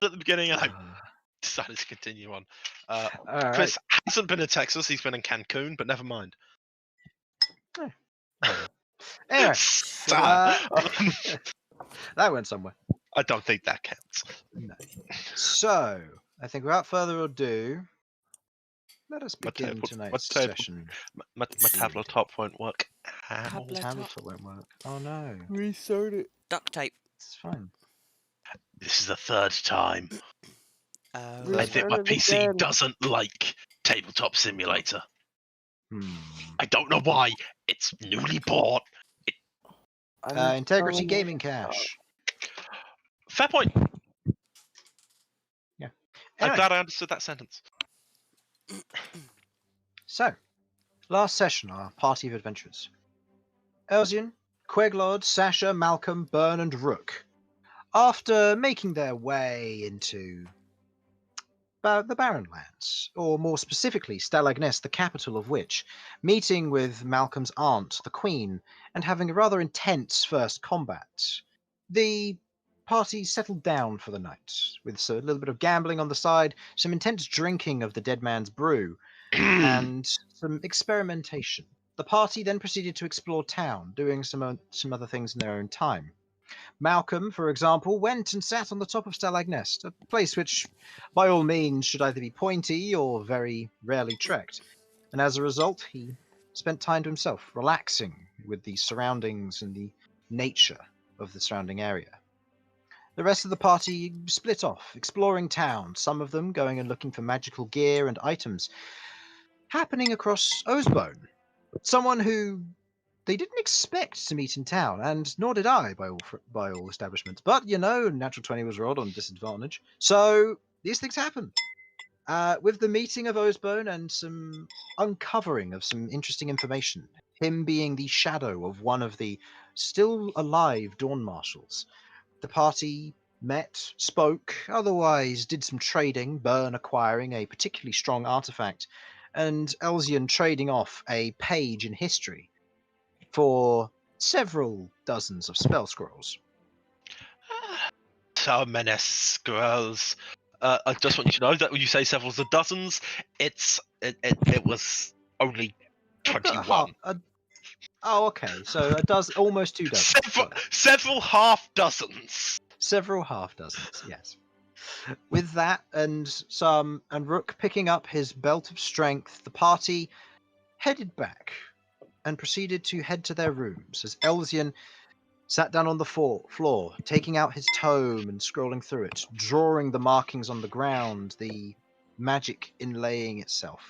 at the beginning, and I decided to continue on. Chris hasn't been in Texas; he's been in Cancun, but never mind. Anyway, that went somewhere. I don't think that counts. No. So, I think without further ado, let us begin tonight's session. My tabletop won't work. Tabletop won't work. Oh no. Restart it. Duct tape. It's fine. This is the third time. I think my Restart it PC again. doesn't like Tabletop Simulator. Hmm. I don't know why. It's newly bought. Integrity Gaming Cache. Fair point. Yeah. I'm Anyway, glad I understood that sentence. so, last session, our party of adventurers. Elzian, Queglod, Sasha, Malcolm, Byrne, and Rook. After making their way into the Barren Lands, or more specifically Stalagness, the capital of which, meeting with Malcolm's aunt, the Queen, and having a rather intense first combat, the party settled down for the night, with a little bit of gambling on the side, some intense drinking of the dead man's brew, and some experimentation. The party then proceeded to explore town, doing some other things in their own time. Malcolm, for example, went and sat on the top of Stalagnest, a place which, by all means, should either be pointy or very rarely trekked. And as a result, he spent time to himself, relaxing with the surroundings and the nature of the surrounding area. The rest of the party split off, exploring town, some of them going and looking for magical gear and items, happening across Ozbone, someone who they didn't expect to meet in town, and nor did I, by all establishments. But, natural 20 was rolled on disadvantage. So, these things happen. With the meeting of Ozbone and some uncovering of some interesting information, him being the shadow of one of the still alive Dawn Marshals, the party met, spoke, otherwise did some trading, Byrne acquiring a particularly strong artifact, and Elzian trading off a page in history for several dozens of spell scrolls. So many scrolls. I just want you to know that when you say several of dozens, it was only 21. Oh, okay. So almost 2 dozen. Several half dozens. Several half dozens, yes. With that and Rook picking up his belt of strength, the party headed back and proceeded to head to their rooms as Elzian sat down on the floor, taking out his tome and scrolling through it, drawing the markings on the ground, the magic inlaying itself,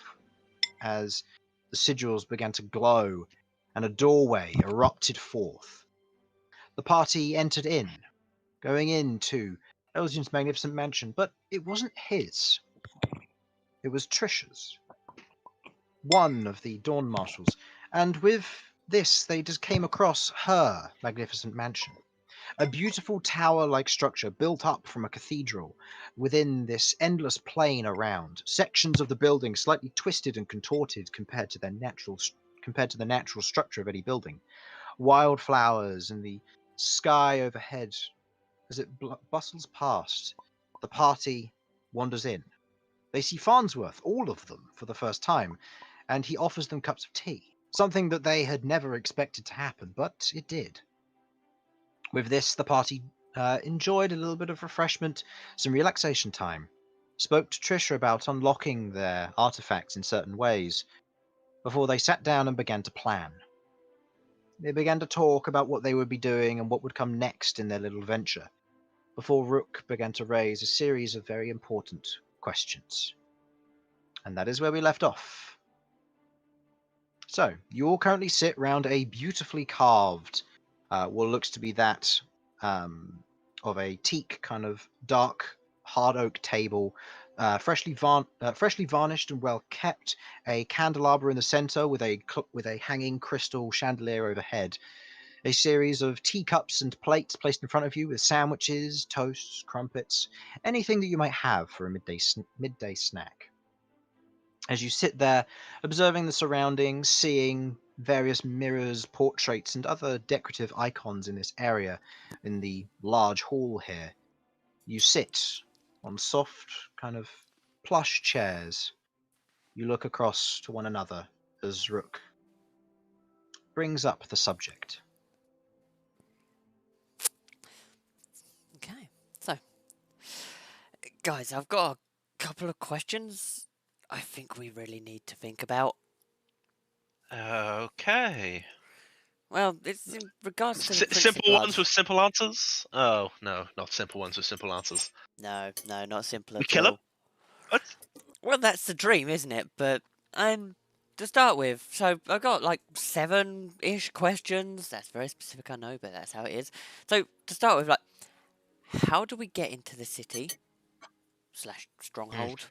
as the sigils began to glow and a doorway erupted forth. The party entered in, going into Elzian's magnificent mansion, but it wasn't his. It was Trisha's, one of the Dawn Marshals, and with this they just came across her magnificent mansion. A beautiful tower-like structure built up from a cathedral within this endless plain around, sections of the building slightly twisted and contorted compared to the natural structure of any building. Wildflowers in the sky overhead. As it bustles past, the party wanders in. They see Farnsworth, all of them, for the first time, and he offers them cups of tea, something that they had never expected to happen, but it did. With this, the party enjoyed a little bit of refreshment, some relaxation time, spoke to Trisha about unlocking their artifacts in certain ways, before they sat down and began to plan. They began to talk about what they would be doing and what would come next in their little venture, before Rook began to raise a series of very important questions. And that is where we left off. So, you all currently sit round a beautifully carved, what looks to be that of a teak kind of dark hard oak table, freshly varnished and well kept, a candelabra in the center with a hanging crystal chandelier overhead, a series of teacups and plates placed in front of you with sandwiches, toasts, crumpets, anything that you might have for a midday snack. As you sit there, observing the surroundings, seeing various mirrors, portraits, and other decorative icons in this area, in the large hall here, you sit on soft, kind of plush chairs. You look across to one another as Rook brings up the subject. Okay, so, guys, I've got a couple of questions I think we really need to think about. Okay. Well, it's in regards to the Prince of Simple Blood. ones with simple answers? Oh, no, not simple ones with simple answers. No, not simple We at kill him? all. What? Well, that's the dream, isn't it? But to start with, so I got like 7-ish questions. That's very specific, I know, but that's how it is. So to start with, like, how do we get into the city / stronghold?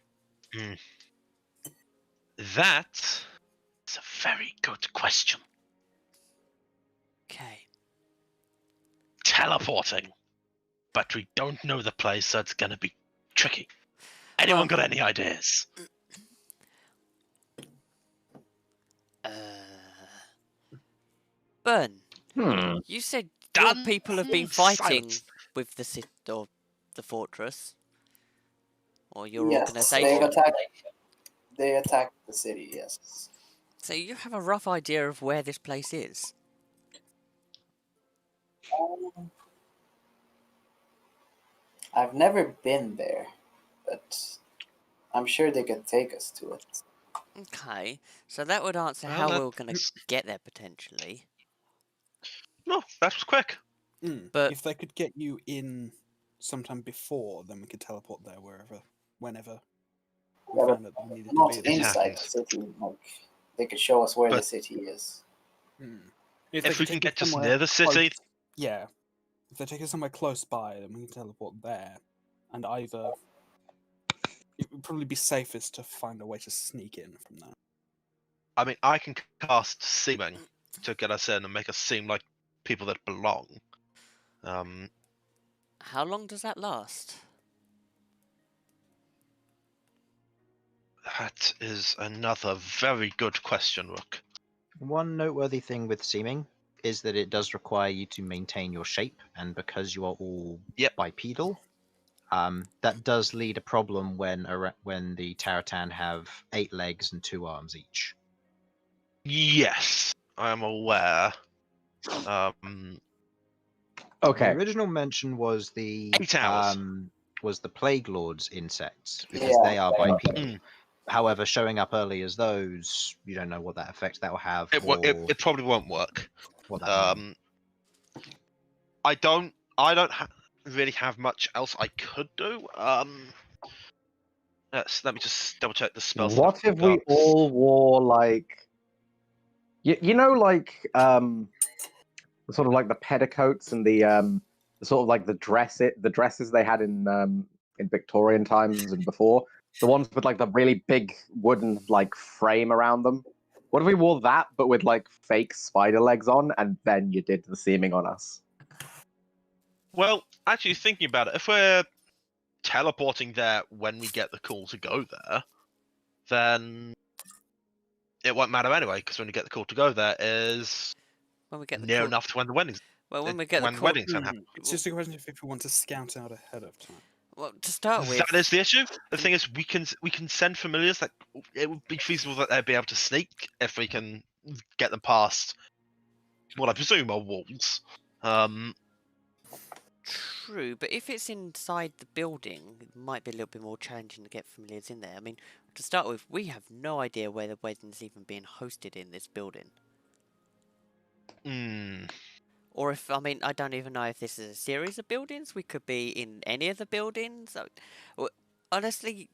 That is a very good question. Okay. Teleporting. But we don't know the place, so it's gonna be tricky. Anyone Well, got any ideas? Burn. Hmm. You said your Done. people have been fighting Silence. with the city or the fortress, or your Yes, organization. they attacked the city, yes. So you have a rough idea of where this place is. I've never been there, but I'm sure they could take us to it. Okay, so that would answer Well, how that- we're going to get there potentially. No, that was quick. But- if they could get you in sometime before, then we could teleport there whenever we Yeah, found out that we needed to Not be there. inside the happens. city. Like, they could show us where the But- city is. If they we could can take get us just somewhere near the city, close- yeah. If they take us somewhere close by, then we can teleport there, and either it would probably be safest to find a way to sneak in from there. I mean, I can cast seeming to get us in and make us seem like people that belong. How long does that last? That is another very good question, Rook. One noteworthy thing with seeming is that it does require you to maintain your shape, and because you are all Yep. bipedal, that does lead a problem when the Taratan have 8 legs and 2 arms each. Yes, I am aware. Okay. The original mention was the 8 hours. Plague Lord's insects because Yeah. they are bipedal. Mm. However, showing up early as those, you don't know what that effect that will have. It probably won't work. What that means. I don't really have much else I could do. Let me just double check the spells. that What I've if we got. all wore like, you know, like sort of like the petticoats and the sort of like the dresses they had in Victorian times and before, the ones with like the really big wooden like frame around them. What if we wore that but with like fake spider legs on, and then you did the seeming on us? Well, actually, thinking about it, if we're teleporting there when we get the call to go there, then it won't matter anyway, because when you get the call to go there is When we get the near call- enough to when the weddings. Well, when we get the when call- weddings have happened. It's just a question of if we want to scout out ahead of time. Well, to start with, That is the issue. The thing is, we can send familiars that it would be feasible that they'd be able to sneak if we can get them past what I presume are walls. True, but if it's inside the building, it might be a little bit more challenging to get familiars in there. I mean, to start with, we have no idea where the wedding's even being hosted in this building. Or if, I mean, I don't even know if this is a series of buildings. We could be in any of the buildings. Honestly,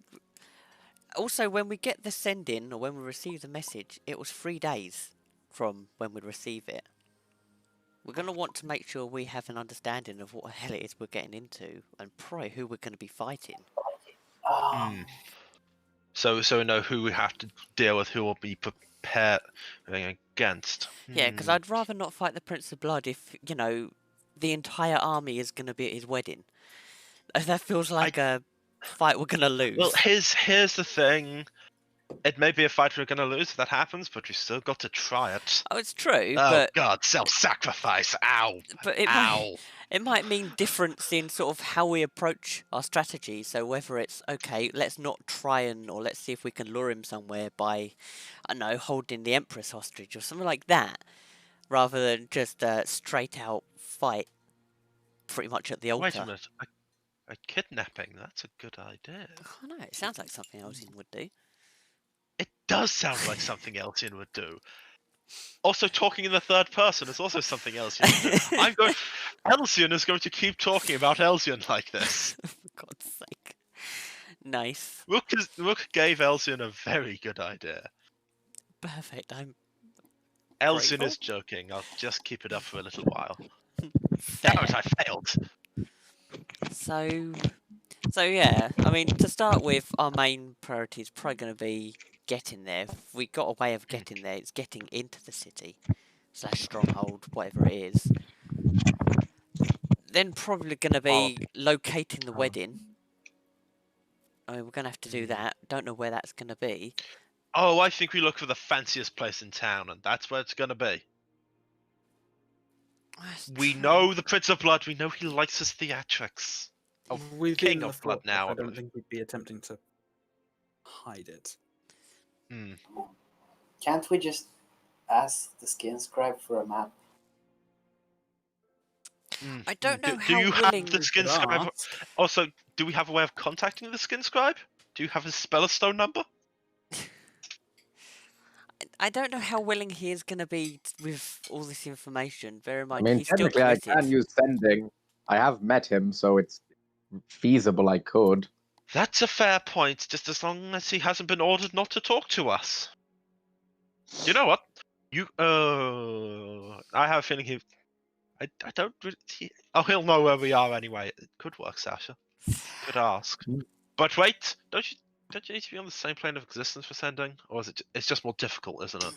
also, when we get the send-in, or when we receive the message, it was 3 days from when we receive it. We're going to want to make sure we have an understanding of what the hell it is we're getting into, and probably who we're going to be fighting. So we know who we have to deal with, who will be prepared against. Yeah, because I'd rather not fight the Prince of Blood if, you know, the entire army is going to be at his wedding. That feels like a fight we're going to lose. Well, here's the thing. It may be a fight we're going to lose if that happens, but we still got to try it. Oh, it's true, Oh but God, self-sacrifice! Ow! it might Ow! it might mean difference in sort of how we approach our strategy. So whether it's okay, let's not try or let's see if we can lure him somewhere by, I don't know, holding the Empress hostage or something like that, rather than just straight out fight, pretty much at the Wait a altar. minute. A kidnapping? That's a good idea. I know it sounds like something Elsin would do. It does sound like something Elsin would do. Also, talking in the third person is also something Elsin would do. Elsin is going to keep talking about Elsin like this. For God's sake. Nice. Rook gave Elsin a very good idea. Perfect. I'm Elsin grateful. is joking. I'll just keep it up for a little while. Damn it, I failed. So yeah, I mean, to start with, our main priority is probably going to be getting there. If we got a way of getting there, it's getting into the city / stronghold, whatever it is. Then probably going to be locating the wedding. I mean, we're going to have to do that. Don't know where that's going to be. Oh, I think we look for the fanciest place in town, and that's where it's going to be. That's We true. know the Prince of Blood. We know he likes his theatrics. Oh, Within King the of Blood fortress, now, I I don't believe. think we'd be attempting to hide it. Hmm. Can't we just ask the skin scribe for a map? I don't know do how you willing. have the skin scribe? Also, do we have a way of contacting the skin scribe? Do you have his Spellstone number? I don't know how willing he is going to be with all this information. Bear in I mind, mean, he's still technically, I committed. can use sending. I have met him, so it's feasible I could. That's a fair point, just as long as he hasn't been ordered not to talk to us. You know what? I have a feeling I don't really... he'll know where we are anyway. It could work, Sasha. Could ask. But wait, don't you need to be on the same plane of existence for sending? Or is it's just more difficult, isn't it?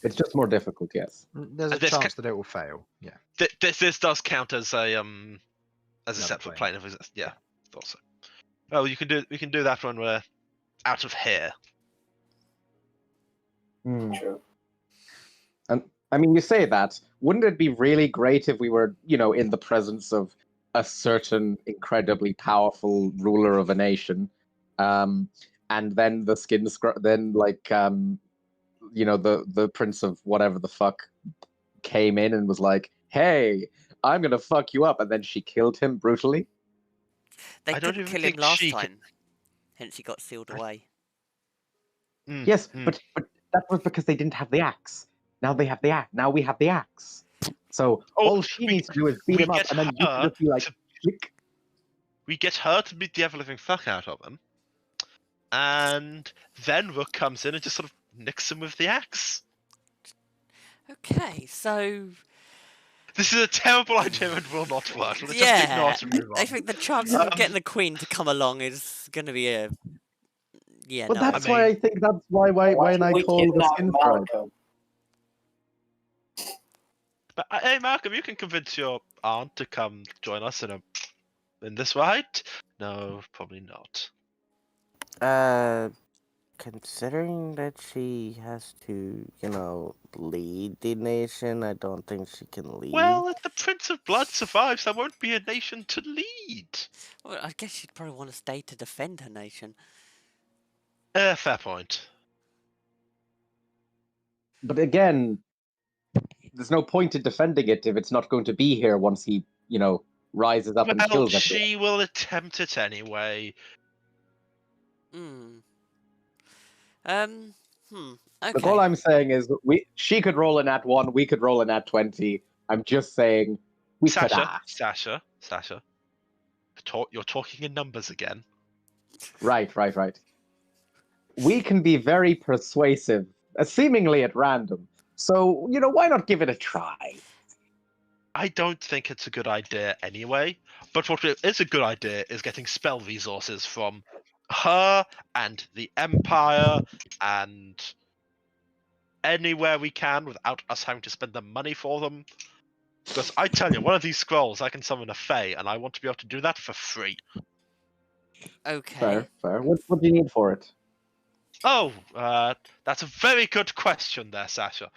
It's just more difficult, yes. There's a This chance that it will fail. Yeah. This does count as a Another separate plane. plane of existence. Yeah, thought so. Well, we can do that when we're out of here. True. And I mean, you say that. Wouldn't it be really great if we were, in the presence of a certain incredibly powerful ruler of a nation, and then the the prince of whatever the fuck came in and was like, "Hey, I'm gonna fuck you up," and then she killed him brutally. They I don't didn't even kill him think last she time, hence he got sealed away. Yes, but that was because they didn't have the axe. Now they have the axe. Now we have the axe. So all she needs to do is beat him up, and then you can just be like, "Click." We get her to beat the ever-living fuck out of him, and then Rook comes in and just sort of nicks him with the axe. Okay, so This is a terrible idea and will not work. Let's just yeah, ignore it and move on. I think the chances of getting the queen to come along is going to be a But no. that's why I think that's why when I we call the kidnap skin tribe. Malcolm? But hey, Malcolm, you can convince your aunt to come join us in this ride. No, probably not. Considering that she has to, lead the nation, I don't think she can lead. Well, if the Prince of Blood survives, there won't be a nation to lead. Well, I guess she'd probably want to stay to defend her nation. Fair point. But again, there's no point in defending it if it's not going to be here once he, rises up and Well, kills everyone. she will attempt it anyway. Okay. Look, all I'm saying is she could roll a nat 1, we could roll a nat 20. I'm just saying we could ask. Sasha. You're talking in numbers again. Right. We can be very persuasive, seemingly at random. So, why not give it a try? I don't think it's a good idea anyway, but what is a good idea is getting spell resources from her and the Empire and anywhere we can without us having to spend the money for them. Because I tell you, one of these scrolls I can summon a Fae, and I want to be able to do that for free. Okay. Fair. What do you need for it? Oh, that's a very good question there, Sasha.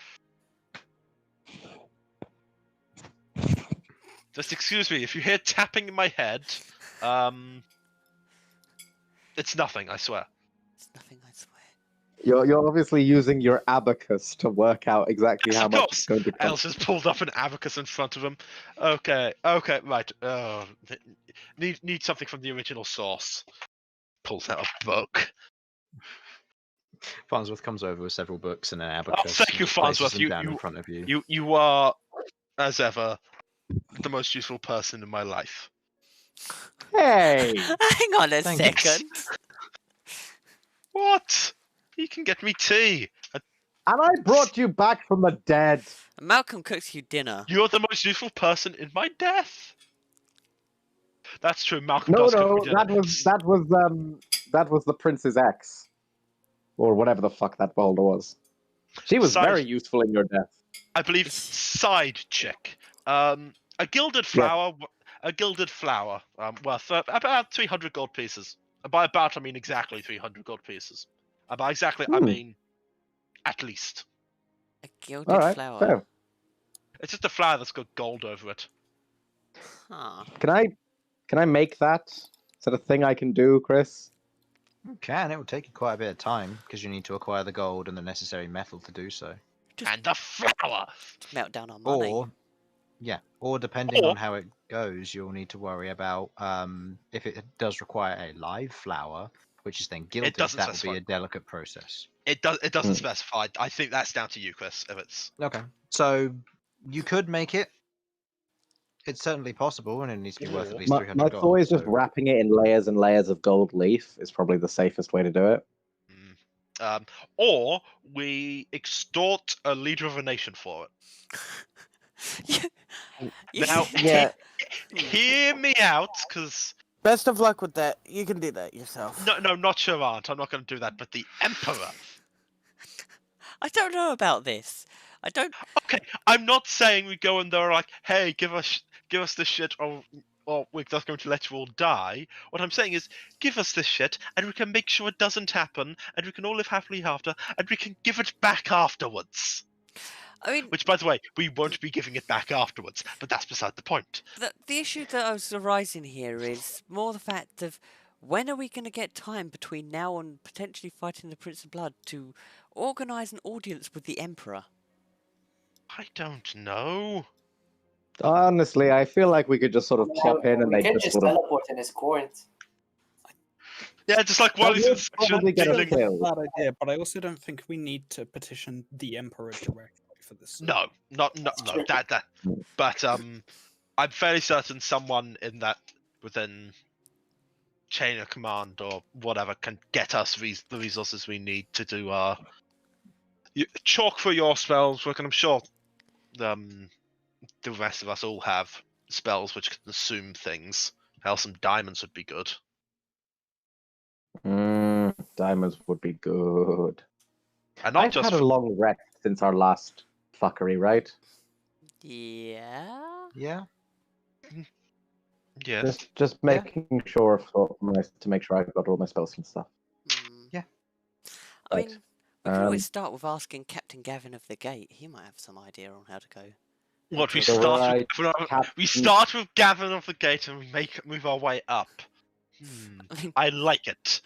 Just excuse me, if you hear tapping in my head, it's nothing, I swear. It's nothing, I swear. You're obviously using your abacus to work out exactly Yes, how of much course. it's going to cost. Els has pulled up an abacus in front of him. Okay, right. Need something from the original source. Pulls out a book. Farnsworth comes over with several books and an Oh, abacus. thank and you, just places Farnsworth. them down in front of you. You are, as ever, the most useful person in my life. Hey! Hang on a Thank you. second. What? You can get me tea. And I brought you back from the dead. Malcolm cooks you dinner. You're the most useful person in my death. That's true. Malcolm No, does cook me no, dinner. that was the prince's ex, or whatever the fuck that beholder was. She was Side- very useful in your death. I believe side chick. A gilded flower. A gilded flower. Worth about 300 gold pieces. By about, I mean exactly 300 gold pieces. By exactly, I mean at least. A gilded All right, flower. fair. It's just a flower that's got gold over it. Huh. Can I make that? Is that a thing I can do, Chris? You can. It will take you quite a bit of time because you need to acquire the gold and the necessary metal to do so. And the flower. Just melt down our money. Or depending Or- on how it goes, you'll need to worry about if it does require a live flower, which is then gilded. doesn't That will specify. be a delicate process. It doesn't specify. I think that's down to you, Chris. If it's Okay, so you could make it. It's certainly possible, and it needs to be worth at least My 300 gold. thought is just so- wrapping it in layers and layers of gold leaf is probably the safest way to do it. or we extort a leader of a nation for it. You- Now, Yeah. hear me out, because Best of luck with that. You can do that yourself. no, not your aunt. I'm not going to do that. But the emperor. I don't know about this. I don't. Okay, I'm not saying we go in there like, hey, give us this shit, or we're just going to let you all die. What I'm saying is, give us this shit, and we can make sure it doesn't happen, and we can all live happily after, and we can give it back afterwards. I mean, Which, by the way, we won't be giving it back afterwards, but that's beside the point. the issue that was arising here is more the fact of when are we going to get time between now and potentially fighting the Prince of Blood to organise an audience with the Emperor? I don't know. Honestly, I feel like we could just sort of pop in and we they can just just sort of. teleport in his court. Yeah, just like while That he's in would probably section, get us giggling. killed. Bad idea, but I also don't think we need to petition the Emperor directly for this. No, no. True. That. But I'm fairly certain someone in that within chain of command or whatever can get us the resources we need to do chalk for your spells. And I'm sure the rest of us all have spells which can assume things. Hell, some diamonds would be good. Diamonds would be good. And not I've just had a long rest since our last fuckery, right? Yeah. Yeah. yes. Just making sure to make sure I've got all my spells and stuff. I Right. mean, we could always start with asking Captain Gavin of the Gate. He might have some idea on how to go. What we So start right, we start with Gavin of the Gate and we move our way up. I mean, I like it.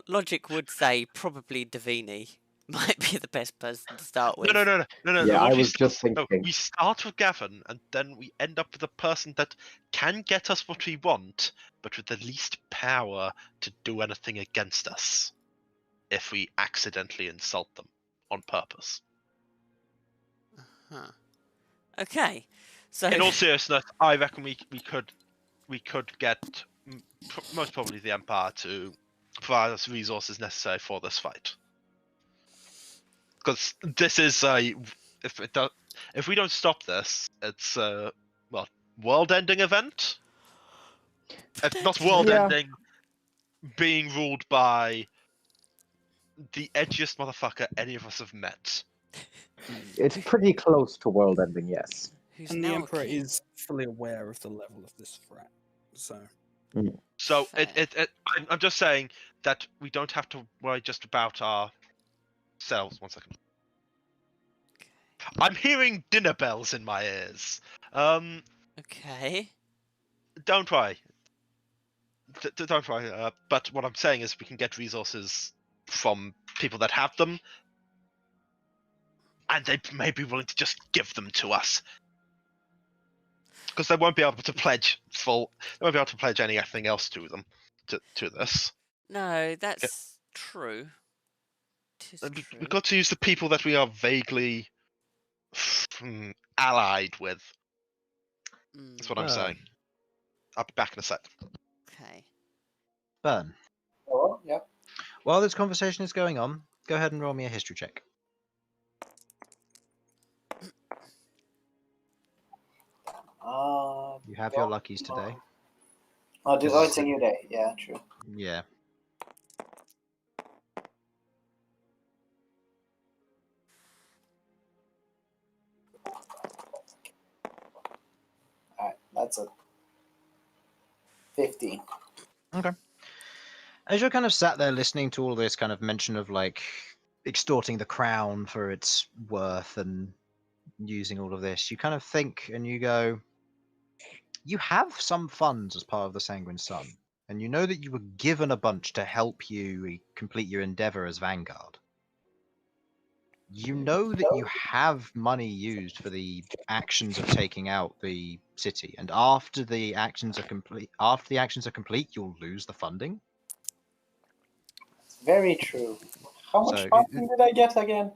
logic would say probably Davini might be the best person to start with. No. Yeah, what I we was just start- no, thinking. we start with Gavin, and then we end up with a person that can get us what we want, but with the least power to do anything against us if we accidentally insult them on purpose. Huh. Okay. So In all seriousness, I reckon we could get most probably the Empire to provide us resources necessary for this fight. Because this is if we don't stop this, it's a world-ending event. If not world-ending, being ruled by the edgiest motherfucker any of us have met. It's pretty close to world ending, yes. who's And now the a Emperor king. is fully aware of the level of this threat. So So Fair. I'm just saying that we don't have to worry just about ourselves. 1 second. I'm hearing dinner bells in my ears. Okay. Don't worry. Don't worry. But what I'm saying is we can get resources from people that have them, and they may be willing to just give them to us. Because they won't be able to pledge anything else to them, to this. No, that's true. Tis We've true. got to use the people that we are vaguely allied with. That's what I'm saying. I'll be back in a sec. Okay. Burn. Oh, yep. While this conversation is going on, go ahead and roll me a history check. You have your luckies today. It's a new day. Yeah, true. Yeah. Alright, that's a 15. Okay. As you're kind of sat there listening to all this kind of mention of like extorting the crown for its worth and using all of this, you kind of think and you go, you have some funds as part of the Sanguine Sun, and you know that you were given a bunch to help you complete your endeavor as Vanguard. You know that you have money used for the actions of taking out the city, and after the actions are complete, you'll lose the funding. Very true. How much So, funding did I get again?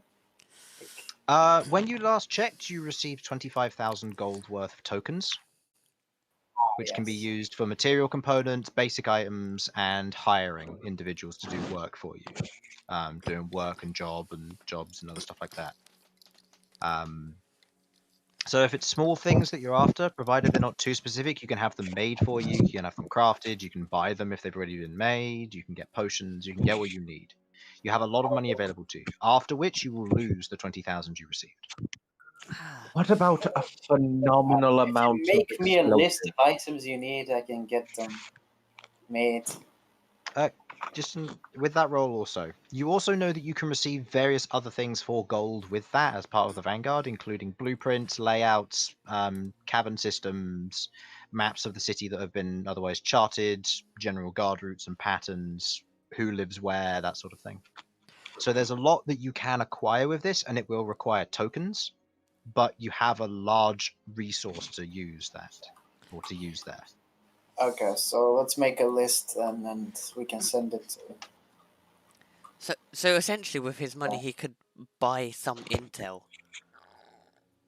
when you last checked, you received 25,000 gold worth of tokens, which can be Yes. used for material components, basic items, and hiring individuals to do work for you, doing work and jobs and other stuff like that. So if it's small things that you're after, provided they're not too specific, you can have them made for you, you can have them crafted, you can buy them if they've already been made, you can get potions, you can get what you need. You have a lot of money available to you, after which you will lose the 20,000 you received. What about a phenomenal amount If you make of me a list explosives? of items you need, I can get them made. With that roll also, you also know that you can receive various other things for gold with that as part of the Vanguard, including blueprints, layouts, cavern systems, maps of the city that have been otherwise charted, general guard routes and patterns, who lives where, that sort of thing. So there's a lot that you can acquire with this, and it will require tokens, but you have a large resource to use that, or to use there. Okay, so let's make a list and we can send it to. So essentially, with his money, he could buy some intel.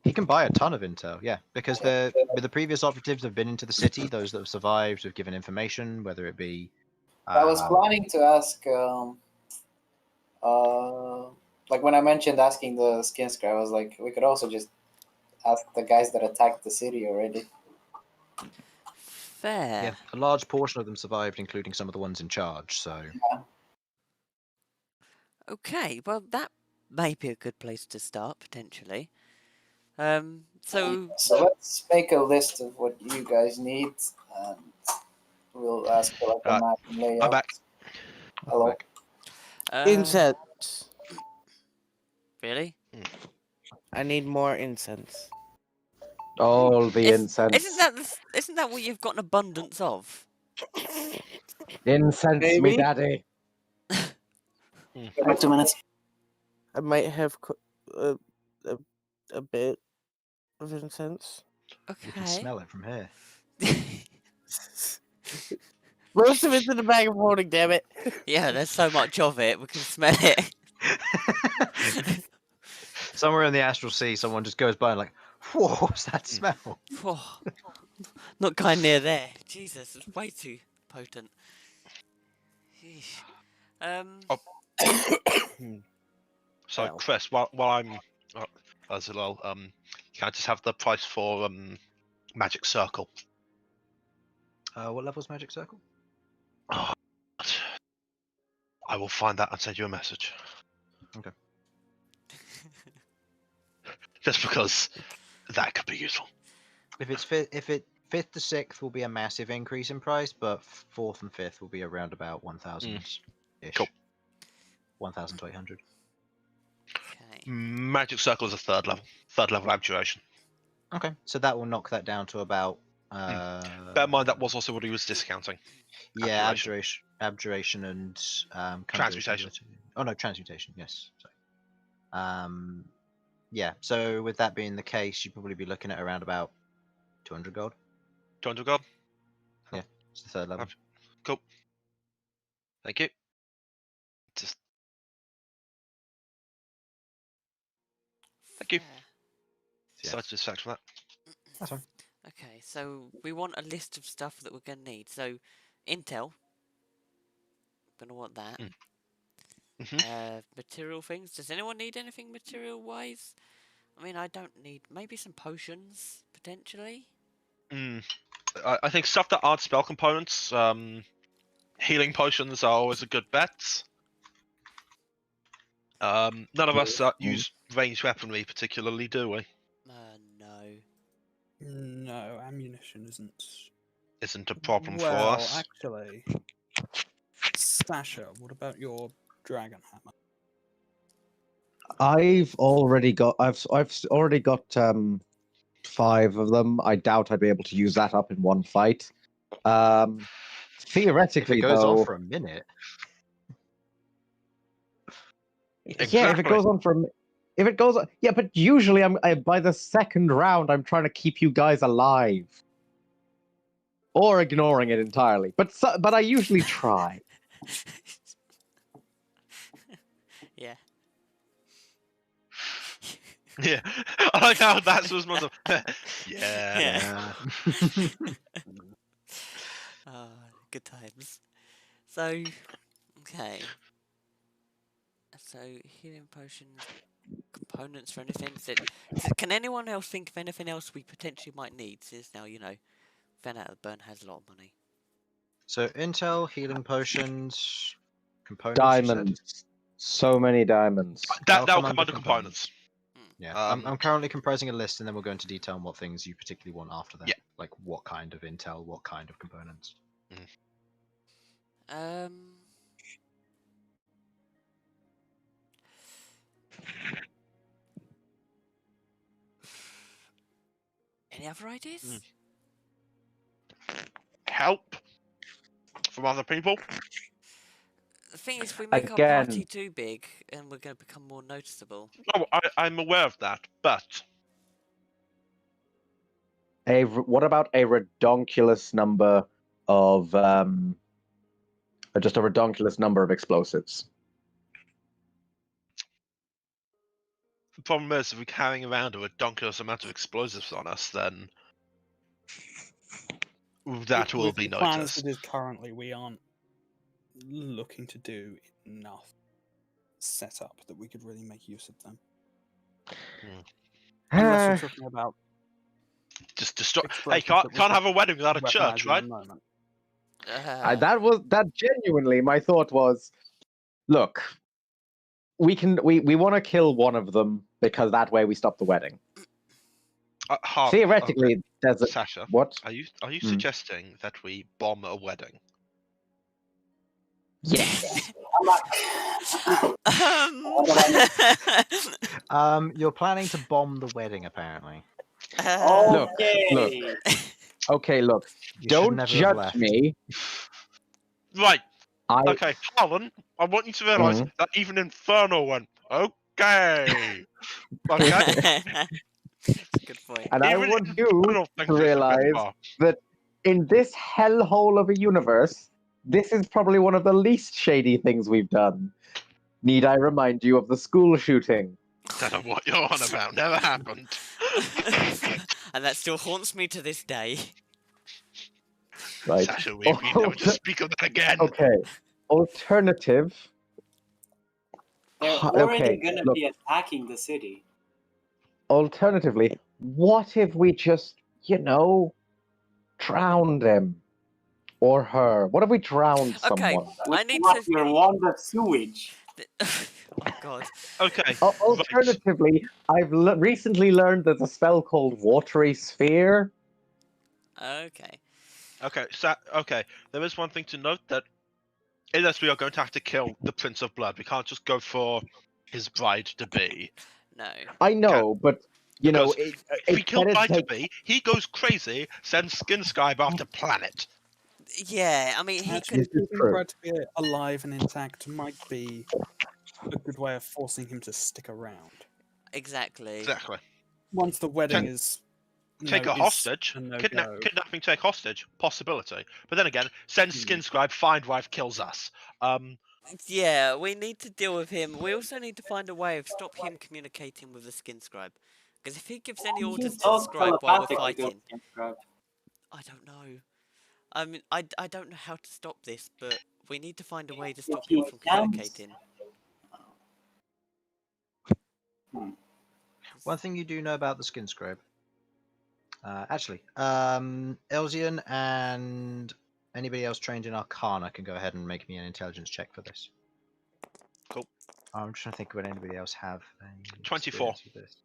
He can buy a ton of intel, yeah, because the previous operatives have been into the city. Those that have survived have given information, whether it be. I was planning to ask, like when I mentioned asking the skin scrap, I was like, we could also just ask the guys that attacked the city already. Fair. Yeah, a large portion of them survived, including some of the ones in charge. So. Yeah. Okay, well that may be a good place to start potentially. So let's make a list of what you guys need, and we'll ask for like a map and layout. I'm back. Hello. Incense. Really? I need more incense. All the incense. Isn't that what you've got an abundance of? Incense me, Maybe. daddy. Back 2 minutes. I might have a bit of incense. Okay. You can smell it from here. Most of it's in the bag of holding, damn it. Yeah, there's so much of it, we can smell it. Somewhere in the astral sea, someone just goes by and like, whoa, what's that smell? Not kind near there. Jesus, it's way too potent. So, Well. Chris, while I'm as well, can I just have the price for Magic Circle? What level's Magic Circle? Oh, I will find that and send you a message. Okay. Just because that could be useful. If fifth to sixth will be a massive increase in price, but fourth and fifth will be around about 1,000 Cool. 1,000 to 800. Okay. Magic Circle is a third level abjuration. Okay, so that will knock that down to about. Bear in mind that was also what he was discounting. Yeah, abjuration. abjuration and Transmutation. Oh no, transmutation. Yes. Sorry. Yeah. So with that being the case, you'd probably be looking at around about 200 gold. 200 gold. It's the third level. Cool. Thank you. Just thank you. Fair. Yeah. Slight distraction from that. That's fine. Okay, so we want a list of stuff that we're going to need. So, intel. Gonna want that. Material things. Does anyone need anything material-wise? I mean, I don't need... Maybe some potions, potentially? I think stuff that aren't spell components, healing potions are always a good bet. None of us use ranged weaponry particularly, do we? No. No, ammunition Isn't a problem for well, us. actually, Sasha, what about your dragon hammer? I've already got 5 of them. I doubt I'd be able to use that up in one fight. If Theoretically, it goes on though, for a minute. yeah, if Exactly. it goes on for if it goes, yeah, but usually by the second round, I'm trying to keep you guys alive, or ignoring it entirely. But I usually try. Yeah. Yeah, I like how that's was most of. Yeah. Ah, good times. So, okay. So, healing potions, components for anything. Can anyone else think of anything else we potentially might need? Since now, Van Out of Burn has a lot of money. So intel, healing potions, components. Diamonds, so many diamonds. That'll come come under under components. Yeah, I'm currently comprising a list, and then we'll go into detail on what things you particularly want after that. Yeah. Like what kind of intel, what kind of components. Any other ideas? Help from other people. The thing is, if we make our party too big, and we're going to become more noticeable. Oh, I'm aware of that, but What about a redonkulous number of just a redonkulous number of explosives? the problem is, if we're carrying around a redonkulous amount of explosives on us, then that will With be the plan as noticed. it is currently, we aren't looking to do enough setup that we could really make use of them. Unless we're talking about Just destroy. Hey, explosives can't that we have a wedding without a weaponize church, in right? the moment. That genuinely my thought was, look, we want to kill one of them because that way we stop the wedding. Theoretically, there's a Sasha. What? Are you suggesting that we bomb a wedding? Yes. You're planning to bomb the wedding, apparently. Okay. Okay, look. You should Don't never have judge left. me. Right. Okay, Harlan, I want you to realise that even Inferno went, okay. Okay? Good point. And I Even want you Inferno thinks to it's a bit realize far. that in this hellhole of a universe, this is probably one of the least shady things we've done. Need I remind you of the school shooting? I don't know what you're on about. Never happened. And that still haunts me to this day. Right. Sasha, we never to speak of that again. Okay. Alternative. They're already Okay, gonna look. be attacking the city. Alternatively, what if we just, drowned him or her? What if we drowned Okay, someone? I need What, to. your wand of sewage? Oh my god. Okay. Alternatively, I've recently learned there's a spell called Watery Sphere. Okay. Okay. So, okay. There is one thing to note that unless we are going to have to kill the Prince of Blood. We can't just go for his bride to be. No. I know, but you know, Because if we it's kill better to bride to take. be, he goes crazy, sends Skin Scribe off to planet. Yeah, I mean, he Actually, This is keeping true. Brad to be alive and intact might be a good way of forcing him to stick around. Exactly. Exactly. Once the wedding Take- is Take a is hostage. a no Kidnapping, take hostage. Possibility. But then again, send Skin Scribe, find wife, kills us. Yeah, we need to deal with him. We also need to find a way of stop him communicating with the Skin Scribe. Because if he gives any orders to the Talk Scribe while we're telepathically to fighting, Skin Scribe. I don't know. I mean, I don't know how to stop this, but we need to find a way to stop him from communicating. One thing you do know about the Skin Scribe. Elzian and anybody else trained in Arcana can go ahead and make me an intelligence check for this. Cool. I'm trying to think would anybody else have a 24. experience with this.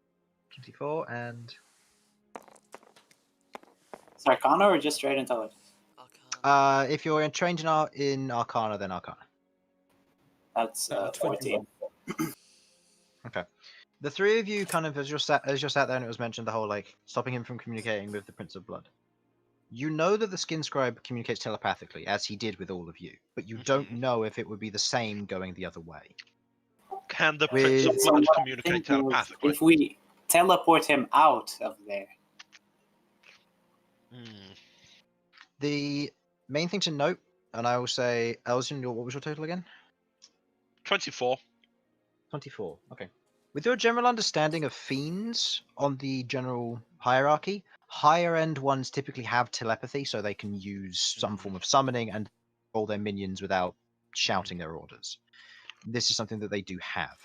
24 and It's Arcana or just straight intelligence? if you're trained in Arcana, then Arcana. That's 14. Okay. The three of you kind of as you're sat there and it was mentioned the whole like stopping him from communicating with the Prince of Blood. You know that the Skin Scribe communicates telepathically, as he did with all of you, but you don't know if it would be the same going the other way. Can the With- Prince of So Blood what I'm communicate thinking is, telepathically? if we teleport him out of there, The main thing to note, and I will say, Elzin, what was your total again? 24. 24. Okay. With your general understanding of fiends on the general hierarchy, higher end ones typically have telepathy, so they can use some form of summoning and control their minions without shouting their orders. This is something that they do have.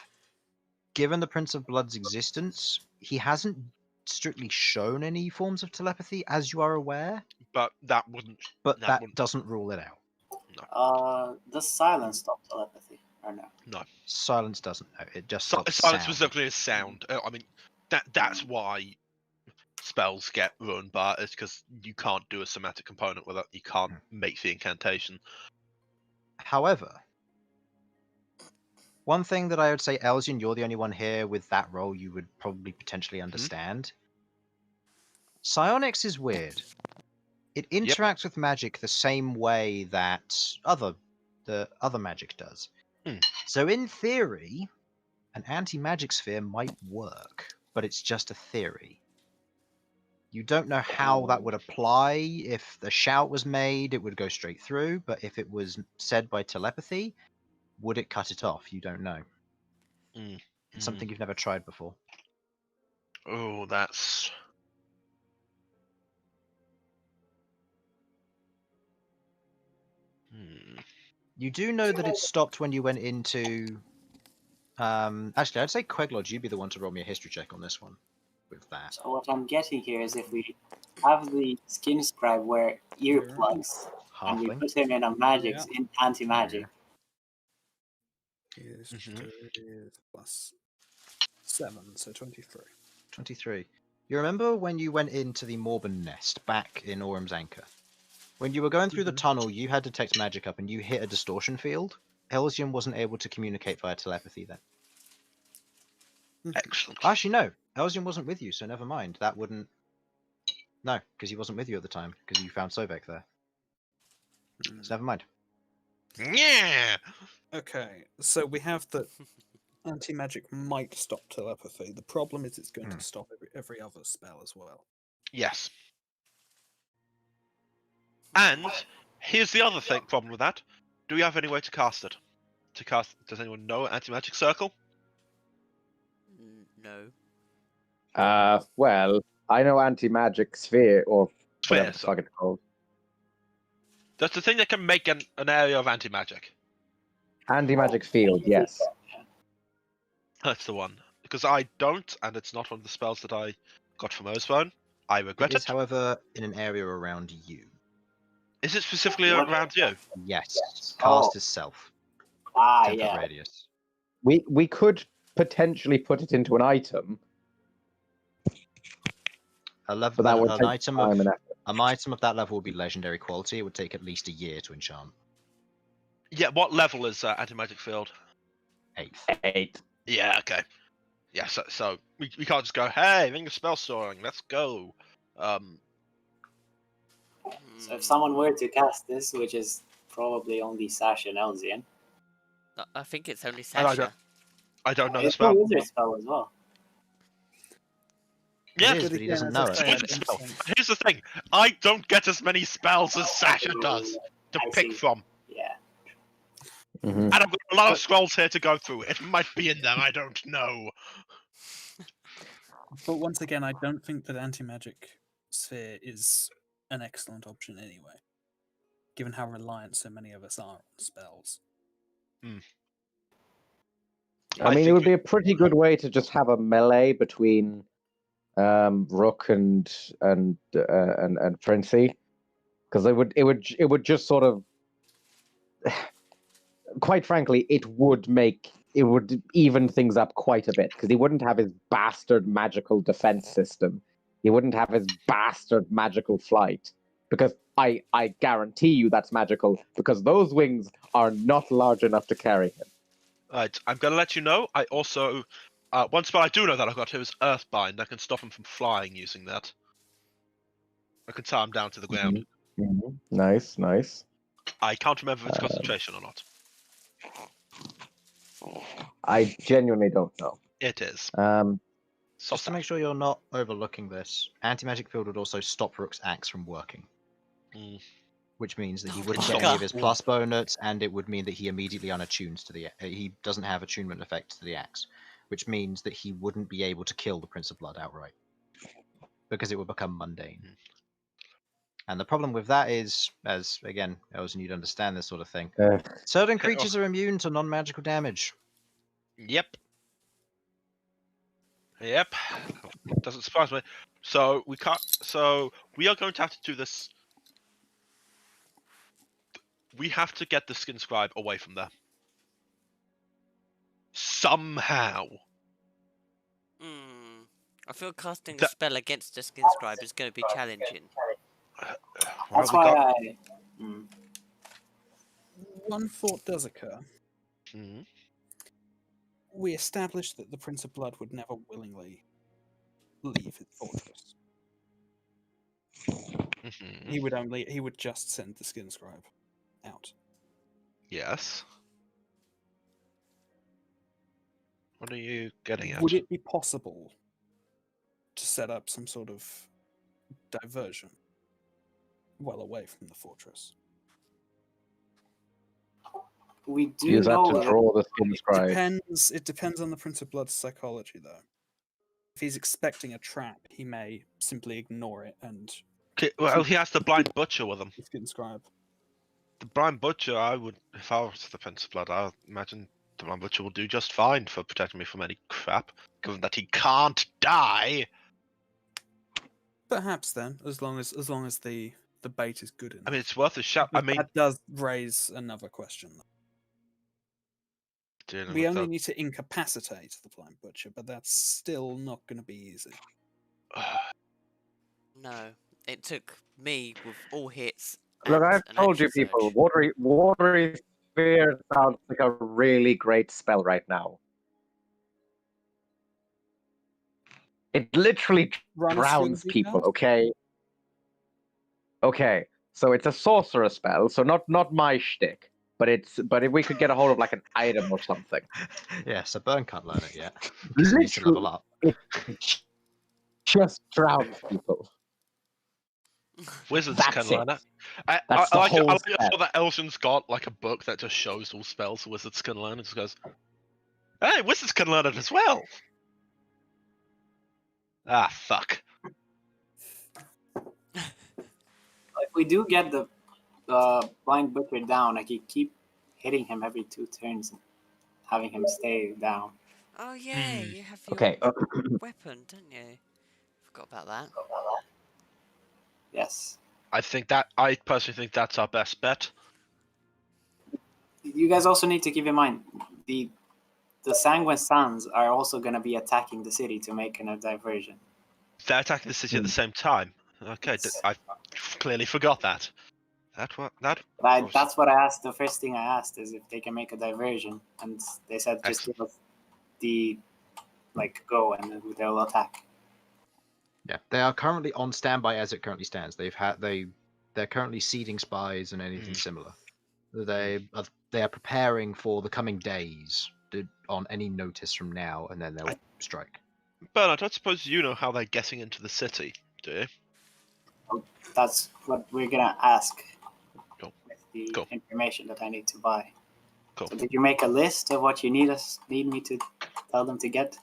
Given the Prince of Blood's existence, he hasn't strictly shown any forms of telepathy, as you are aware, But that wouldn't. but That that wouldn't- doesn't rule it out. does silence stop telepathy or no? No. Silence doesn't know. It just stops Silence sound. specifically is sound. I mean, that's why spells get run, but it's because you can't do a somatic component with it. You can't make the incantation. However, one thing that I would say, Elzin, you're the only one here with that role you would probably potentially understand. Psionics is weird. It interacts with magic the same way that the other magic does. So in theory, an anti-magic sphere might work, but it's just a theory. You don't know how that would apply. If the shout was made, it would go straight through, but if it was said by telepathy, would it cut it off? You don't know. It's something you've never tried before. Oh, that's. You do know that it stopped when you went into. Actually, I'd say Queglod, you'd be the one to roll me a history check on this one. With that. So what I'm getting here is if we have the Skin Scribe wear earplugs and we Halfling. put him in a magic, Yeah. in anti-magic, History is plus 7, so 23. 23. You remember when you went into the Morbin nest back in Orm's Anchor? When you were going through the tunnel, you had detect magic up and you hit a distortion field. Elzian wasn't able to communicate via telepathy then. Excellent. Actually, no. Elzian wasn't with you, so never mind. That wouldn't. No, because he wasn't with you at the time, because you found Sovek there. So never mind. Yeah. Okay, so we have that anti-magic might stop telepathy. The problem is it's going to stop every other spell as well. Yes. And here's the other problem with that. Do we have any way to cast it? Does anyone know anti-magic circle? No. Well, I know anti-magic sphere or whatever the Sphere, fuck it's called. That's the thing that can make an area of anti-magic. Anti-magic field, yes. That's the one. Because I don't, and it's not one of the spells that I got from Ozphone. I regret It is, it. however, in an area around you. Is it specifically around you? Yes. Cast is self. 10-foot yeah. radius. We could potentially put it into an item, A level, but that would an take item time of and effort. an item of that level would be legendary quality. It would take at least a year to enchant. Yeah, what level is anti-magic field? 8th. 8. Yeah, okay. Yeah, so we can't just go, hey, ring of spell storing, let's go. So if someone were to cast this, which is probably only Sasha and Elzian, I think it's only And Sasha. I don't know the it's a spell. wizard spell as well. Yeah, It is, But but he again, doesn't as know I it. say, I it's a don't spell. think- Here's the thing, I don't get as many spells as Sasha does to I pick see. from. Yeah. Mm-hmm. And I've got a lot of scrolls here to go through. It might be in them, I don't know. But once again, I don't think that anti-magic sphere is an excellent option anyway, given how reliant so many of us are on spells. I mean, it think would be a pretty good way to just have a melee between Rook and Princey, because it would just sort of, quite frankly, it would even things up quite a bit, because he wouldn't have his bastard magical defense system. He wouldn't have his bastard magical flight, because I guarantee you that's magical, because those wings are not large enough to carry him. Right, I'm gonna let you know. I also one spell I do know that I've got here is Earthbind. I can stop him from flying using that. I can tie him down to the ground. Mhm. Nice, nice. I can't remember if it's concentration or not. I genuinely don't know. It is. Um, So Just to sad. make sure you're not overlooking this, anti-magic field would also stop Rook's axe from working. Mm. Which means that he Oh wouldn't my get any of God. his plus bonus, and it would mean that he immediately unattunes to the. He doesn't have attunement effects to the axe, which means that he wouldn't be able to kill the Prince of Blood outright because it would become mundane. And the problem with that is, as again, Elson, you'd understand this sort of thing. Certain creatures are immune to non-magical damage. Yep. Yep. Doesn't surprise me. So we can't. So we are going to have to do this. We have to get the skin scribe away from there. Somehow. I feel casting a That- spell against the skin scribe is going to be challenging. That's we why got- I. One thought does occur. Mhm. We established that the Prince of Blood would never willingly leave his fortress. Mhm. He would just send the skin scribe out. Yes. What are you getting at? Would it be possible to set up some sort of diversion well away from the fortress? We do use that know to that draw the skin scribe. It depends on the Prince of Blood's psychology, though. If he's expecting a trap, he may simply ignore it and Okay, well, he has the blind butcher with him. the skin scribe. The blind butcher, I would, if I was the Prince of Blood, I would imagine the blind butcher will do just fine for protecting me from any crap, given that he can't die. Perhaps then, as long as the bait is good enough. I mean, it's worth a shot. I But mean, that does raise another question. dealing We with only the- need to incapacitate the blind butcher, but that's still not going to be easy. No, it took me with all hits. Look, and I've an told you action people, surge. watery sphere sounds like a really great spell right now. It literally Run us through drowns the people, details. okay? Okay, so it's a sorcerer spell, so not my shtick, but if we could get a hold of like an item or something. Yeah, so Burn can't learn it yet because he needs to level up. It just drowns people. Wizards That's can learn it. it. I That's the like whole I like spell. that Elson's got like a book that just shows all spells wizards can learn. It just goes, hey, wizards can learn it as well. Ah, fuck. if we do get the blind butcher down, I could keep hitting him every 2 turns and having him stay down. Oh yeah, you have your Okay. weapon, don't you? Forgot about that. Yes. I personally think that's our best bet. You guys also need to keep in mind the Sanguine Sons are also going to be attacking the city to make a diversion. They're attacking the city at the same time. Okay, I clearly forgot that. That's what I asked. The first thing I asked is if they can make a diversion, and they said just give us the go, and then they'll attack. Yeah, they are currently on standby as it currently stands. They're currently seeding spies and anything similar. They are preparing for the coming days on any notice from now, and then they'll strike. Bernard, I suppose you know how they're getting into the city, do you? That's what we're gonna ask. Cool. With the Cool. information that I need to buy. Cool. So did you make a list of what you need me to tell them to get?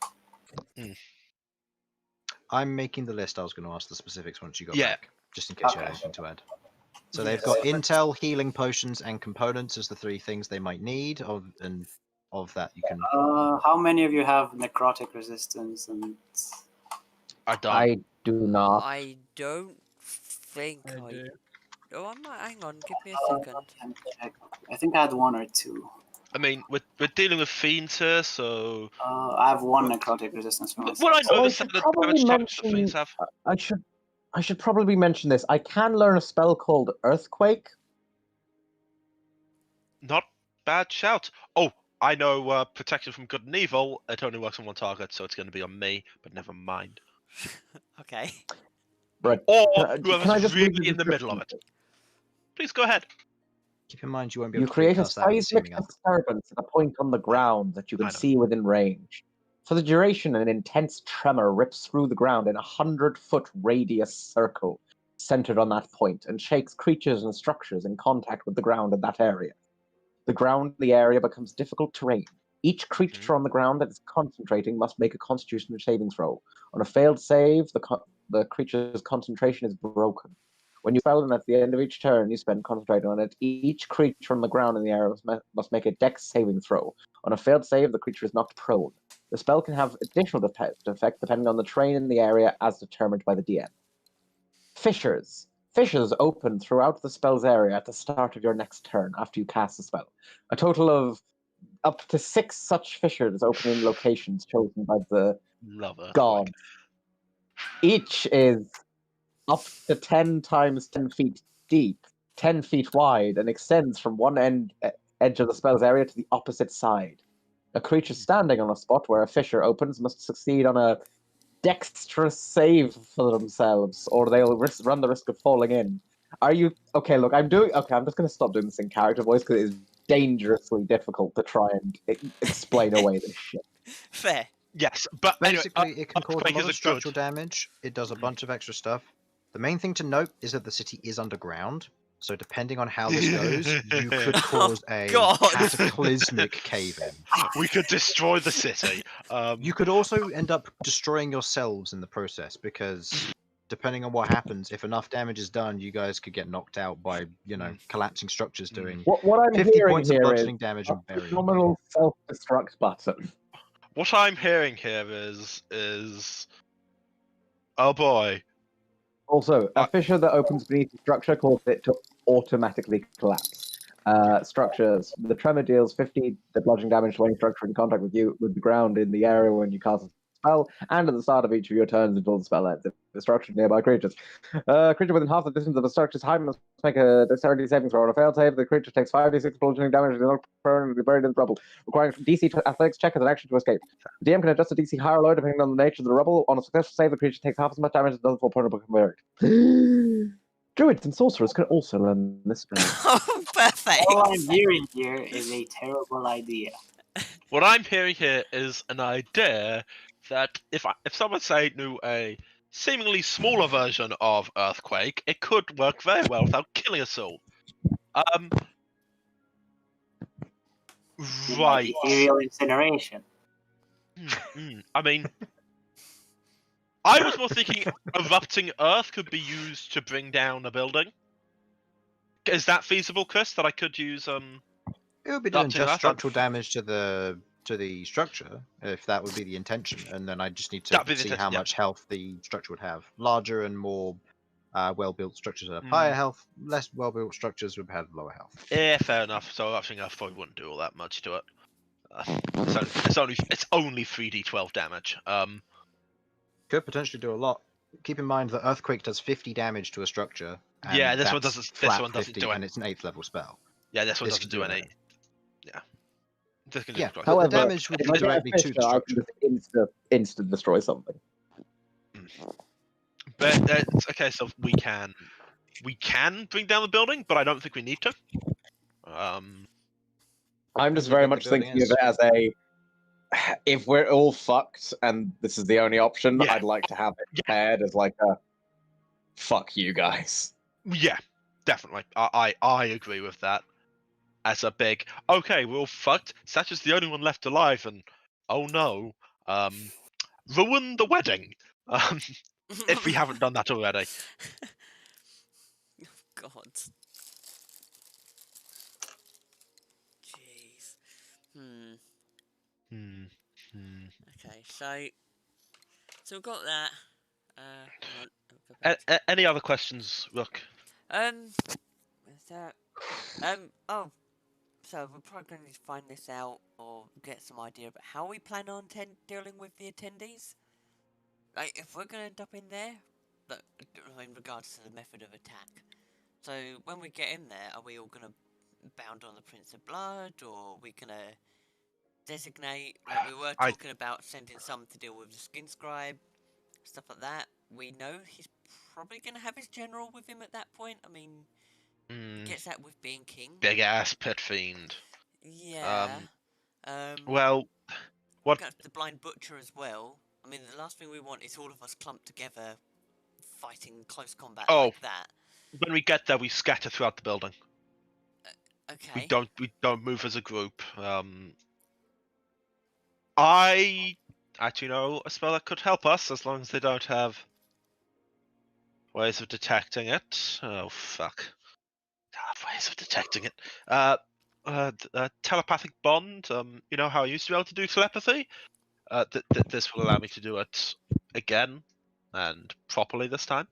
I'm making the list. I was going to ask the specifics once you got Yeah. back, just in case you had anything to add. So they've got intel, healing potions, and components as the 3 things they might need. And of that, you can. How many of you have necrotic resistance? And I don't. I do not. I don't think I do. Oh, I might. Hang on, give me a second. I think I had 1 or 2. I mean, we're dealing with fiends here, so. I have 1 necrotic resistance for myself. What I know Oh, I the should damage probably types that fiends mention. have. I should probably mention this. I can learn a spell called Earthquake. Not bad shout. Oh, I know protection from good and evil. It only works on 1 target, so it's going to be on me. But never mind. Okay. Right. Or Can I whoever's just read really in the middle of it. Please go ahead. Keep in mind you won't be You able to create a cast that with seismic seeming up. disturbance at a point on the ground that you I can know. see within range. For the duration, an intense tremor rips through the ground in a 100-foot radius circle centered on that point and shakes creatures and structures in contact with the ground in that area. The ground in the area becomes difficult terrain. Each creature on the ground that is concentrating must make a Constitution saving throw. On a failed save, the creature's concentration is broken. When you spell, and at the end of each turn you spend concentrating on it, each creature on the ground in the area must make a Dex saving throw. On a failed save, the creature is knocked prone. The spell can have additional effect depending on the terrain in the area as determined by the DM. Fissures. Fissures open throughout the spell's area at the start of your next turn after you cast the spell. A total of up to 6 such fissures open in locations chosen by the gods. Each is up to 10 times 10 feet deep, 10 feet wide, and extends from one edge of the spell's area to the opposite side. A creature standing on a spot where a fissure opens must succeed on a dexterous save for themselves, or they'll run the risk of falling in. Are you okay? Look, I'm just going to stop doing this in character voice because it is dangerously difficult to try and explain away this shit. Fair. Yes, but Basically, anyway, it can cause a Earthquake lot is of a structural good. damage. It does a bunch of extra stuff. The main thing to note is that the city is underground, so depending on how this goes, you could cause a God. cataclysmic cave-in. We could destroy the city. You could also end up destroying yourselves in the process, because depending on what happens, if enough damage is done, you guys could get knocked out by, collapsing structures doing What I'm 50 hearing points of here is bludgeoning damage a and burying. phenomenal self-destruct button. What I'm hearing here is oh boy. Also, a fissure that opens beneath the structure causes it to automatically collapse. Structures. The tremor deals 50 bludgeoning damage to any structure in contact with the ground in the area when you cast a spell, and at the start of each of your turns until the spell ends. If the structure nearby creatures. Creature within half the distance of the structure's height must make a dexterity saving throw. On a failed save, the creature takes 5d6 bludgeoning damage and is knocked prone and buried in the rubble, requiring DC athletics check as an action to escape. The DM can adjust the DC higher or lower depending on the nature of the rubble. On a successful save, the creature takes half as much damage as doesn't fall prone or become buried. Druids and sorcerers can also learn this spell. Oh, perfect. All I'm hearing here is a terrible idea. What I'm hearing here is an idea that if someone say knew a seemingly smaller version of Earthquake, it could work very well without killing us all. Right. Ethereal incineration. I mean, I was more thinking erupting earth could be used to bring down a building. Is that feasible, Chris? That I could use It would be doing erupting just earth? structural damage to the structure, if that would be the intention, and then I just need to see how much health the structure would have. Larger and more well-built structures would have higher health. Less well-built structures would have lower health. Yeah, fair enough. So erupting earth probably wouldn't do all that much to it. It's only 3d12 damage. Could potentially do a lot. keep in mind that Earthquake does 50 damage to a structure. And Yeah, this one that's doesn't. This flat one doesn't 50, do and it. it's an 8th level spell. Yeah, this one This doesn't can do do any. that. Yeah. This can Yeah, do twice. but the However, damage would if be I get a directly to the Fisher, I can structure. just instant destroy something. But it's a case of we can bring down the building, but I don't think we need to. I'm Depends just how very big the much building thinking of is. it as a, if we're all fucked and this is the only option, Yeah. I'd like to have it Yeah. paired as like a fuck you guys. Yeah, definitely. I agree with that. As a big, okay, we're all fucked. Satch's the only one left alive, and oh no, ruin the wedding. If we haven't done that already. God. Jeez. Okay, so we've got that. Hang on, I'll go back to- Any other questions, Rook? Is that oh, so we're probably going to need to find this out or get some idea about how we plan on dealing with the attendees. Like, if we're going to end up in there, look, in regards to the method of attack. So when we get in there, are we all going to bound on the Prince of Blood, or are we going to designate? Like, we were talking about sending some to deal with the Skin Scribe, stuff like that. We know he's probably going to have his general with him at that point. I mean, gets that with being king. Big ass pit fiend. Yeah. Well, what? Got the blind butcher as well. I mean, the last thing we want is all of us clumped together, fighting close combat like that. When we get there, we scatter throughout the building. Okay. We don't move as a group. I actually know a spell that could help us as long as they don't have ways of detecting it. Oh fuck! Ways of detecting it. Telepathic bond. You know how I used to be able to do telepathy. This will allow me to do it again and properly this time.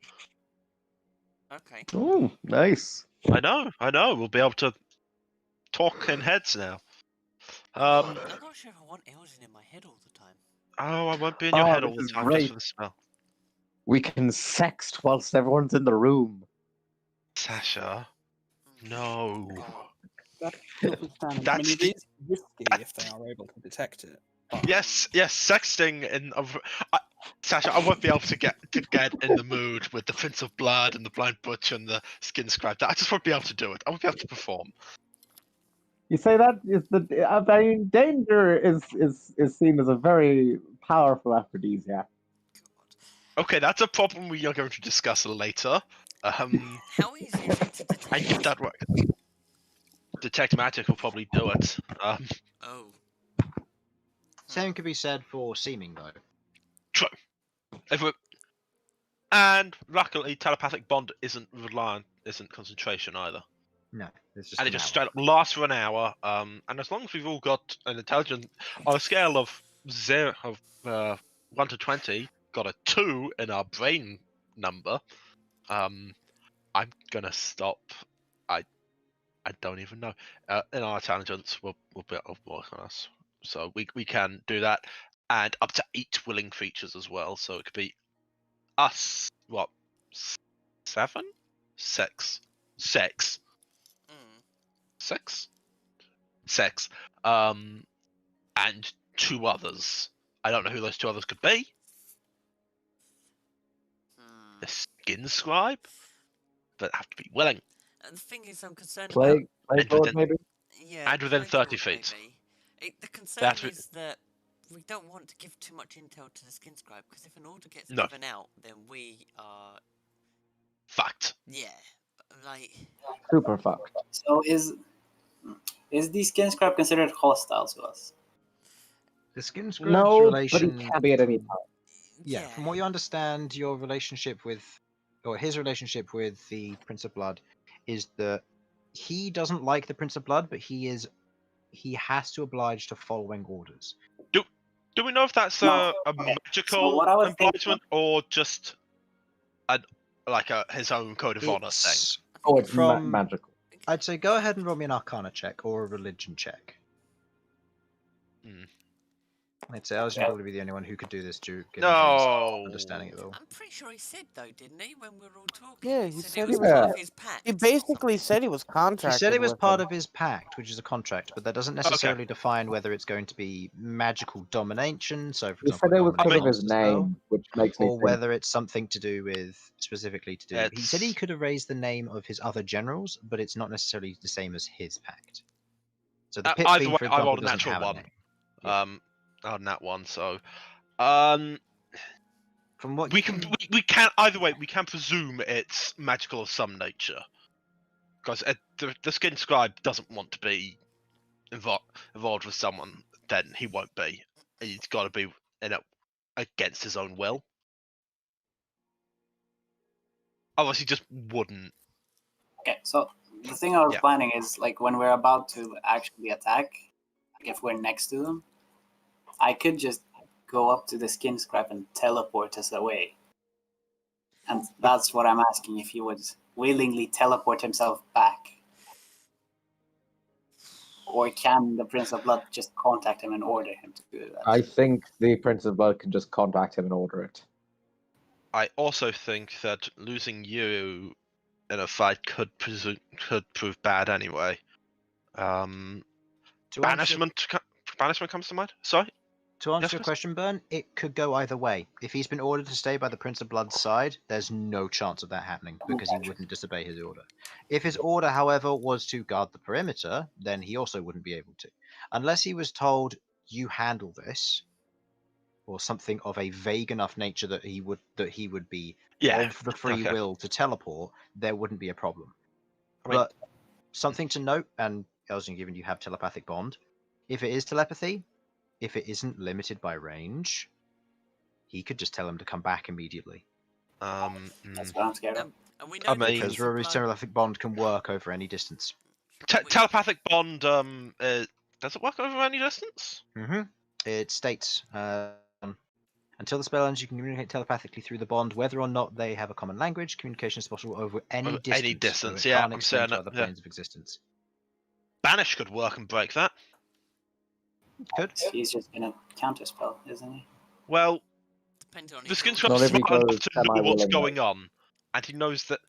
Okay. Oh, nice. I know. We'll be able to talk in heads now. I'm not sure if I want Elgin in my head all the time. Oh, I won't be in your head all the this is time great. just for the spell. We can sext whilst everyone's in the room. Sasha, no. I mean, it is risky if they are able to detect it. But... Yes, sexting in. Sasha, I won't be able to get in the mood with the Prince of Blood and the Blind Butcher and the Skin Scribe. I just won't be able to do it. I won't be able to perform. You say that is I mean, danger is seen as a very powerful aphrodisiac. Okay, that's a problem we are going to discuss later. How easy is it to detect? I need that work. Detect magic will probably do it. Oh. Same could be said for seeming, though. True. And luckily, telepathic bond isn't concentration either. No, it's just And it an just hour. straight up lasts for an hour. And as long as we've all got an intelligence on a scale of 1 to 20, got a 2 in our brain number. I'm gonna stop. I don't even know. In our intelligence, we'll be able to work on us. So we can do that, and up to 8 willing creatures as well. So it could be us. What? 7? 6. 6. 6? 6. And 2 others. I don't know who those 2 others could be. The Skin Scribe, but have to be willing. The thing is, I'm concerned Plague And Lord, within- maybe? Yeah, and within Plague 30 Lord, feet. maybe. The concern That is that we don't want to give too much intel to the Skin Scribe, because if an order gets No. given out, then we are... Fact. Yeah, like... Super fucked. So is the Skin Scrap considered hostile to us? The Skin Scribe's No, relation. but he can be at any time. Yeah, from what you understand, your relationship with, or his relationship with the Prince of Blood, is that he doesn't like the Prince of Blood, but he has to oblige to following orders. Do we know if that's No. a Okay. magical So what I was obligement or just his own code of honor thing? It's Oh, it's From- magical. I'd say go ahead and roll me an Arcana check or a Religion check. I'd say I was going to be the only one who could do this, given his No. understanding of it all. I'm pretty sure he said though, didn't he, when we were all talking? Yeah, he he said said it was he was. part of his pact. He basically said he was He contracted. said it was with part him. of his pact, which is a contract, but that doesn't necessarily define whether it's going to be magical domination. So, for He example, said it was dominate because of his monsters, though, name, which makes me or think. whether it's something to do with specifically to do. He said he It's- could have raised the name of his other generals, but it's not necessarily the same as his pact. So the pit either fiend, way, for I example, rolled a doesn't natural have a one. name. Yeah. On that one, so From what we you can we can either way we can presume it's magical of some nature, because the skin scribe doesn't want to be involved with someone, then he won't be. He's got to be against his own will. Otherwise, he just wouldn't. Okay, so the thing I was Yeah. planning is like when we're about to actually attack, like if we're next to them, I could just go up to the skin scrap and teleport us away. And that's what I'm asking, if he would willingly teleport himself back. Or can the Prince of Blood just contact him and order him to do that? I think the Prince of Blood can just contact him and order it. I also think that losing you in a fight could prove bad anyway. to answer, Banishment comes to mind. Sorry. to answer Yes, your Chris? question, Bern, it could go either way. If he's been ordered to stay by the Prince of Blood's side, there's no chance of that happening because he wouldn't disobey his order. If his order, however, was to guard the perimeter, then he also wouldn't be able to, unless he was told, "You handle this," or something of a vague enough nature that he would be of the free okay. will to teleport. There wouldn't be a problem. I mean- But something to note, and Elgin, given you have telepathic bond, if it is telepathy, if it isn't limited by range, he could just tell him to come back immediately. That's what I'm scared of. And we know I the mean- Because Prince of Rory's Blood- telepathic bond can work over any distance. Telepathic bond. Does it work over any distance? It states, until the spell ends, you can communicate telepathically through the bond, whether or not they have a common language. Communication is possible over any Over distance. any though distance, it yeah, can't I'm extend saying to it, other yeah. planes of existence. Banish could work and break that. Could. He's just gonna counterspell, isn't he? Well, Depends on the his skin order. scrub's Not if he smart enough goes to know what's semi-willingly. going on, and he knows that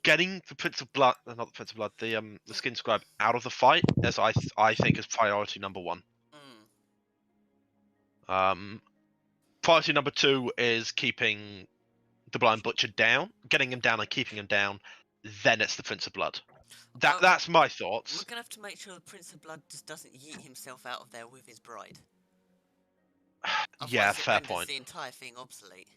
getting the Prince of Blood, not the Prince of Blood, the skin scribe out of the fight, as I think is priority number one. Priority number two is keeping the Blind Butcher down, getting him down and keeping him down. Then it's the Prince of Blood. That's my We're thoughts. gonna have to make sure the Prince of Blood just doesn't yeet himself out of there with his bride. Yeah, Otherwise it fair renders point. the entire thing obsolete.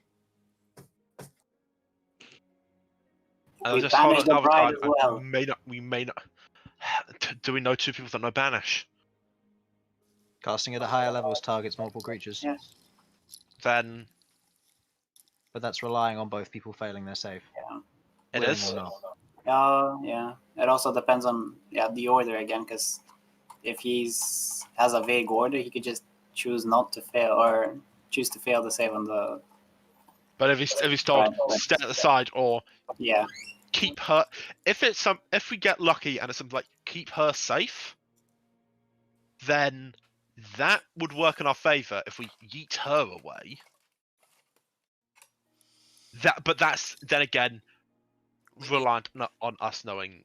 And We just hold banish on the another bride time. as and well. We may not. Do we know two people that know Banish? Casting at a higher levels targets multiple creatures. Yeah. Then But that's relying on both people failing their save. it Willing is. or not. Yeah. It also depends on the order again, because if has a vague order, he could just choose not to fail or choose to fail the save on the But if he's told Right. stay at the side or yeah. keep her, if we get lucky and it's something like keep her safe, then that would work in our favor if we yeet her away. But that's then again reliant on us knowing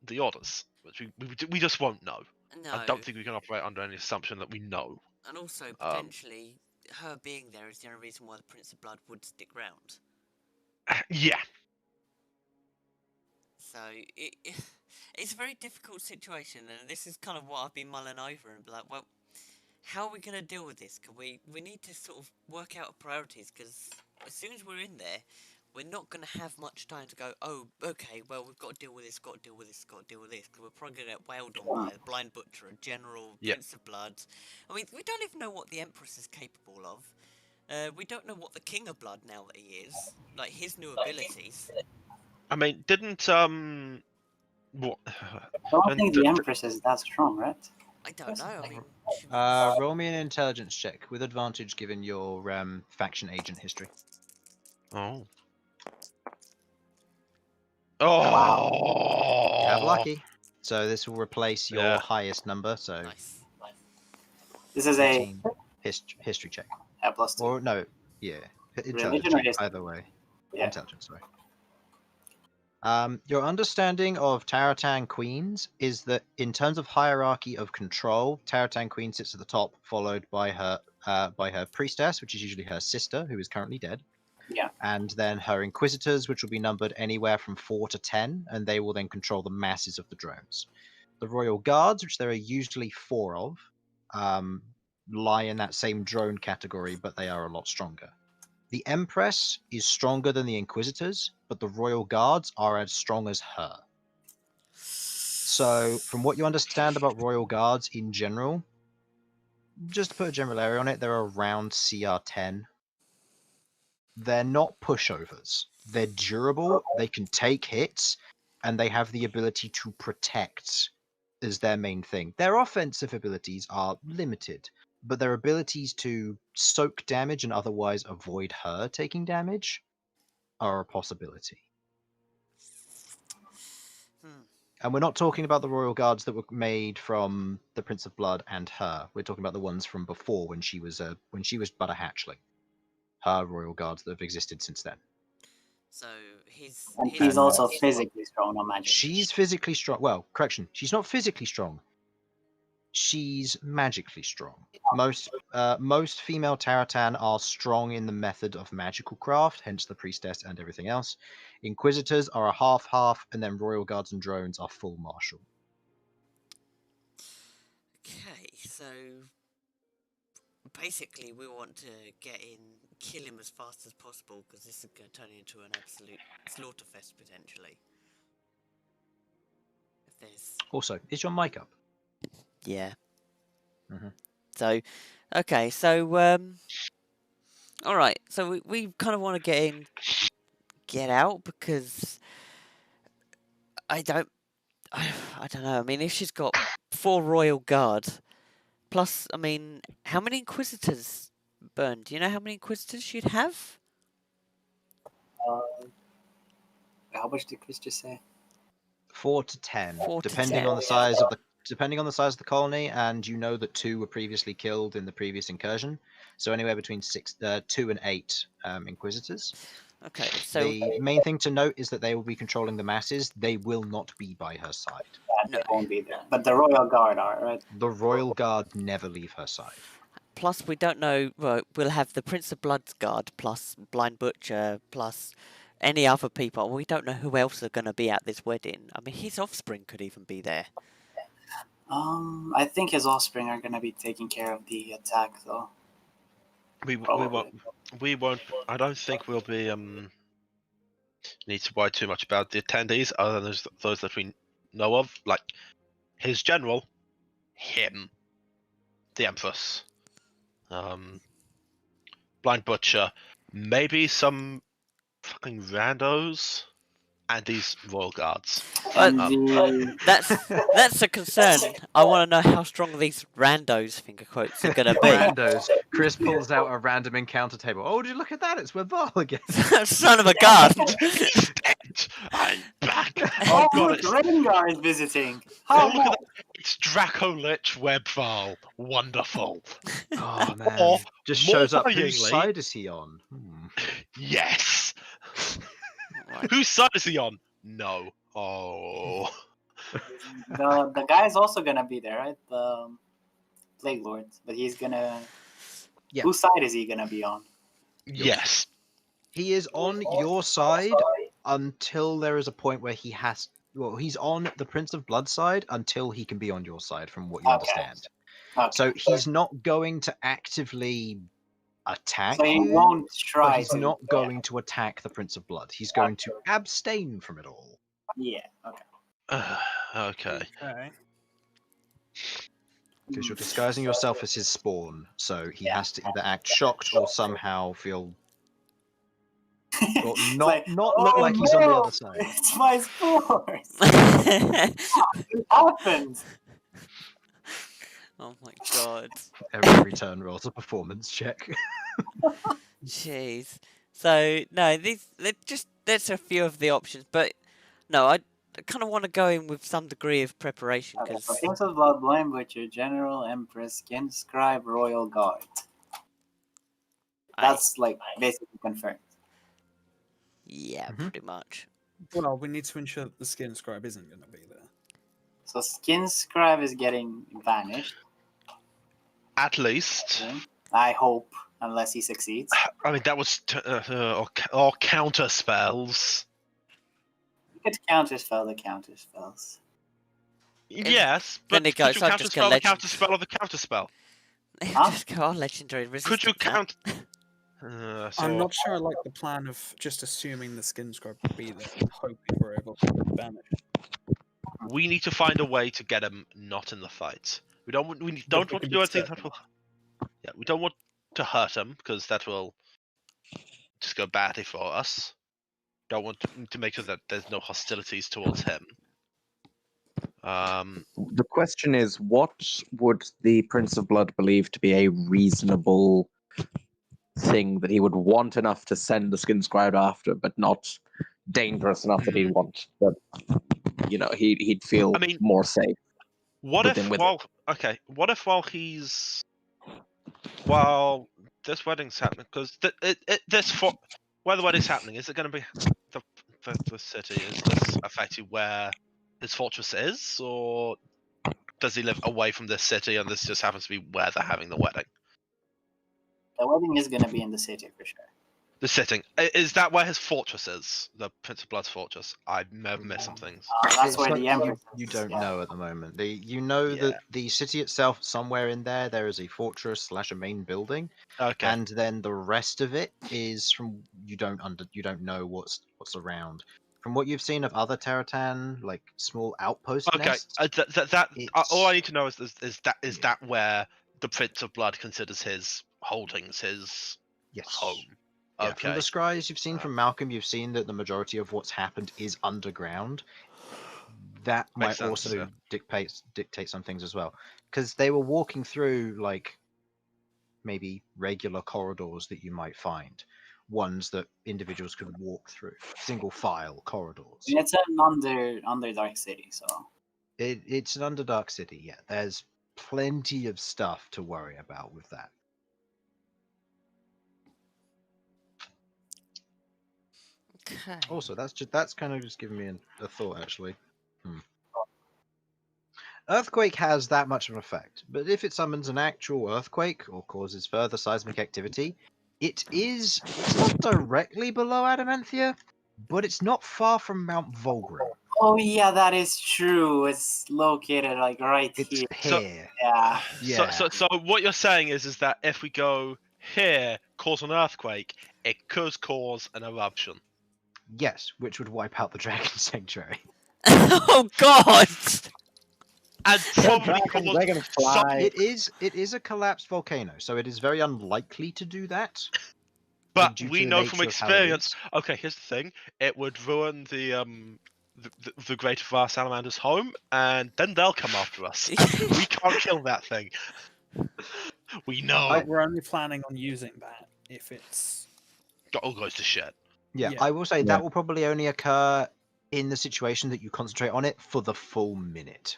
the orders, which we just won't know. No. I don't think we can operate under any assumption that we know. And also, potentially, her being there is the only reason why the Prince of Blood would stick round. Yeah. So, it's a very difficult situation, and this is kind of what I've been mulling over and be like, well, how are we going to deal with this? We need to sort of work out priorities, because as soon as we're in there, we're not going to have much time to go, oh, okay, well, we've got to deal with this, because we're probably going to get wailed on by a Blind Butcher, a General, Prince of Blood. I mean, we don't even know what the Empress is capable of. We don't know what the King of Blood, now that he is, like, his new abilities. I mean, didn't what? I don't think the Empress is that strong, right? I don't know, I mean... Roll me an intelligence check with advantage given your faction agent history. Oh. Oh. You have lucky. So this will replace your Yeah. highest number. So Nice. This is 18 a history check. Yeah, +2. Or no, yeah, intelligence Religion or check. history? Either way, Yeah. intelligence. Sorry. Your understanding of Taratan Queens is that in terms of hierarchy of control, Taratan Queen sits at the top, followed by her priestess, which is usually her sister, who is currently dead. Yeah. And then her inquisitors, which will be numbered anywhere from 4 to 10, and they will then control the masses of the drones. The royal guards, which there are usually 4 of, lie in that same drone category, but they are a lot stronger. The Empress is stronger than the Inquisitors, but the Royal Guards are as strong as her. So, from what you understand about Royal Guards in general, just to put a general area on it, they're around CR10. They're not pushovers. They're durable, they can take hits, and they have the ability to protect as their main thing. Their offensive abilities are limited, but their abilities to soak damage and otherwise avoid her taking damage are a possibility. And we're not talking about the royal guards that were made from the Prince of Blood and her. We're talking about the ones from before, when she was but a hatchling. Her royal guards that have existed since then. So he's And she's also physically strong, not magic. She's physically strong. Well, correction. She's not physically strong. She's magically strong. Most female Taratan are strong in the method of magical craft, hence the priestess and everything else. Inquisitors are a half-half, and then royal guards and drones are full martial. Okay, so basically we want to get in, kill him as fast as possible, because this is going to turn into an absolute slaughterfest potentially. If there's... Also, is your mic up? Yeah. Mhm. So, okay, so all right. So we kind of want to get out, because I don't know. I mean, if she's got 4 royal guards, plus, I mean, how many inquisitors burned? Do you know how many inquisitors she'd have? How much did Chris just say? 4 to 10, 4 to depending 10. on the size of the colony, and you know that 2 were previously killed in the previous incursion, so anywhere between 2 and 8 inquisitors. Okay, so The main thing to note is that they will be controlling the masses. They will not be by her side. Yeah, they won't be there. But the Royal Guard are, right? The royal guard never leave her side. plus we don't know. Well, we'll have the Prince of Blood's guard, plus Blind Butcher, plus any other people. We don't know who else are going to be at this wedding. I mean, his offspring could even be there. I think his offspring are gonna be taking care of the attack, though. We won't. I don't think we'll be need to worry too much about the attendees, other than those that we know of, like his general, him, the Empress, Blind Butcher, maybe some fucking randos, and these royal guards. And the That's a concern. I want to know how strong these randos, finger quotes, are going to be. Randos. Chris pulls out a random encounter table. Oh, did you look at that? It's Webval again. Son of a gun! He's dead. I'm back. oh, God, look, it's, Rengar is visiting. oh, How look at that. It's Draco Lich Webval. Wonderful. Oh man! Or, Just more shows up. Whose worryingly- side is he on? Yes. Right. Whose side is he on? No. Oh. the guy's also gonna be there, right? The Plague Lord, but he's gonna. Yeah. Whose side is he gonna be on? Yes. He is on your side until there is a point where he has. Well, he's on the Prince of Blood side until he can be on your side, from what you Okay. understand. Okay. So he's not going to actively attack So he you, won't but try he's to. not going to attack the Prince of Blood. He's going to abstain from it all. Yeah. Okay. Okay. Okay. Because you're disguising yourself as his spawn, so he has to either act shocked or somehow feel, or not Like, look "Oh, like he's on the no, other side. It's my spores. It happened. Oh my god. Every turn rolls a performance check. Jeez. So no, there's a few of the options, but no, I kind of want to go in with some degree of preparation, Okay, because so Prince of Blood, Blind Butcher, General, Empress, Skin Scribe, Royal Guard. That's like basically confirmed. Yeah, Mhm. pretty much. Well, we need to ensure that the skin scribe isn't going to be there. So Skin Scribe is getting vanished. At least. I hope, unless he succeeds. I mean, that was or counter spells. You could counterspell the counterspells. Yes, then but it could goes, you I'll just go counterspell the legend- counterspell of the counterspell? Huh? Just go on legendary resistance. Could you man. count? I'm So not sure I like the plan of just assuming the skin scribe will be there and hoping we're able to banish. we need to find a way to get him not in the fight. We don't want. We don't we want to can do anything distract that will. Yeah, we don't want to hurt him because that will just go badly for us. Don't want to make sure that there's no hostilities towards him. The question is, what would the Prince of Blood believe to be a reasonable thing that he would want enough to send the skin scribe after, but not dangerous enough that he'd want that, he'd feel I mean, more safe. What with if him with What if while this wedding's happening, because where the wedding's happening, is it going to be the city? Is this effectively where his fortress is, or does he live away from this city and this just happens to be where they're having the wedding? The wedding is going to be in the city for sure. The sitting, is that where his fortress is? The Prince of Blood's fortress? I may have missed some things. That's It's where something the Empress you is, don't yeah. know at the moment. You know Yeah. that the city itself, somewhere in there is a fortress / a main building, Okay. and then the rest of it is from you don't know what's around. From what you've seen of other Terratan, like small outpost Okay. nests, All I it's- need to know is that where the Prince of Blood considers his holdings his yes. home. Yeah, from Okay. the scries you've seen from Malcolm, you've seen that the majority of what's happened is underground. That Makes might sense, also yeah. dictate some things as well, because they were walking through like maybe regular corridors that you might find, ones that individuals could walk through, single file corridors. It's an underdark city, so It's an underdark city. Yeah, there's plenty of stuff to worry about with that. Okay. Also, that's kind of just giving me a thought actually. Earthquake has that much of an effect, but if it summons an actual earthquake or causes further seismic activity, it's not directly below Adamanthia, but it's not far from Mount Volgrim. Oh yeah, that is true. It's located like right It's here. here. Yeah. Yeah. So what you're saying is that if we go here, cause an earthquake, it could cause an eruption. Yes, which would wipe out the Dragon Sanctuary. Oh God! And probably cause They're gonna fly. It is a collapsed volcano, so it is very unlikely to do that. But due we to the know from nature of how it experience. is. Okay, here's the thing: it would ruin the great vast salamander's home, and then they'll come after us. And we can't kill that thing. We know. We're only planning on using that if it's. It all goes to shit. Yeah, Yeah. I will say Yeah. that will probably only occur in the situation that you concentrate on it for the full minute.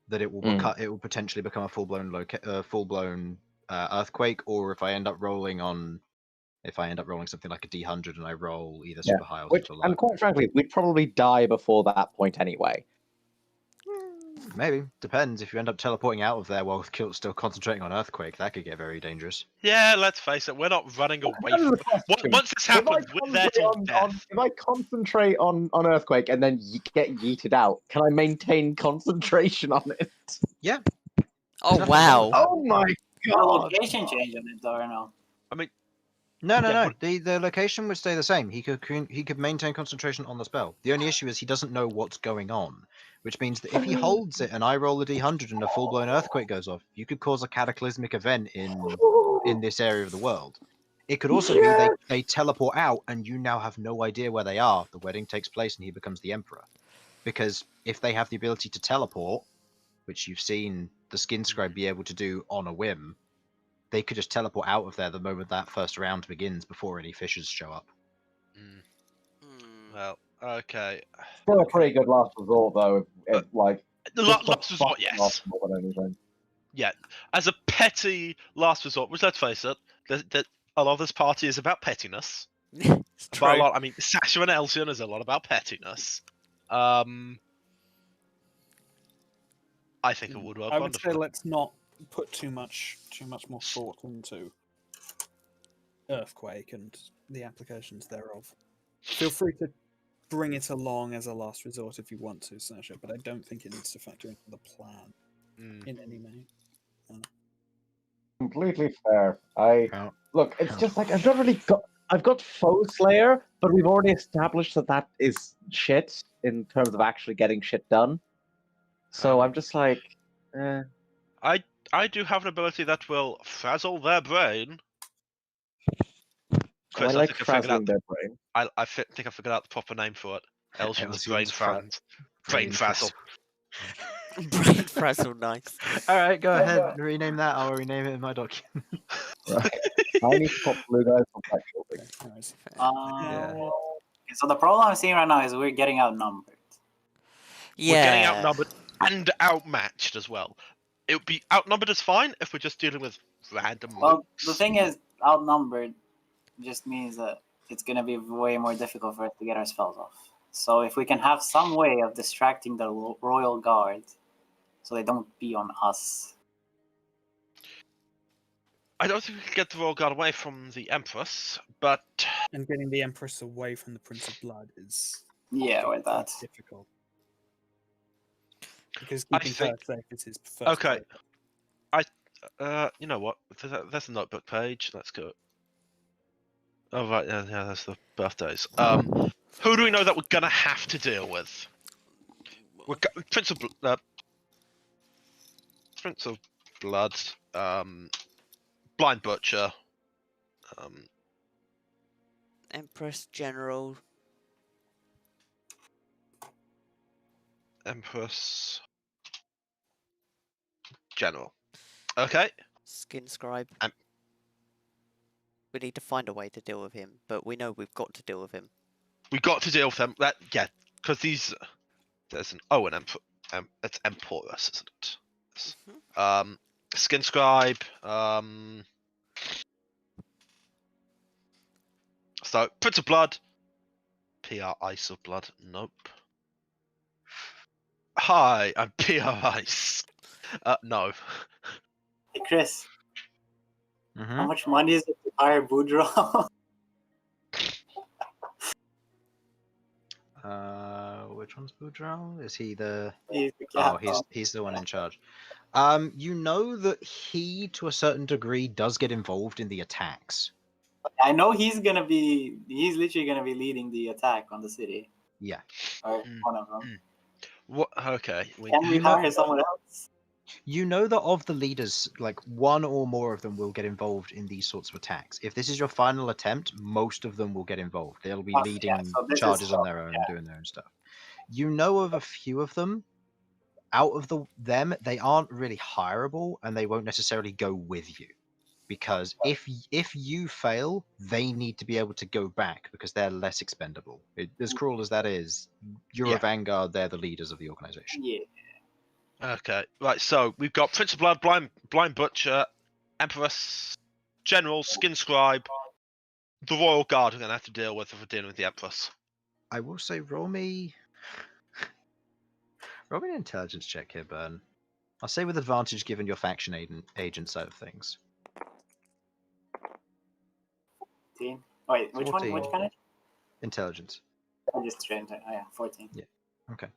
That it will it will potentially become a full blown earthquake, or if I end up rolling something like a D100 and I roll either Yeah, super high or Which, super low. and quite frankly, we'd probably die before that point anyway. Maybe depends if you end up teleporting out of there while still concentrating on earthquake. That could get very dangerous. Yeah, let's face it, we're not running away Here's from the question. Once this If I happens, we're there till death. if I concentrate on earthquake and then get yeeted out, can I maintain concentration on it? Yeah. Oh nothing wrong wow! with that. Oh my The god! location change on it, though, or no? No. Yeah, The location would stay the same. He could maintain concentration on the spell. The only issue is he doesn't know what's going on, which means that if he holds it and I roll a D100 and a full blown earthquake goes off, you could cause a cataclysmic event in this area of the world. It could also be they teleport out and you now have no idea where they are. The wedding takes place and he becomes the emperor. Because if they have the ability to teleport, which you've seen the skin scribe be able to do on a whim, they could just teleport out of there the moment that first round begins before any fissures show up. Well, okay. Still a pretty good last resort, though. If like The just last the resort, fuck yes. last more than anything. Yeah, as a petty last resort, which let's face it, a lot of this party is about pettiness. It's By a true. lot, I mean Sasha and Elsion is a lot about pettiness. I think it would work I would say wonderfully. let's not put too much more thought into Earthquake and the applications thereof. Feel free to bring it along as a last resort if you want to, Sasha, but I don't think it needs to factor into the plan in any way. Completely fair. I How- look. It's how- just like I've not really got. I've got Foe Slayer, but we've already established that is shit in terms of actually getting shit done. So I'm just like, I do have an ability that will frazzle their brain. I Chris, like think I figured out. frazzling their brain. Think I figured out the proper name for it. Elsion's Elsion's brain frazzle. Brain frazzle, nice. All right, go ahead. Rename that. I'll rename it in my document. Right. I need to pop blue guys from that shortly. Anyways, Yeah. So the problem I'm seeing right now is we're getting outnumbered. Yeah. We're getting outnumbered and outmatched as well. It would be outnumbered is fine if we're just dealing with random Well, mooks. the thing is, outnumbered just means that it's going to be way more difficult for us to get our spells off. So if we can have some way of distracting the Royal Guard so they don't be on us. I don't think we can get the Royal Guard away from the Empress, but and getting the Empress away from the Prince of Blood is Yeah, with that. difficult. Because I keeping think- her safe is his first Okay. priority. you know what? There's a notebook page. Let's go. Oh right, yeah, that's the birthdays. Who do we know that we're gonna have to deal with? Prince of Blood, Blind Butcher, Empress General. Empress, General. Okay. Skin Scribe. Um, We need to find a way to deal with him, but we know we've got to deal with him. We got to deal with them. Because there's an it's Emporus, isn't it? Yes. Mhm. Skin Scribe. So Prince of Blood. PR Ice of Blood. Nope. Hi, I'm PR Ice. No. Hey, Chris, Mm-hmm. how much money is it to hire Boudreaux? Which one's Boudreaux? Is he the? He's the Oh, captain. he's the one in charge. You know that he, to a certain degree, does get involved in the attacks. I know he's literally gonna be leading the attack on the city. Yeah. Or one of them. What? Okay. Can we hire someone else? You know that of the leaders, like one or more of them will get involved in these sorts of attacks. If this is your final attempt, most of them will get involved. They'll be Okay, leading yeah, so this is charges on so- their own, yeah. doing their own stuff. You know of a few of them. Out of them, they aren't really hireable, and they won't necessarily go with you. Because if you fail, they need to be able to go back because they're less expendable. As cruel as that is, you're Yeah. a vanguard. They're the leaders of the organization. Yeah. Okay. Right. So we've got Prince of Blood, Blind Butcher, Empress, General, Skin Scribe, the Royal Guard. We're gonna have to deal with if we're dealing with the Empress. I will say, roll me an intelligence check here, Bern. I'll say with advantage given your faction agent side of things. 14. Wait, which 14. one? Which kind of? Intelligence. I just trained it. Oh, yeah, 14. Okay.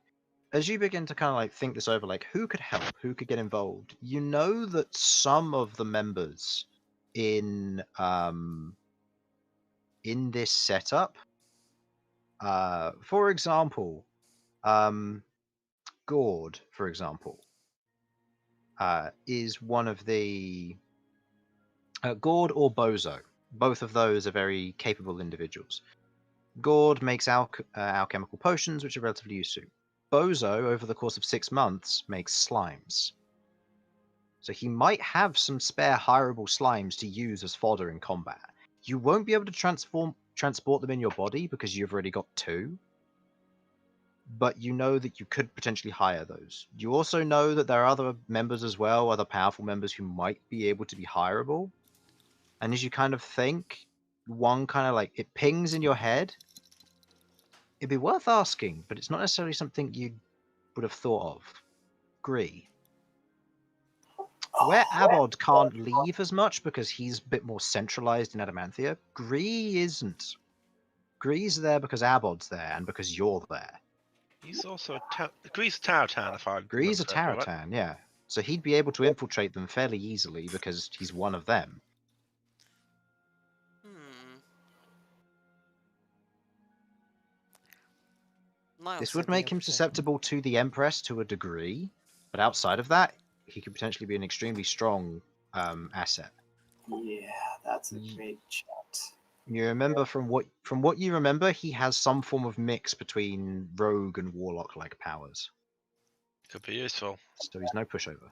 As you begin to kind of like think this over, like who could help, who could get involved, you know that some of the members in this setup, for example, Gord, for example, is one of the Gord or Bozo. Both of those are very capable individuals. Gord makes alchemical potions, which are relatively useful. Bozo, over the course of 6 months, makes slimes. So he might have some spare hireable slimes to use as fodder in combat. You won't be able to transport them in your body because you've already got 2. But you know that you could potentially hire those. You also know that there are other members as well, other powerful members who might be able to be hireable. And as you kind of think, one kind of like it pings in your head. It'd be worth asking, but it's not necessarily something you would have thought of. Gree. Where Abod can't leave as much because he's a bit more centralized in Adamanthia, Gree isn't. Gree's there because Abod's there and because you're there. He's also Greece Taratan, if I Gree's a remember correctly, right? Taratan, yeah. So he'd be able to infiltrate them fairly easily because he's one of them. This would make him susceptible to the Empress to a degree, but outside of that, he could potentially be an extremely strong asset. Yeah, that's a great shot. You remember from what you remember, he has some form of mix between rogue and warlock-like powers. Could be useful. So he's no pushover.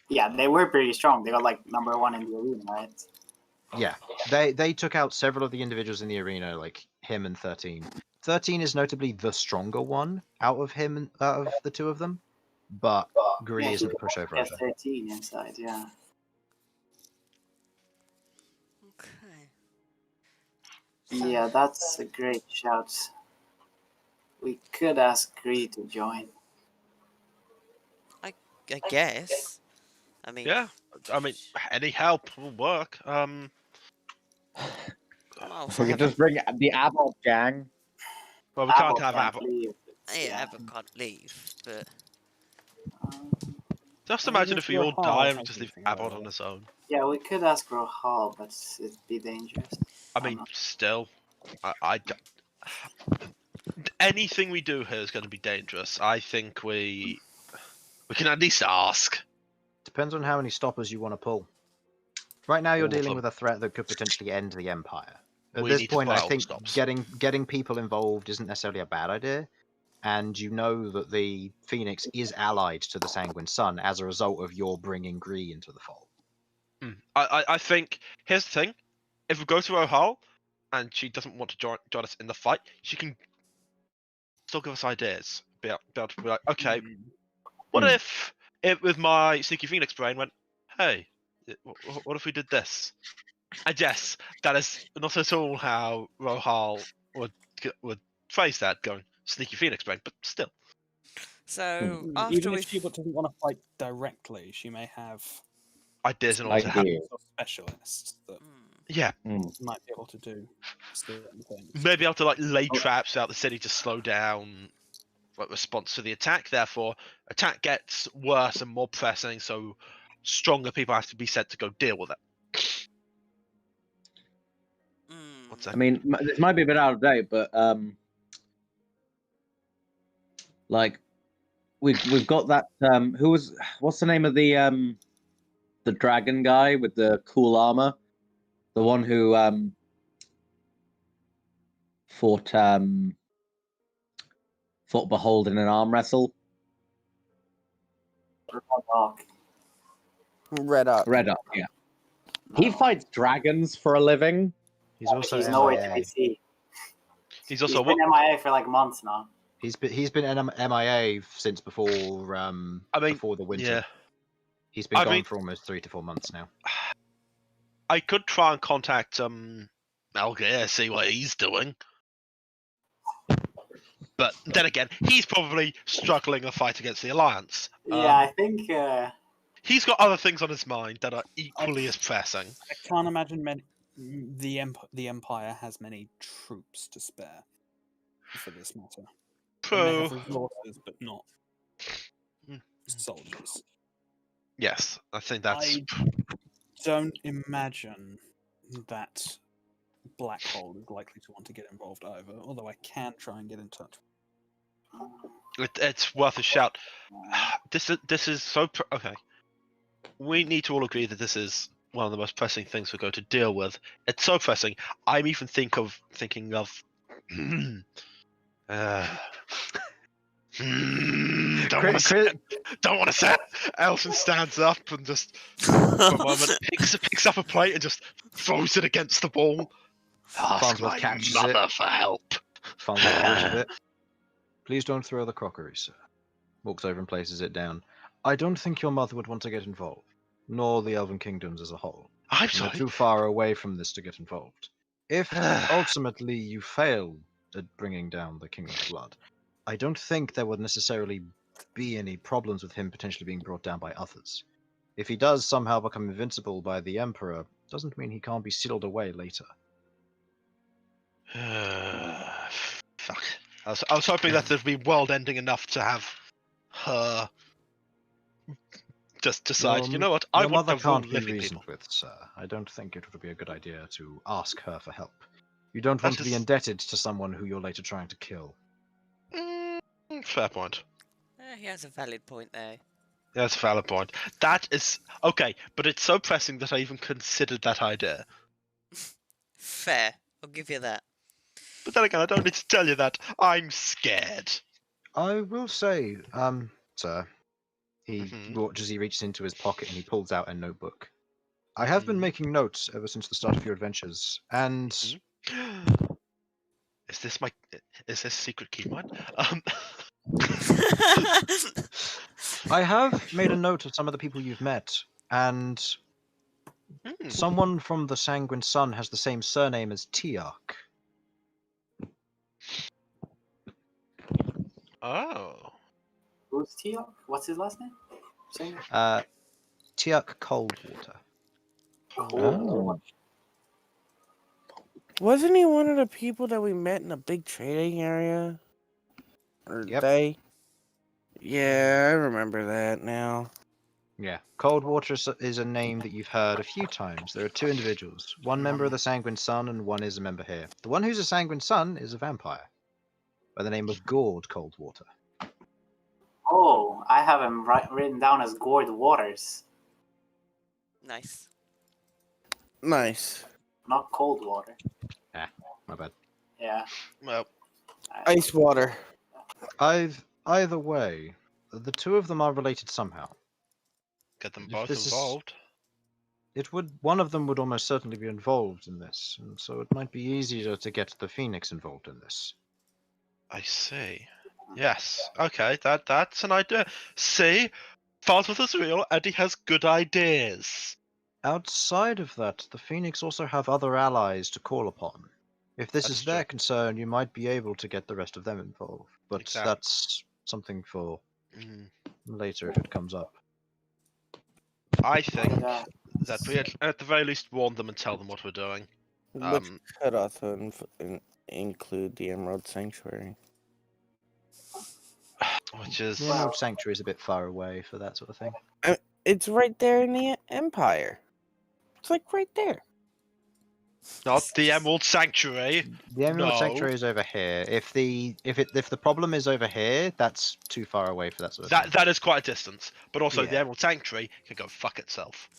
Yeah, they were pretty strong. They got like number 1 in the arena, right? Yeah, they took out several of the individuals in the arena, like him and 13. 13 is notably the stronger one out of the two of them, but Gree Yeah, isn't a pushover. He has 13 inside, yeah. Okay. Yeah, that's a great shout. We could ask Gree to join. I guess. I mean, Yeah, I mean, any help will work. I also We could have just bring the Abel gang. Well, we can't Abel have can't Apple. leave. yeah, Abba can't leave, but Just I mean, imagine if if we all Rahal die and has just leave anything Abbott over. on his own. Yeah, we could ask Rohal, but it'd be dangerous. I mean, still, anything we do here is going to be dangerous. I think we can at least ask. Depends on how many stoppers you want to pull. Right now, you're All of dealing them. with a threat that could potentially end the Empire. At We this need to point, put I out think stops. getting people involved isn't necessarily a bad idea, and you know that the Phoenix is allied to the Sanguine Sun as a result of your bringing Gree into the fold. I think here's the thing: if we go to Ohal and she doesn't want to join us in the fight, she can still give us ideas. Be able to be like, okay, what if it with my sneaky Phoenix brain went, hey, what if we did this? And yes, that is not at all how Rohal would phrase that, going sneaky Phoenix brain, but still. so after Even we if she doesn't want to fight directly, she may have Ideas in order to have. or specialists that Yeah, might be able to do certain things. maybe able to like lay traps out the city to slow down like response to the attack. Therefore, attack gets worse and more pressing, so stronger people have to be sent to go deal with it. What's that? I mean, this might be a bit out of date, but like we've got that. What's the name of the dragon guy with the cool armor? The one who fought Behold in an arm wrestle. Red up. Red up, yeah. He fights dragons for a living. He's also He's nowhere to MIA. be seen. He's also been MIA for like months now. He's been MIA since before before the winter. Yeah. He's been gone for almost 3 to 4 months now. I could try and contact Algeir, see what he's doing. But then again, he's probably struggling a fight against the Alliance. Yeah, I think he's got other things on his mind that are equally as pressing. I can't imagine the Empire has many troops to spare for this matter. They may have resources, but not soldiers. Yes, I think that's. I don't imagine that Black Hole is likely to want to get involved either, although I can try and get in touch. It's worth a shout. This is so okay. We need to all agree that this is one of the most pressing things we're going to deal with. It's so pressing. I'm even thinking of. Don't want to say it. Elton stands up and just for a moment picks up a plate and just throws it against the wall. Ask my mother for help. Farnsworth catches it. Please don't throw the crockery, sir. Walks over and places it down. I don't think your mother would want to get involved, nor the Elven Kingdoms as a whole. I'm and they're sorry. too far away from this to get involved. If ultimately you fail at bringing down the King of Blood, I don't think there would necessarily be any problems with him potentially being brought down by others. If he does somehow become invincible by the Emperor, doesn't mean he can't be sealed away later. Fuck. I was hoping that there'd be world-ending enough to have her just decide, you know what, I Your want mother to rule can't be living reasoned people. with, sir. I don't think it would be a good idea to ask her for help. You don't That want to be is- indebted to someone who you're later trying to kill. Fair point. He has a valid point there. That's a valid point. That is okay, but it's so pressing that I even considered that idea. Fair. I'll give you that. But then again, I don't need to tell you that. I'm scared. I will say, sir, he Mhm. as he reaches into his pocket and he pulls out a notebook. I have been Mhm. making notes ever since the start of your adventures, and Is this secret key mine? I have made a note of some of the people you've met, and someone from the Sanguine Sun has the same surname as Tiark. Oh. Who's Tio? What's his last name? Say Tiark Coldwater. Oh. Wasn't he one of the people that we met in the big trading area? Or Yep. they? Yeah, I remember that now. Yeah, Coldwater is a name that you've heard a few times. There are two individuals, one member of the Sanguine Sun and one is a member here. The one who's a Sanguine Sun is a vampire by the name of Gord Coldwater. Oh, I have him written down as Gord Waters, Nice. Nice. not Cold Water. My bad. Yeah. Well, Ice water. Either way, the two of them are related somehow. get them If both this is- involved. One of them would almost certainly be involved in this, and so it might be easier to get the Phoenix involved in this. I see. Yes. Okay, that's an idea. See? Falsworth is real, and he has good ideas. Outside of that, the Phoenix also have other allies to call upon. If this That's is their true. concern, you might be able to get the rest of them involved. But Exactly. that's something for later if it comes up. I think Yeah. that we at the very least warn them and tell them what we're doing. Which could also include the Emerald Sanctuary. Which is The Emerald Sanctuary is a bit far away for that sort of thing. It's right there in the Empire. It's like right there. not the Emerald Sanctuary. The Emerald No. Sanctuary is over here. If the problem is over here, that's too far away for that sort of thing. That is quite a distance. But also the Yeah. Emerald Sanctuary can go fuck itself.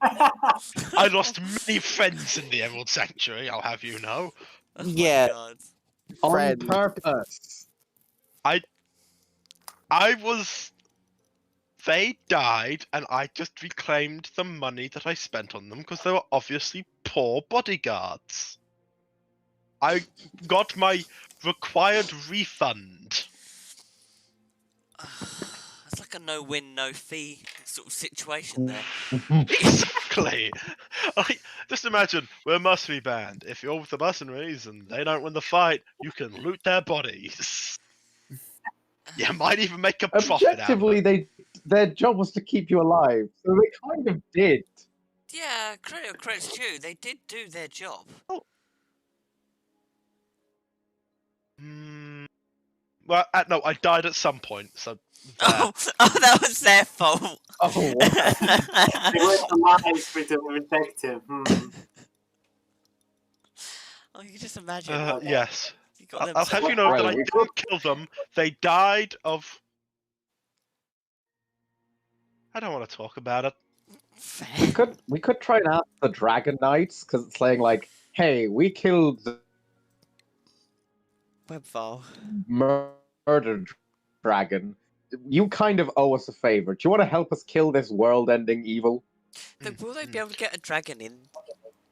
I lost many friends in the Emerald Sanctuary, I'll have you know. Oh Yeah. my god. On Fred. purpose. They died, and I just reclaimed the money that I spent on them because they were obviously poor bodyguards. I got my required refund. It's like a no-win, no-fee sort of situation there. Exactly. Just imagine, we're a mercenary band. If you're with the mercenaries and they don't win the fight, you can loot their bodies. You might even make a profit out of Objectively, it. their job was to keep you alive, so they kind of did. Yeah, credit's due. They did do their job. Well, no, I died at some point, so Oh, that was their fault. Oh, wow. They went alive to protect him. Oh, you can just imagine. yes. You got them I'll have you know that I Well, we didn't kill them. They died of... I don't want to talk about it. Fair. We could try and ask the Dragon Knights, because it's saying like, hey, we killed the Web file. murdered dragon. You kind of owe us a favor. Do you want to help us kill this world-ending evil? Will they be able to get a dragon in?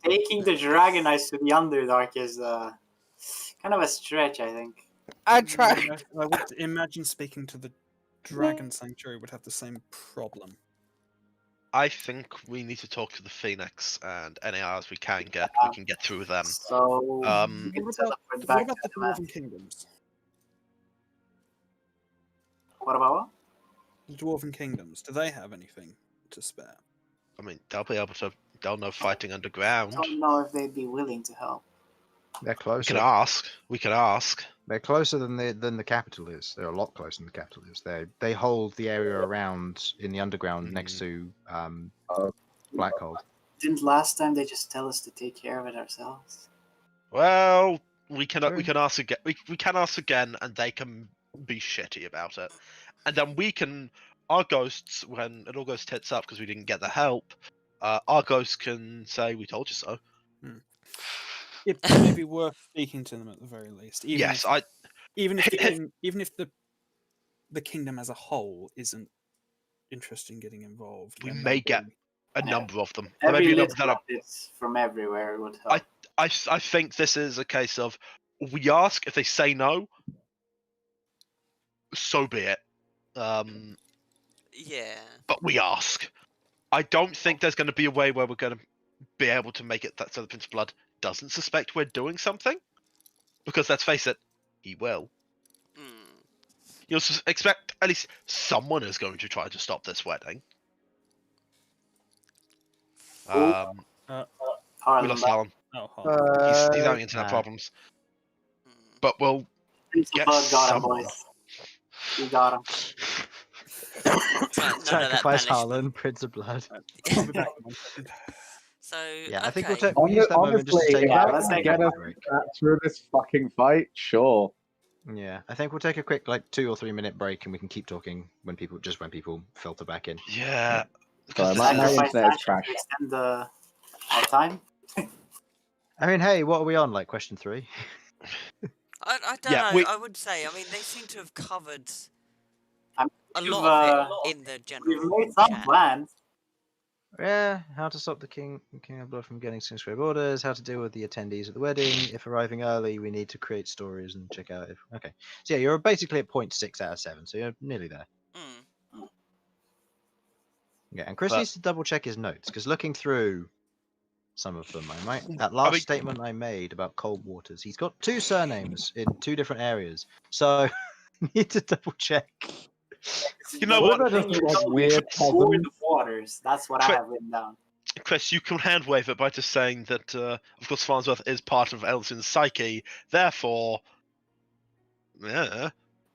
Taking the Dragon Knights to the Underdark is kind of a stretch, I think. I tried. I would imagine speaking to the Dragon Sanctuary would have the same problem. I think we need to talk to the Phoenix, and any hours we can get through them. So we Um, can What teleport about back to the the map. Dwarven Kingdoms? What about what? The Dwarven Kingdoms, do they have anything to spare? I mean, they'll be able to. They'll know fighting I underground. don't know if they'd be willing to help. They're We closer. can ask. We can ask. They're closer than the capital is. They're a lot closer than the capital is. They hold the area around in the underground next to Blackhold. Didn't last time they just tell us to take care of it ourselves? Well, we can True. ask again. We can ask again, and they can be shitty about it, and then we can. Our ghosts, when it all goes tits up because we didn't get the help, our ghosts can say, "We told you so." It may be worth speaking to them at the very least. Yes, Even if the kingdom as a whole isn't interested in getting involved, we then may get maybe- a Yeah. number of them. There may Every be a number little that are. bit from everywhere would help. I think this is a case of we ask. If they say no, so be it. Yeah. But we ask. I don't think there's going to be a way where we're going to be able to make it that so the Prince of Blood doesn't suspect we're doing something. Because let's face it, he will. Mm. You'll expect at least someone is going to try to stop this wedding. We lost Alan. Oh, hold on. He's having internet Nah. problems. Mm. But we'll Prince of get Blood got him, someone. boys. We got him. None of that Sacrifice banishment. Harlan, Prince of Blood. I'll be back in 1 second. So Yeah, I think okay. we'll use that moment just to Honestly, take yeah, a let's quick take a break. through this fucking fight, sure. Yeah, I think we'll take a quick 2 or 3 minute break, and we can keep talking when people filter back in. Yeah. Sorry, Because my this is, Sacrifice internet is action crashed. to extend our time. I mean, hey, what are we on? Question 3? I don't Yeah, know. I would say. I mean, they seem to have covered I mean, a we've, lot of it in the We've general made some chat. plans. Yeah, how to stop the King of Blood from getting Kingsgrave orders, how to deal with the attendees at the wedding. If arriving early, we need to create stories and check out if. Okay. So, yeah, you're basically at 0.6 out of 7, so you're nearly there. Mm. Yeah, and Chris But- needs to double check his notes, because looking through some of them, that last statement I made about Cold Waters, he's got 2 surnames in 2 different areas, so need to double check. You know What what? if I just like weird Pour the peasants? waters. That's what I have written down. Chris, you can hand wave it by just saying that, of course, Farnsworth is part of Elsin's psyche. Therefore, yeah,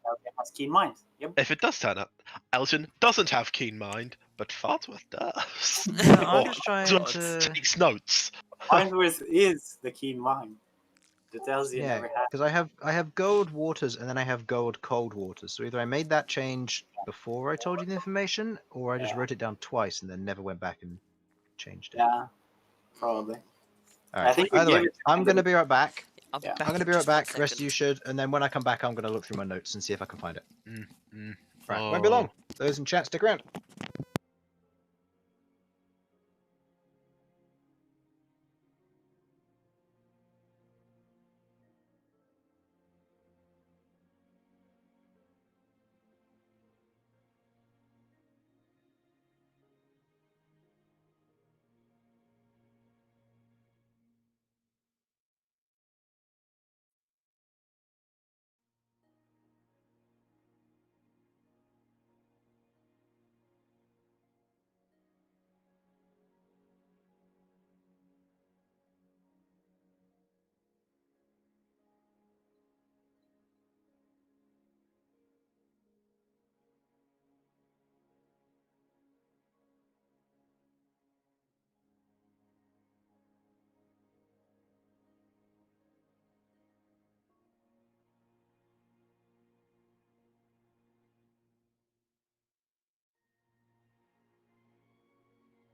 Okay, has keen mind. Yep. if it does turn up, Elsin doesn't have keen mind, but Farnsworth does. No, I'm Or just trying Farnsworth to. takes notes. Farnsworth is the keen mind. That tells you Yeah, never had. because I have gold waters and then I have gold cold waters. So either I made that change before I told you the information, or I just Yeah. wrote it down twice and then never went back and changed it. Yeah, probably. All I right. think we Either gave way, it to I'm him. gonna be right back. I'll be Yeah. back I'm gonna in be right just 1 back. Rest of you second. should, and then when I come back, I'm gonna look through my notes and see if I can find it. Right, won't be Oh. long. Those in chat, stick around.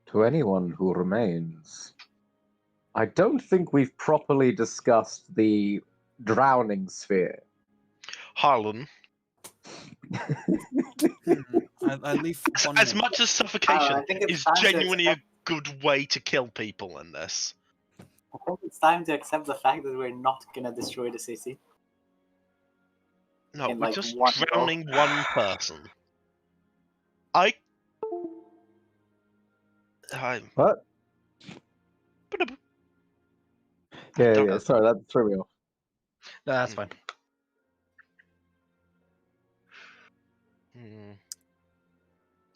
To anyone who remains, I don't think we've properly discussed the drowning sphere. Harlan, I leave one as minute. much as suffocation I think it's is time to genuinely a accept- good way to kill people in this. I think it's time to accept the fact that we're not gonna destroy the city. No, In, we're like, just one go. drowning one person. I What? Yeah. Sorry, that threw me off. No, that's fine.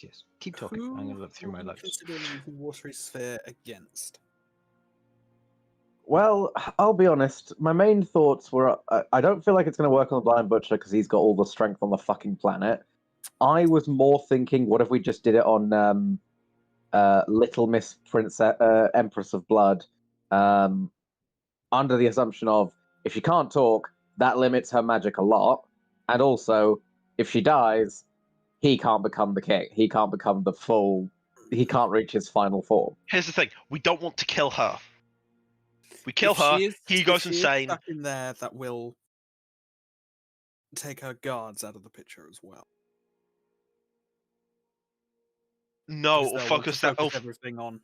Yes. Keep talking. I'm going to look through my Who are you notes. considering the watery sphere against? Well, I'll be honest. My main thoughts were I don't feel like it's going to work on the Blind Butcher because he's got all the strength on the fucking planet. I was more thinking, what if we just did it on Little Miss Princess Empress of Blood, under the assumption of if she can't talk, that limits her magic a lot, and also if she dies, he can't become the king. He can't become the full. He can't reach his final form. Here's the thing: we don't want to kill her. We kill If her, she is- he if goes she is insane. stuck in there, that will take her guards out of the picture as well. No, Because or they'll want to focus focus everything on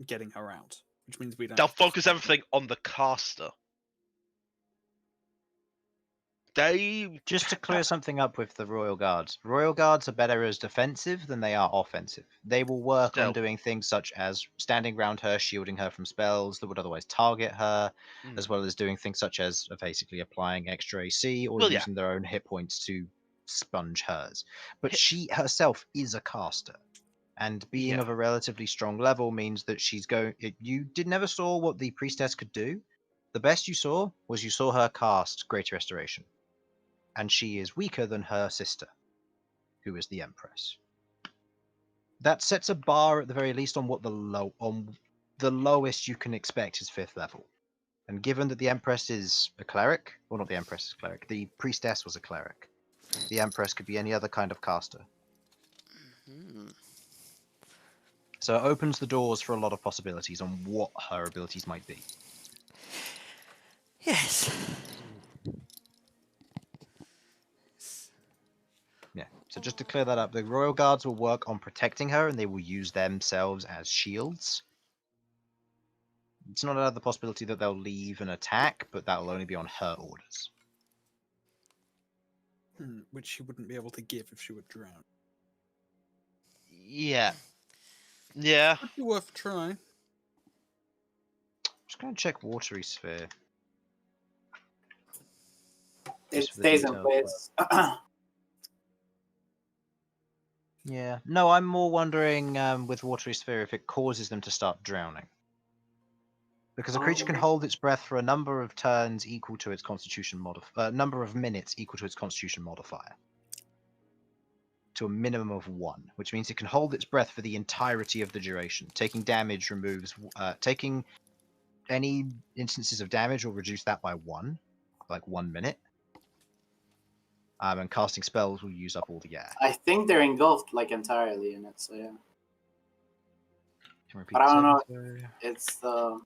getting her out, which means we don't. they'll have to focus fight everything on the caster. They Just to clear something up with the Royal Guards. Royal Guards are better as defensive than they are offensive. They will work on Still. doing things such as standing around her, shielding her from spells that would otherwise target her, as well as doing things such as basically applying extra AC or Well, yeah. using their own hit points to sponge hers. But she herself is a caster. And being Yeah. of a relatively strong level means that she's going. You never saw what the priestess could do. The best you saw was you saw her cast Greater Restoration. And she is weaker than her sister, who is the Empress. That sets a bar at the very least on what the lowest you can expect is 5th level. And given that the Empress is a cleric, well, not the Empress is a cleric, the priestess was a cleric. The Empress could be any other kind of caster. So it opens the doors for a lot of possibilities on what her abilities might be. Yes. Yeah. So just to clear that up, the Royal Guards will work on protecting her, and they will use themselves as shields. It's not out of the possibility that they'll leave an attack, but that will only be on her orders. which she wouldn't be able to give if she were drowned. Yeah. Yeah. Would be worth trying. Just going to check Watery Sphere. It Just for the stays in details, place. Yeah. No, I'm more wondering with Watery Sphere if it causes them to start drowning. Because a creature can hold its breath for a number of turns equal to its Constitution modifier, number of minutes equal to its Constitution modifier. To a minimum of 1, which means it can hold its breath for the entirety of the duration. Taking damage removes, taking any instances of damage will reduce that by 1, like 1 minute. And casting spells will use up all the air. I think they're engulfed like entirely in it, so yeah. Can repeat But I don't know. the It's the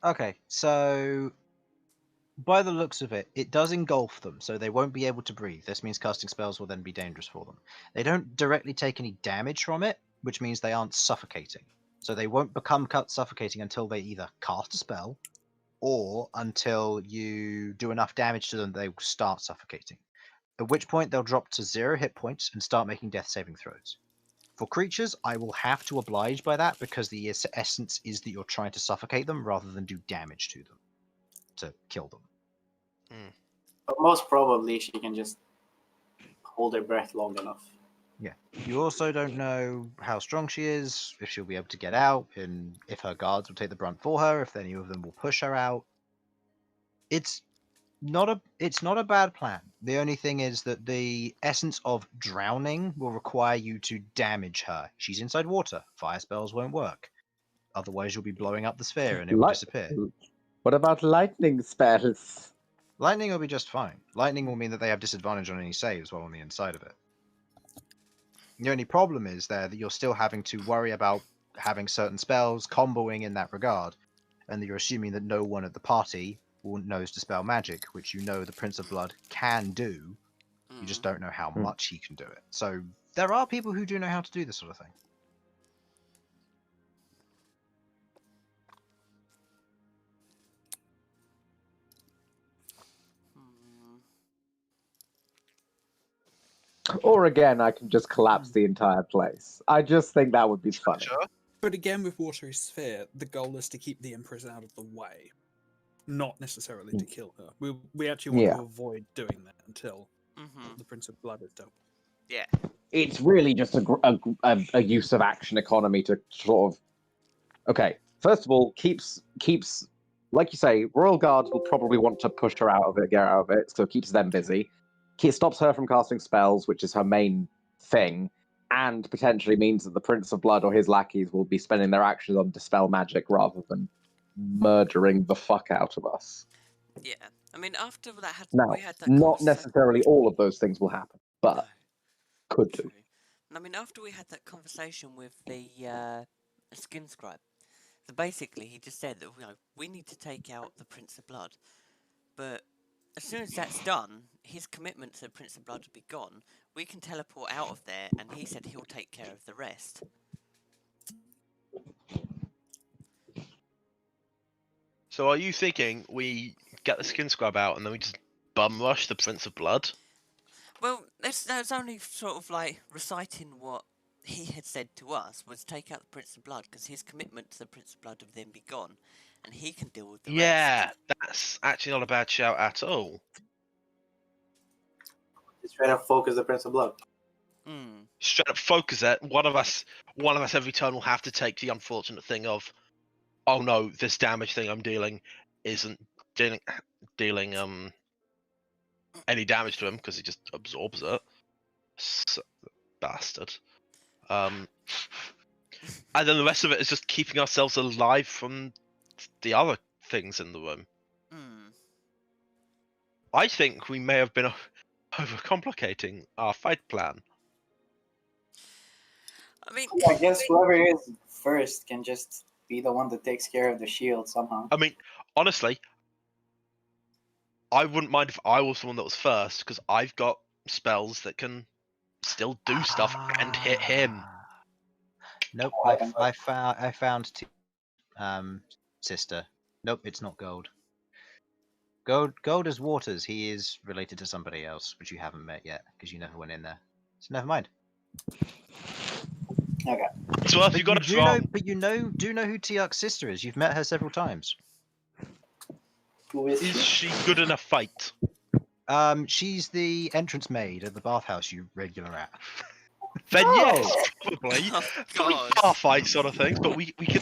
Okay, so by the looks of it, it does engulf them, so they won't be able to breathe. This means casting spells will then be dangerous for them. They don't directly take any damage from it, which means they aren't suffocating. So they won't become suffocating until they either cast a spell, or until you do enough damage to them they will start suffocating. At which point they'll drop to 0 hit points and start making death saving throws. For creatures, I will have to oblige by that because the essence is that you're trying to suffocate them rather than do damage to them, to kill them. but most probably she can just hold her breath long enough. Yeah. You also don't know how strong she is, if she'll be able to get out, and if her guards will take the brunt for her, if any of them will push her out. It's not a bad plan. The only thing is that the essence of drowning will require you to damage her. She's inside water. Fire spells won't work. Otherwise, you'll be blowing up the sphere and it will disappear. What about lightning spells? Lightning will be just fine. Lightning will mean that they have disadvantage on any saves while on the inside of it. The only problem is there that you're still having to worry about having certain spells comboing in that regard, and that you're assuming that no one at the party knows dispel magic, which you know the Prince of Blood can do. You just don't know how much he can do it. So there are people who do know how to do this sort of thing. Or again, I can just collapse the entire place. I just think that would be funny. Sure. But again, with Watery Sphere, the goal is to keep the Empress out of the way, not necessarily to kill her. We actually want Yeah. to avoid doing that until Mm-hmm. the Prince of Blood is dealt. Yeah. It's really just a use of action economy to sort of. Okay, first of all, keeps like you say, Royal Guards will probably want to push her out of it, get her out of it, so it keeps them busy. Stops her from casting spells, which is her main thing, and potentially means that the Prince of Blood or his lackeys will be spending their actions on dispel magic rather than murdering the fuck out of us. Yeah. I mean, after that, Now, we had that not conversa- necessarily all of those things will happen, but No. could do. True. And I mean, after we had that conversation with the skin scribe, so basically he just said that we need to take out the Prince of Blood, but as soon as that's done, his commitment to the Prince of Blood will be gone. We can teleport out of there, and he said he'll take care of the rest. So are you thinking we get the skin scrub out and then we just bum rush the Prince of Blood? Well, that's only sort of like reciting what he had said to us, was take out the Prince of Blood, because his commitment to the Prince of Blood would then be gone, and he can deal with the Yeah, rest. that's actually not a bad shout at all. Just try to focus the Prince of Blood. Hmm. Straight up focus it. One of us every turn will have to take the unfortunate thing of, oh no, this damage thing I'm dealing isn't dealing any damage to him because he just absorbs it. Bastard. And then the rest of it is just keeping ourselves alive from the other things in the room. Hmm. I think we may have been overcomplicating our fight plan. I mean, I guess whoever is first can just be the one that takes care of the shield somehow. I mean, honestly, I wouldn't mind if I was the one that was first, because I've got spells that can still do stuff and hit him. Nope, I found sister. Nope, it's not gold. Gold is Waters. He is related to somebody else, which you haven't met yet, because you never went in there. So never mind. Okay. So if you got it wrong, But do know who Tiak's sister is. You've met her several times. Who is is she? she good in a fight? She's the entrance maid at the bathhouse you regular at. Then Oh. yes, probably. Oh, Probably God. bar fight sort of things, but we can.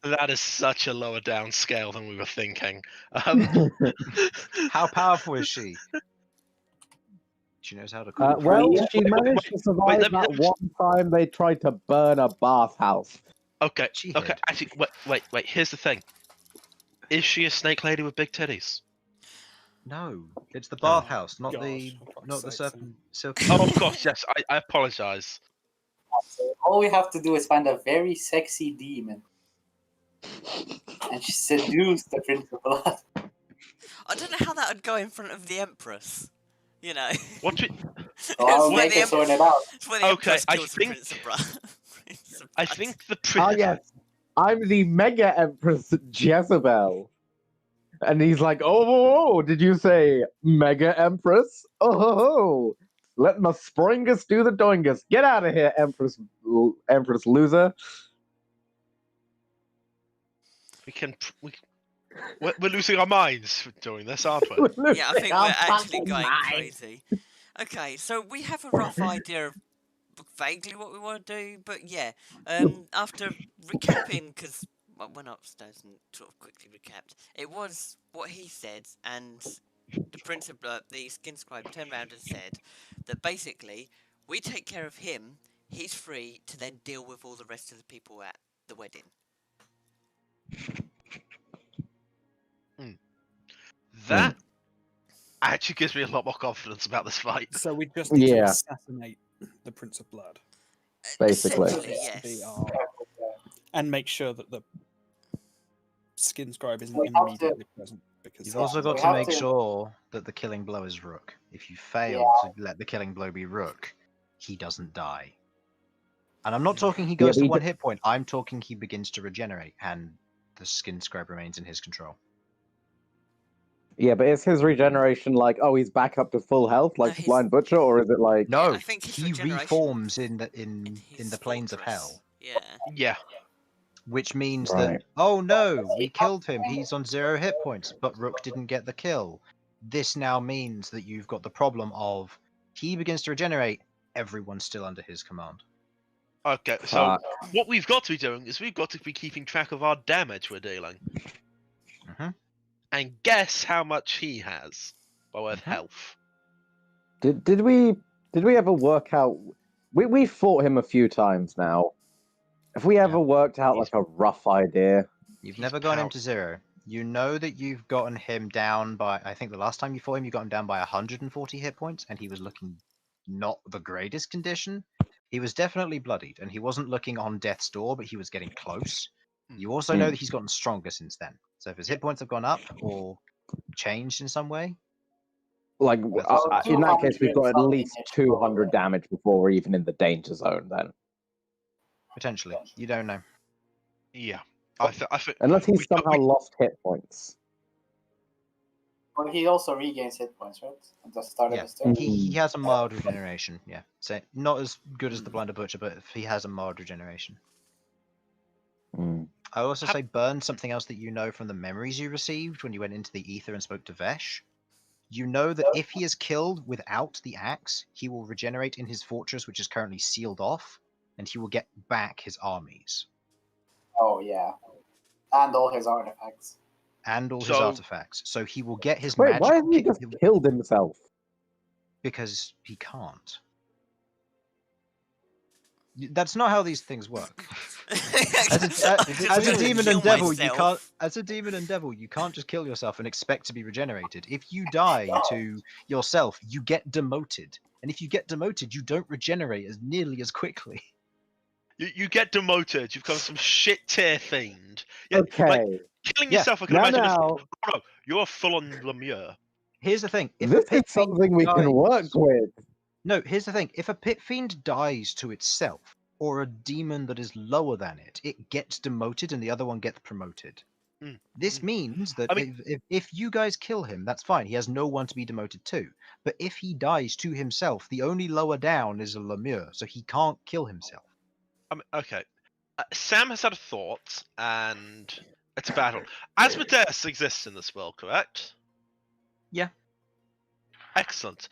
That is such a lower down scale than we were thinking. How powerful is she? She knows how to cook. Well, Yeah. she managed to survive let me- that one time they tried to burn a bathhouse. Okay, She okay. hid. Actually, wait. Here's the thing: is she a snake lady with big titties? No, it's the Oh, bathhouse, not God, the for not the fuck's serpent silk. Oh, of course, yes. I apologize. So all we have to do is find a very sexy demon and seduce the Prince of Blood. I don't know how that would go in front of the Empress. You know. What? Do So I'll It's where make the her sort it out. It's where the Okay, Empress I kills the think- Prince of Blood. Prince of I Blood. think the Ah, prince. yes. I'm the Mega Empress Jezebel. And he's like, oh, did you say Mega Empress? Oh, let my Springus do the doingus. Get out of here, Empress loser. We're losing our minds doing this, aren't we? Yeah, I think we're actually going crazy. Okay, so we have a rough idea of vaguely what we want to do, but yeah, after recapping, because I went upstairs and sort of quickly recapped, it was what he said, and the Prince of Blood, the skin scribe, turned around and said that basically we take care of him, he's free to then deal with all the rest of the people at the wedding. That actually gives me a lot more confidence about this fight. So we just need to Yeah. assassinate the Prince of Blood. Basically. Essentially, Yes. yes. And make sure that the skin scribe isn't We have to- immediately present. Because You've also got we to have make to- sure that the killing blow is Rook. If you fail to let the killing blow be Rook, he doesn't die. And I'm not talking he goes but to he one d- hit point. I'm talking he begins to regenerate, and the skin scribe remains in his control. Yeah, but is his regeneration like, oh, he's back up to full health like the he's- Blind Butcher, or is it like... No, I think his he regeneration reforms in his the planes of fortress. hell, Yeah. Yeah. which means Right. that, oh no, we killed him. He's on 0 hit points, but Rook didn't get the kill. This now means that you've got the problem of he begins to regenerate. Everyone's still under his command. Okay, so Fuck. what we've got to be doing is we've got to be keeping track of our damage we're dealing. Mhm. And guess how much he has by way of Mhm. health. Did we ever work out... We fought him a few times now. Have we ever worked out like a rough idea? You've He's never gotten him power- to 0. You know that you've gotten him down by, I think the last time you fought him, you got him down by 140 hit points, and he was looking not the greatest condition. He was definitely bloodied, and he wasn't looking on death's door, but he was getting close. You also know that he's gotten stronger since then. So if his hit points have gone up or changed in some way, Like, that's also in that case, we've got at 200 least 200 damage before we're even in the danger zone then. potentially. You don't know. Yeah. I think Unless he's we- somehow lost hit points. Well, he also regains hit points, right? At the start Yeah, of his turn. he has a mild regeneration. Yeah, so not as good as the Blinder Butcher, but he has a mild regeneration. Mm. I also Hap- say burn something else that you know from the memories you received when you went into the ether and spoke to Vesh. You know that if he is killed without the axe, he will regenerate in his fortress, which is currently sealed off, and he will get back his armies Oh yeah, and all his artifacts. and all his So- artifacts. So he will get his Wait, magical why hasn't he just killed himself? because he can't. That's not how these things work. As a demon and devil, you can't. As a demon and devil, you can't just kill yourself and expect to be regenerated. If you die to yourself, you get demoted, and if you get demoted, you don't regenerate as nearly as quickly. You get demoted. You've become some shit tier fiend. Yeah, Okay. like, killing Yeah. yourself, I can Now, imagine. now, Oh, no, you're full on Lemure. Here's the thing: if this a pit is something we can dies- work with. No, here's the thing: if a pit fiend dies to itself, or a demon that is lower than it, it gets demoted, and the other one gets promoted. Mm, This means that I mean- if you guys kill him, that's fine. He has no one to be demoted to. But if he dies to himself, the only lower down is a Lemure, so he can't kill himself. I mean, okay. Sam has had a thought, and it's a battle. Asmodeus exists in this world, correct? Yeah. Excellent.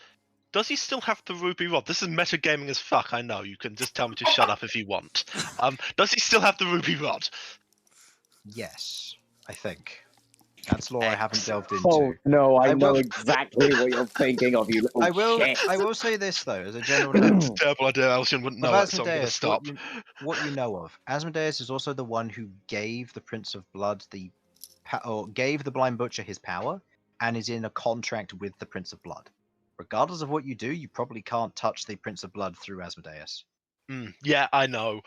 Does he still have the ruby rod? This is metagaming as fuck, I know. You can just tell me to shut up if you want. Does he still have the ruby rod? Yes, I think. That's lore I haven't delved into. Oh no, I I know will- exactly what you're thinking of, you little I will. shit. I will say this though, as a general It's note. a terrible idea. Elsion wouldn't know Of it, so I'm going to Asmodeus, stop. what you know of, Asmodeus is also the one who gave the Prince of Blood or gave the Blind Butcher his power, and is in a contract with the Prince of Blood. Regardless of what you do, you probably can't touch the Prince of Blood through Asmodeus. Yeah, I know.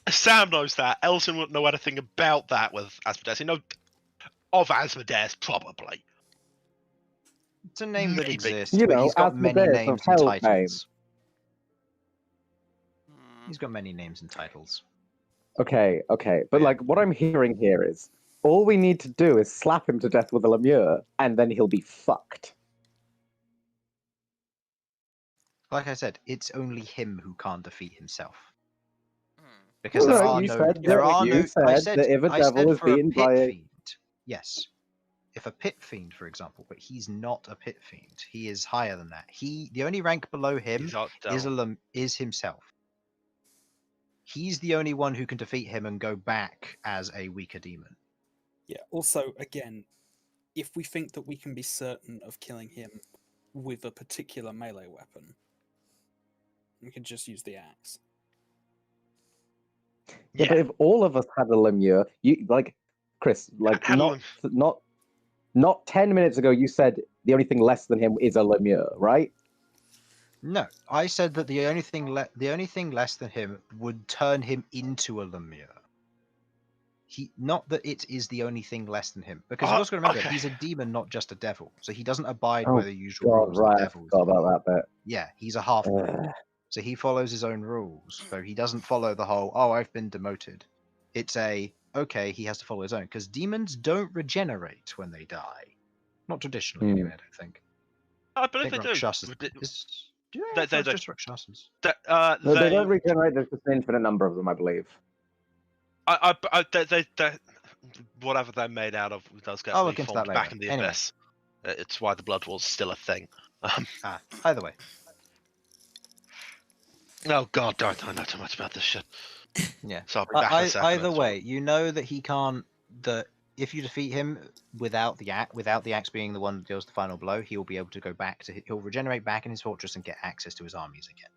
Sam knows that. Elson wouldn't know anything about that with Asmodeus. You know of Asmodeus, probably. It's a name that Maybe. exists, You but know, he's got many Asmodeus of names and Hell titles. Hmm. He's got many names and titles. Okay, but Yeah. like what I'm hearing here is all we need to do is slap him to death with a Lemure, and then he'll be fucked. Like I said, it's only him who can't defeat himself. Hmm. Because No, there no, are you no, said there that- are you no. I said said that if a I devil said is for a beaten pit by a- fiend, yes. If a pit fiend, for example, but he's not a pit fiend. He is higher than that. The only rank below him He's not is himself. He's the only one who can defeat him and go back as a weaker demon. Yeah. Also, again, if we think that we can be certain of killing him with a particular melee weapon, we can just use the axe. Yeah, but if all of us had a Lemure, you like Chris, like Had a not 10 minutes ago you said the only thing less than him is a Lemure, right? No, I said that the only thing less than him would turn him into a Lemure. Not that it is the only thing less than him, because you've also got to remember okay. he's a demon, not just a devil. So he doesn't abide Oh, by the usual God, rules right, that I devils. forgot about that bit. Yeah, he's a half breed. Ugh. So he follows his own rules. So he doesn't follow the whole, oh, I've been demoted. It's okay, he has to follow his own. Because demons don't regenerate when they die. Not traditionally, Hmm. anyway, I don't think. I I believe think they do. Rakshasas. Ridi- Do They- they? they do. Just Rakshasas. No, they don't regenerate. There's just an infinite number of them, I believe. They, whatever they're made out of does get I'll look into that reformed back later. in the Anyway. abyss. It's why the Blood War's still a thing. Either way. Oh god, don't know too much about this shit. Yeah. So I'll be back in a second. Either way, you know that he can't. That if you defeat him without the axe being the one that deals the final blow, he will be able to go back to. He'll regenerate back in his fortress and get access to his armies again.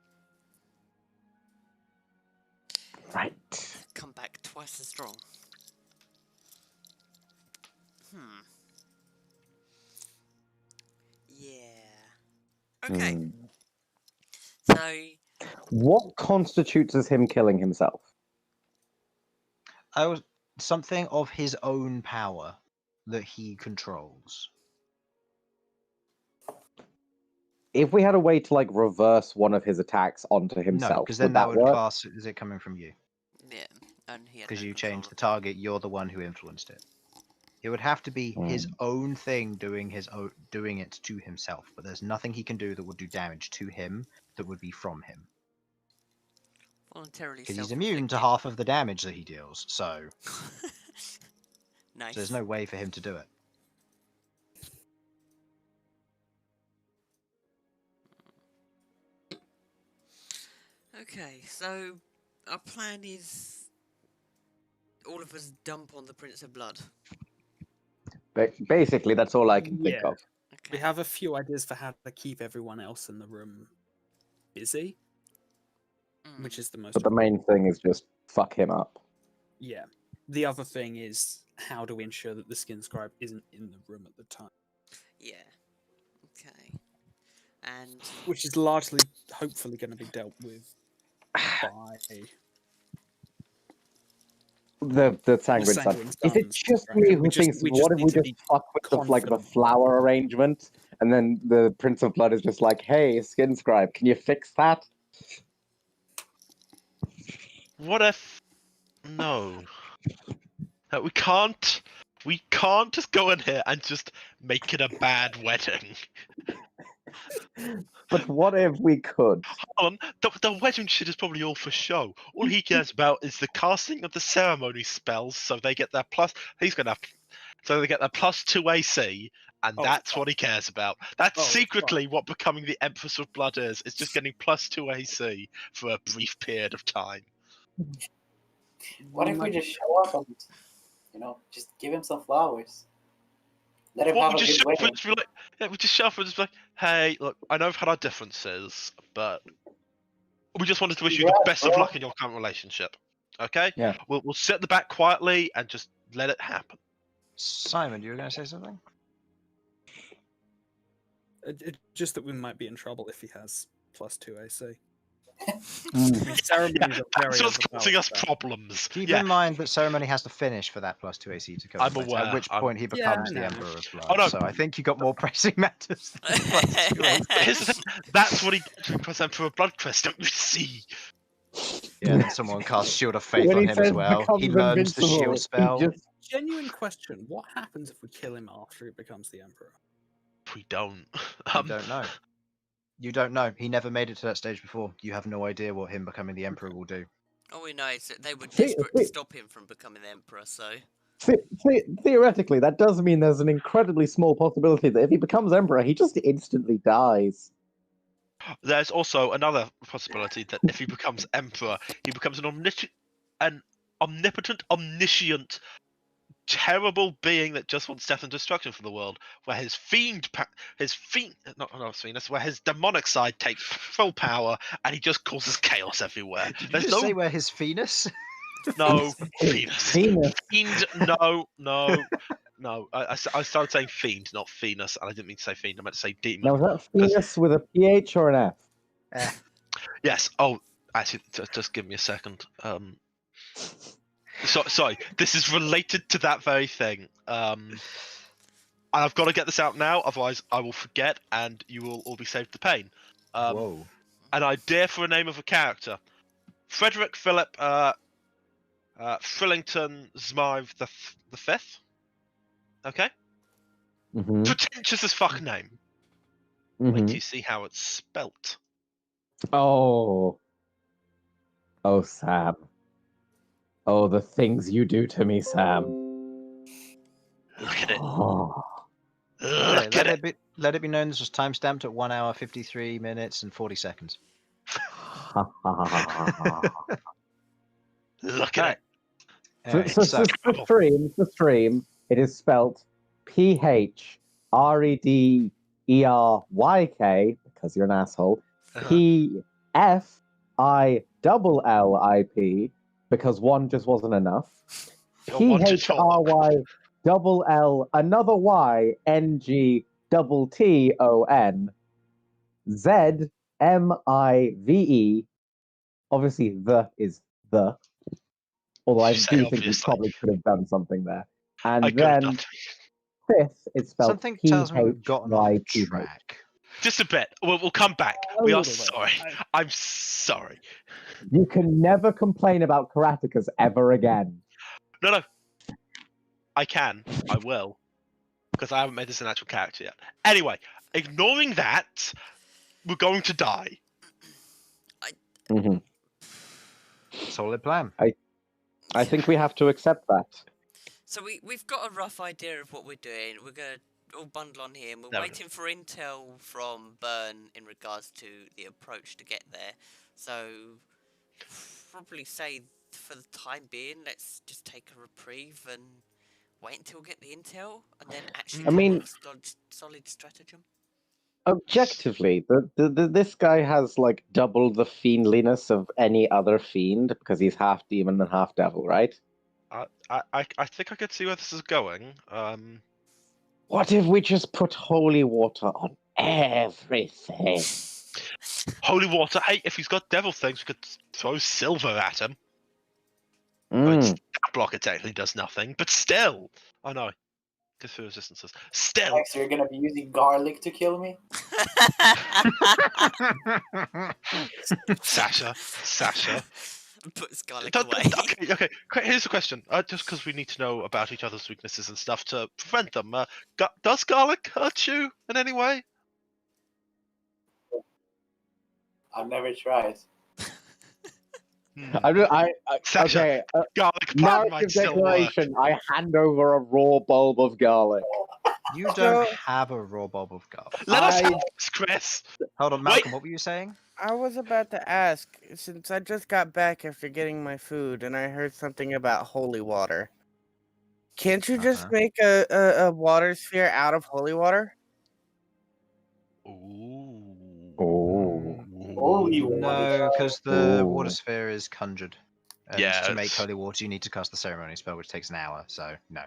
Right. Come back twice as strong. Yeah. Okay. Hmm. So What constitutes as him killing himself? Something of his own power that he controls. If we had a way to like reverse one of his attacks onto No, himself, because then would that would work? class as it coming from you. yeah, and he had Because no you control changed the of- target, you're the one who influenced it. It would have to be his own thing doing it to himself, but there's nothing he can do that would do damage to him that would be from him. voluntarily. Because he's immune to half of the damage that he deals, so Nice. there's no way for him to do it. Okay, so our plan is all of us dump on the Prince of Blood. Basically, that's all I can think Yeah. of. Okay. We have a few ideas for how to keep everyone else in the room busy, which is the most. But the main thing is just fuck him up. Yeah. The other thing is how do we ensure that the skin scribe isn't in the room at the time, Yeah. Okay. And which is largely, hopefully, going to be dealt with by The Sanguine Sun. Sanguine Is it Sons, just right? me We who just- thinks, we just what if need we to just be fuck with the confident. flower arrangement, and then the Prince of Blood is just like, hey, Skin Scribe, can you fix that? What if? No. We can't. We can't just go in here and just make it a bad wedding. But what if we could? Hold on, the wedding shit is probably all for show. All he cares about is the casting of the ceremony spells, so they get their plus. He's gonna have, so they get their +2 AC, and Oh, that's fuck. what he cares about. That's Oh, secretly what becoming the Empress of Blood is. It's just getting +2 AC for a brief period of time. What if we just show up and, just give him some flowers? Let him What have we a just good show up wedding. and just be like, yeah, we just show up and just be like, hey, look, I know we've had our differences, but we just wanted to wish you the best of luck in your current relationship. Okay? Yeah. We'll sit at the back quietly and just let it happen. Simon, you were going to say something? Just that we might be in trouble if he has +2 AC. Mm. Ceremonies are very So it's causing us overpowered. problems. Keep Yeah. in mind that ceremony has to finish for that +2 AC to come. I'm in place, aware, At which point he Yeah, becomes I the know. Emperor of Blood. Oh, no. So I think you got more pressing matters than +2 AC. Here's the thing. That's what he gets when he puts Emperor of Blood Crest, don't you see? Yeah, then someone casts Shield of Faith When on he him says as well. becomes He learns the invincible, shield spell. he just Genuine question: what happens if we kill him after he becomes the emperor? We don't. You don't know. You don't know. He never made it to that stage before. You have no idea what him becoming the Emperor will do. all we know is that they were See- desperate to see- stop him from becoming the Emperor. So theoretically, that does mean there's an incredibly small possibility that if he becomes emperor, he just instantly dies. There's also another possibility that if he becomes Emperor, he becomes an omnipotent, omniscient, terrible being that just wants death and destruction for the world, where his where his demonic side takes full power and he just causes chaos everywhere. Did you There's just no say where his Venus? no Venus. Venus. Fiend, no. I started saying fiend, not Venus, and I didn't mean to say fiend. I meant to say demon. Now, is that Venus with a PH or an F? Yes. Oh, actually, just give me a second. Sorry. This is related to that very thing. And I've got to get this out now, otherwise I will forget, and you will all be saved the pain. Whoa. An idea for a name of a character: Frederick Philip Frillington Zmythe the Fifth. Okay. Pretentious as fuck name. Wait till you see how it's spelt. Oh, Sam. Oh, the things you do to me, Sam. Look at it. Oh. Look at it. Let it be known this was timestamped at 1 hour 53 minutes and 40 seconds. Look at it. So for stream, it is spelt PHREDERYK because you're an asshole. PFILLIP because one just wasn't enough. PHRYLL another Y NGTTON ZMIVE. Obviously, the is the. Although I do think we probably could have done something there. And then fifth, it's spelled something tells me we've gotten on track. Just a bit. We'll come back. We are sorry. I'm sorry. You can never complain about karatekas ever again. No. I can. I will. Because I haven't made this an actual character yet. Anyway, ignoring that, we're going to die. Solid plan. I think we have to accept that. So we've got a rough idea of what we're doing. We're going to all bundle on here, and we're waiting for intel from Burn in regards to the approach to get there. So, probably say for the time being, let's just take a reprieve and wait until we get the intel, and then actually come up with solid stratagem. Objectively, this guy has like double the fiendliness of any other fiend because he's half demon and half devil, right? I think I could see where this is going. What if we just put holy water on everything? Holy water. Hey, if he's got devil things, we could throw silver at him. But that blocker technically does nothing. But still, I know. Good for resistances. Still. So you're gonna be using garlic to kill me? Sasha. Put his garlic away. Okay. Here's the question. Just because we need to know about each other's weaknesses and stuff to prevent them. Does garlic hurt you in any way? I've never tried. Sasha, okay. Garlic narrative declaration. I hand over a raw bulb of garlic. You don't have a raw bulb of garlic. Let us have this, Chris. Hold on, Malcolm. What were you saying? I was about to ask, since I just got back after getting my food, and I heard something about holy water. Can't you just make a water sphere out of holy water? Holy water. No, because the water sphere is conjured. And Yeah, to make holy water, you need to cast the ceremony spell, which takes an hour. So no.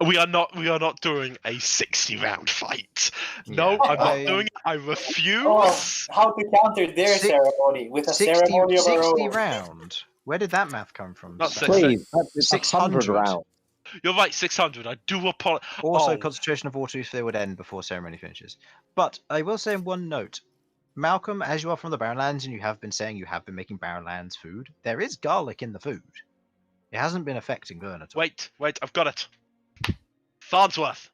We are not doing a 60-round fight. No, Yeah. I'm not doing it. I refuse. Oh, how to counter their ceremony with a ceremony of our 60 own. round. Where did that math come from? Not Please, that's 600 round. You're right, 600. I do apologize. Also, concentration of water sphere would end before ceremony finishes. But I will say one note. Malcolm, as you are from the Barrenlands and you have been saying you have been making Barrenlands food, there is garlic in the food. It hasn't been affecting Burn at all. Wait, I've got it. Farnsworth.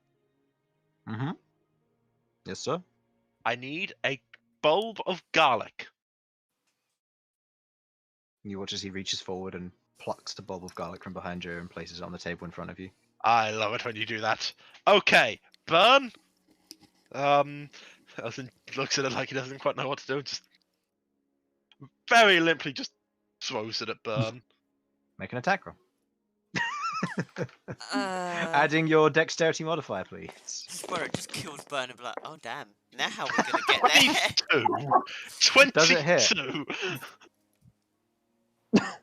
Mm-hmm. Yes, sir. I need a bulb of garlic. You watch as he reaches forward and plucks the bulb of garlic from behind you and places it on the table in front of you. I love it when you do that. Okay, Burn. Looks at it like he doesn't quite know what to do. Just very limply just throws it at Burn. Make an attack roll. Adding your dexterity modifier, please. Swear it just kills Burn and be like, oh damn, now how are we gonna get there? 22. Does it hit?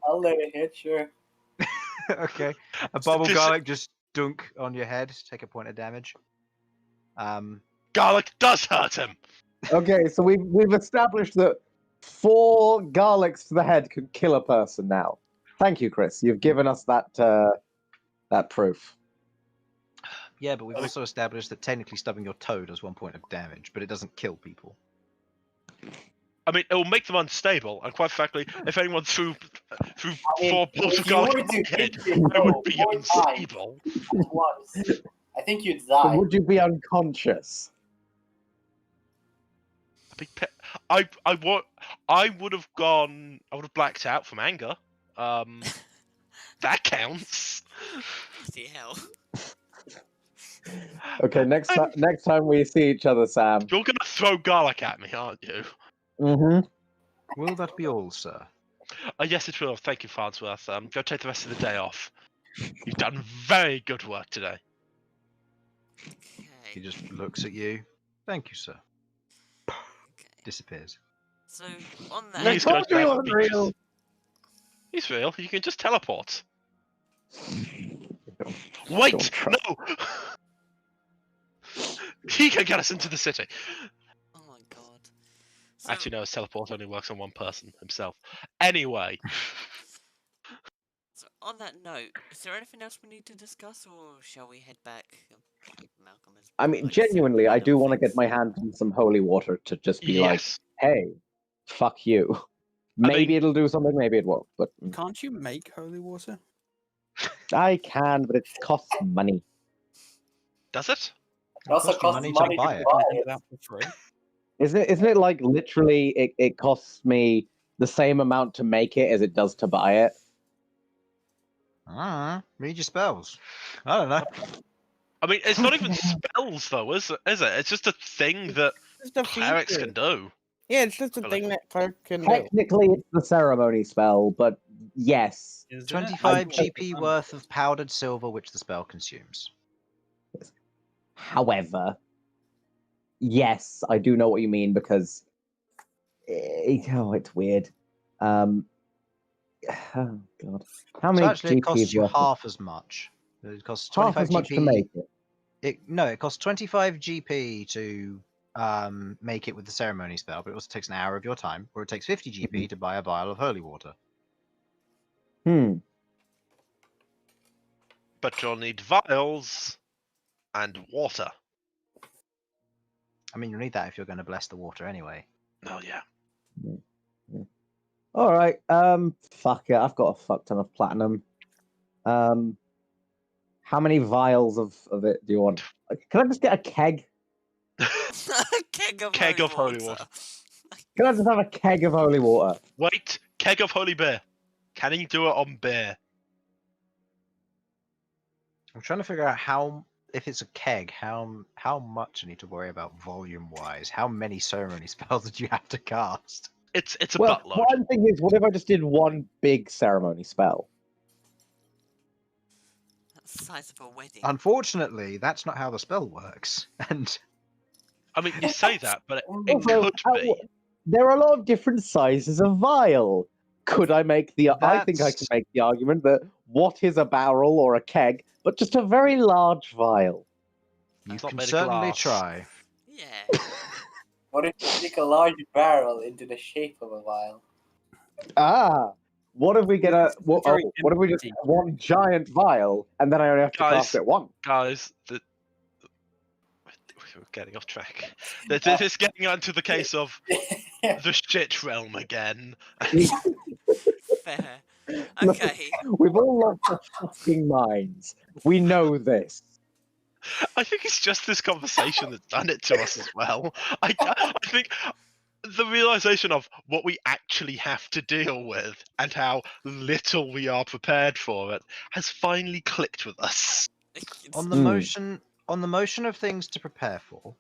I'll let it hit, sure. Okay. A bulb of garlic just dunk on your head. Take a point of damage. Garlic does hurt him. Okay, so we've established that 4 garlics to the head could kill a person now. Thank you, Chris. You've given us that proof. Yeah, but we've also established that technically stubbing your toe does 1 point of damage, but it doesn't kill people. I mean, it will make them unstable, and quite frankly, if anyone threw 4 bolts of garlic at my head, I would be unstable. I think you'd But die. would you be unconscious? I would have blacked out from anger. That counts. Bloody hell. Okay, next time we see each other, Sam. You're gonna throw garlic at me, aren't you? Mm-hmm. Will that be all, sir? Yes, it will. Thank you, Farnsworth. Go take the rest of the day off. You've done very good work today. He Okay. just looks at you. Thank you, sir. Okay. Disappears. So on You that, just gotta told you he grab wasn't beaches. real. He's real. You can just teleport. Don't Wait! trust- No! He can get us into the city. oh my god. So, Actually, no, his teleport only works on one person, himself. Anyway. so on that note, is there anything else we need to discuss, or shall we head back? Malcolm has I mean, like, said genuinely, I random do want to get things. my hands on some holy water to just be like, Yes. hey, fuck you. Maybe mean- it'll do something, maybe it won't. But Can't you make holy water? I can, but it costs money. Does it? It also costs you costs money money to buy it. buy Give it. it out for free. Isn't it like literally it costs me the same amount to make it as it does to buy it? Read your spells. I don't know. I mean, it's not even spells, though, is it? It's just a thing that Just a clerics feature. can do. Yeah, it's just a But, thing that clerk can do. Technically, it's the ceremony spell, but yes. Isn't it? 25 I- GP worth of powdered silver, which the spell consumes. However, yes, I do know what you mean because it's weird. Oh god, how So many actually, it costs GPs you worth? half as much. It costs Half 25 as much GP. to make it. It costs 25 GP to make it with the ceremony spell, but it also takes an hour of your time, or it takes 50 GP to buy a vial of holy water. But you'll need vials and water. I mean, you'll need that if you're going to bless the water anyway. Oh, yeah. All right. Fuck it. I've got a fuck ton of platinum. How many vials of it do you want? Can I just get a keg? Keg of holy holy water. water. Can I just have a keg of holy water? Wait, keg of holy beer. Can he do it on beer? I'm trying to figure out if it's a keg, how much I need to worry about volume-wise. How many ceremony spells did you have to cast? It's a Well, buttload. what I'm thinking is, what if I just did one big ceremony spell? That's the size of a wedding. Unfortunately, that's not how the spell works. And I mean, you say that, but it Also, could be. there are a lot of different sizes of vial. Could I make the? I think I can That's- make the argument that what is a barrel or a keg, but just a very large vial. you It's not can made of certainly glass. try. Yeah. What if you stick a large barrel into the shape of a vial? Ah, what if we get a? What very if we just empty. have one giant vial and then I only have to Guys. cast it once? Guys, we're getting off track. This is getting onto the case of the shit realm again. Fair. Look, Okay. we've all lost our fucking minds. We know this. I think it's just this conversation that's done it to us as well. I think the realization of what we actually have to deal with and how little we are prepared for it has finally clicked with us. On the motion of things to prepare for,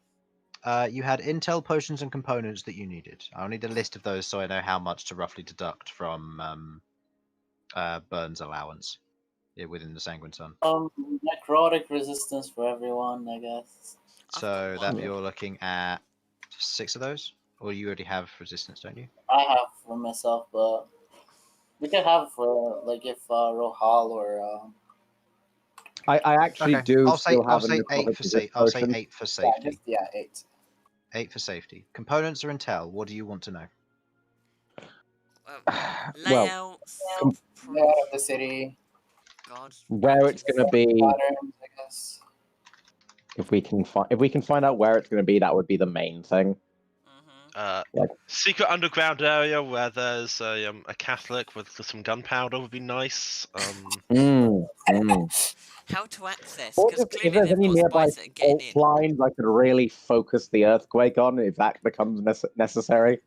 you had intel potions and components that you needed. I'll need a list of those so I know how much to roughly deduct from Burns' allowance within the Sanguine Sun. Necrotic resistance for everyone, I guess. So that one. you're looking at 6 of those, or you already have resistance, don't you? I have for myself, but we could have for like if Rohal or I actually do I'll say still have a 8 necrotic for resist I'll say potion. 8 for safety. 8. 8 for safety. Components or intel. What do you want to know? Well, Layouts. Layout of the city, God. where it's going to be, patterns, I guess. if we can find out where it's going to be, that would be the main thing. secret underground area where there's a Catholic with some gunpowder would be nice. How to access? Or Because if clearly there's they've any got nearby spies that getting fault in. lines I could really focus the earthquake on if that becomes necessary.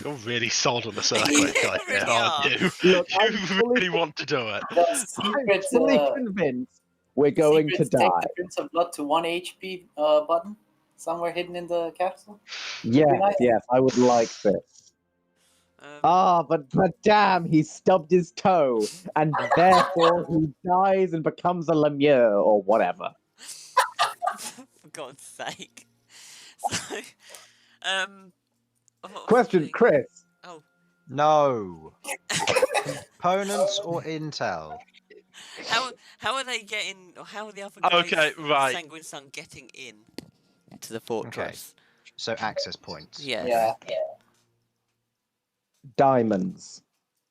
You're really sold on this earthquake You idea, really aren't are. you? Look, You I'm fully, really want to do it. The I'm secret, fully convinced we're going to secret take die. the Prince of Blood to 1 HP button somewhere hidden in the capsule. Yes, nice. yes, I would like this. But damn, he stubbed his toe, and therefore he dies and becomes a Lemure or whatever. For God's sake. So, what was I Question, saying? Chris. Oh, No. Components or intel? how are they getting? Or how are the other guys? Okay, right. Sanguine Sun getting in to the fortress? So access points. Yeah. Diamonds.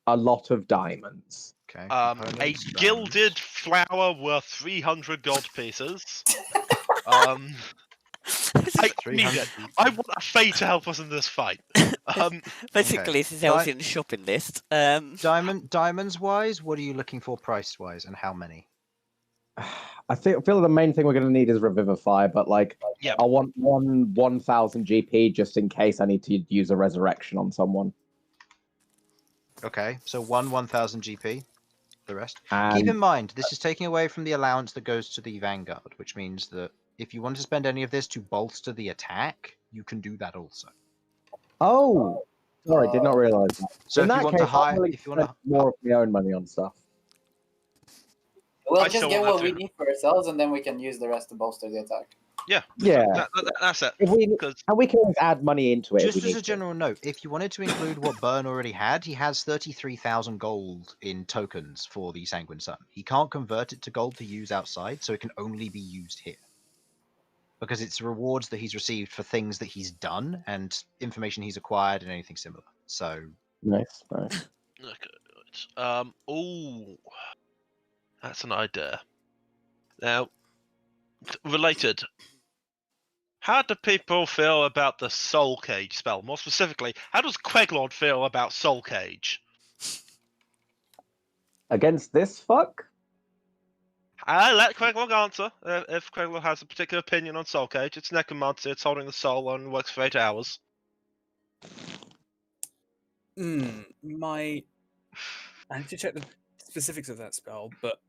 A lot of diamonds. Okay. A components, gilded flower worth 300 gold pieces. I need it. 300. I want a Fae to help us in this fight. Basically, this is how it's in the shopping list. Diamonds wise, what are you looking for price wise, and how many? I feel like the main thing we're going to need is Revivify, but like, Yep. I want 1,000 GP just in case I need to use a resurrection on someone. Okay, so 1,000 GP. The rest. And Keep in mind, this is taking away from the allowance that goes to the Vanguard, which means that if you want to spend any of this to bolster the attack, you can do that also. oh, sorry, did not realize that. So in if that you want case, to hire, I'm willing if you to want spend more of my own money on stuff. We'll I just still get want what that we too. need for ourselves, and then we can use the rest to bolster the attack. Yeah. Yeah. That's it. If we, 'Cause- and we can always add money into it. if just we as need a to. general note, if you wanted to include what Byrne already had, he has 33,000 gold in tokens for the Sanguine Sun. He can't convert it to gold to use outside, so it can only be used here. Because it's rewards that he's received for things that he's done and information he's acquired and anything similar. So Nice. Okay. Good. Oh, that's an idea. Now, related. How do people feel about the Soul Cage spell? More specifically, how does Queglord feel about Soul Cage? Against this fuck? I let Queglord answer. If Queglord has a particular opinion on Soul Cage, it's necromancy, it's holding the soul and works for 8 hours. I need to check the specifics of that spell, but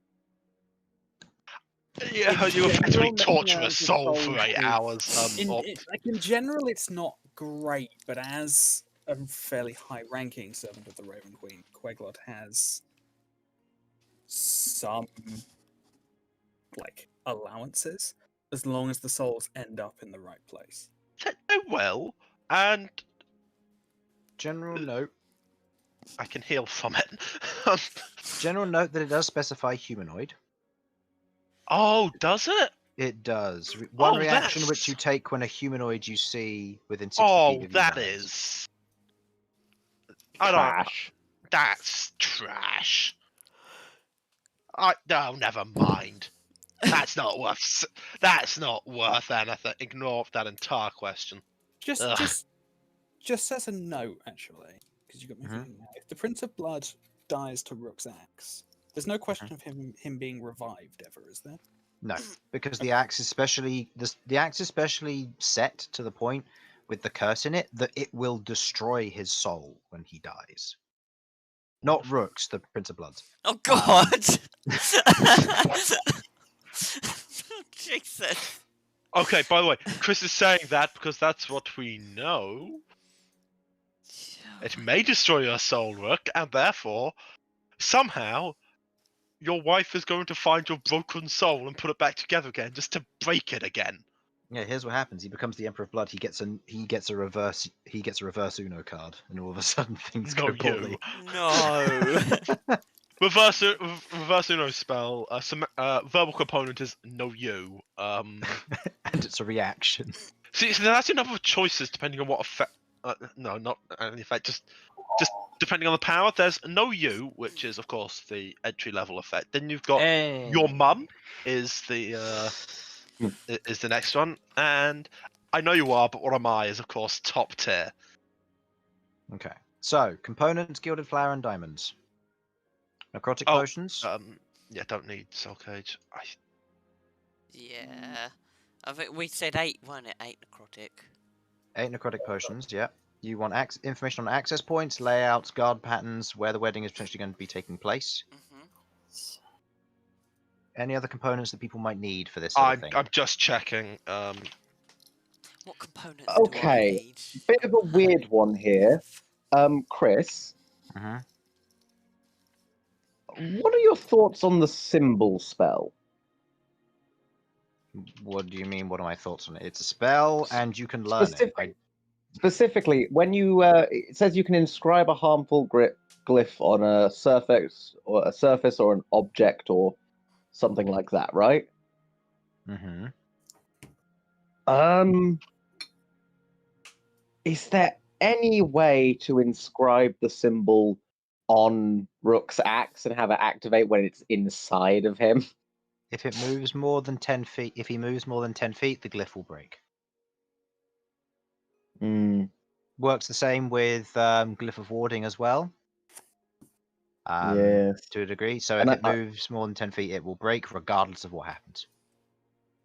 Yeah, In you effectively general, torture a the soul for soul 8 is- hours. in general, it's not great. But as a fairly high-ranking servant of the Raven Queen, Queglod has some allowances, as long as the souls end up in the right place. Well, and general note. I can heal from it. General note that it does specify humanoid. Oh, does it? It does. One Oh, reaction that's- which you take when a humanoid you see within 60 feet Oh, of you that dies. is. I don't. Trash. That's trash. No, never mind. That's not worth. That's not worth anything. Ignore that entire question. Ugh. Just as a note, actually, because you got me thinking now. If the Prince of Blood dies to Rook's axe, there's no question of him being revived ever, is there? No, because the axe is specially set to the point with the curse in it that it will destroy his soul when he dies. Not Rook's, the Prince of Blood. Oh God! Jesus. Okay. By the way, Chris is saying that because that's what we know. It may destroy your soul, Rook, and therefore, somehow, your wife is going to find your broken soul and put it back together again, just to break it again. Yeah, here's what happens. He becomes the Emperor of Blood. He gets a reverse Uno card, and all of a sudden things go poorly. No. Reverse Uno spell. Verbal component is no you. And it's a reaction. See, so that's a number of choices depending on what effect. No, not any effect. Just depending on the power. There's no you, which is of course the entry level effect. Then you've got your mum is the next one, and I know you are, but what am I is of course top tier. Okay. So, components, gilded flower, and diamonds. Necrotic Oh, potions. Yeah, don't need soul cage. Yeah. I think we said 8, wasn't it? 8 necrotic. 8 necrotic potions, yeah. You want information on access points, layouts, guard patterns, where the wedding is potentially going to be taking place. Any other components that people might need for this sort of thing? I'm just checking. What components do I Okay, need? bit of a weird one here. Chris, Mhm. what are your thoughts on the symbol spell? What do you mean? What are my thoughts on it? It's a spell, and you can learn it. Specifically, when you it says you can inscribe a harmful glyph on a surface or an object or something like that, right? Mm-hmm. Is there any way to inscribe the symbol on Rook's axe and have it activate when it's inside of him? If it moves more than 10 feet, if he moves more than 10 feet, the glyph will break. Works the same with glyph of warding as well. Yes. To a degree. So And if it moves more than 10 feet, it will break regardless of what happens.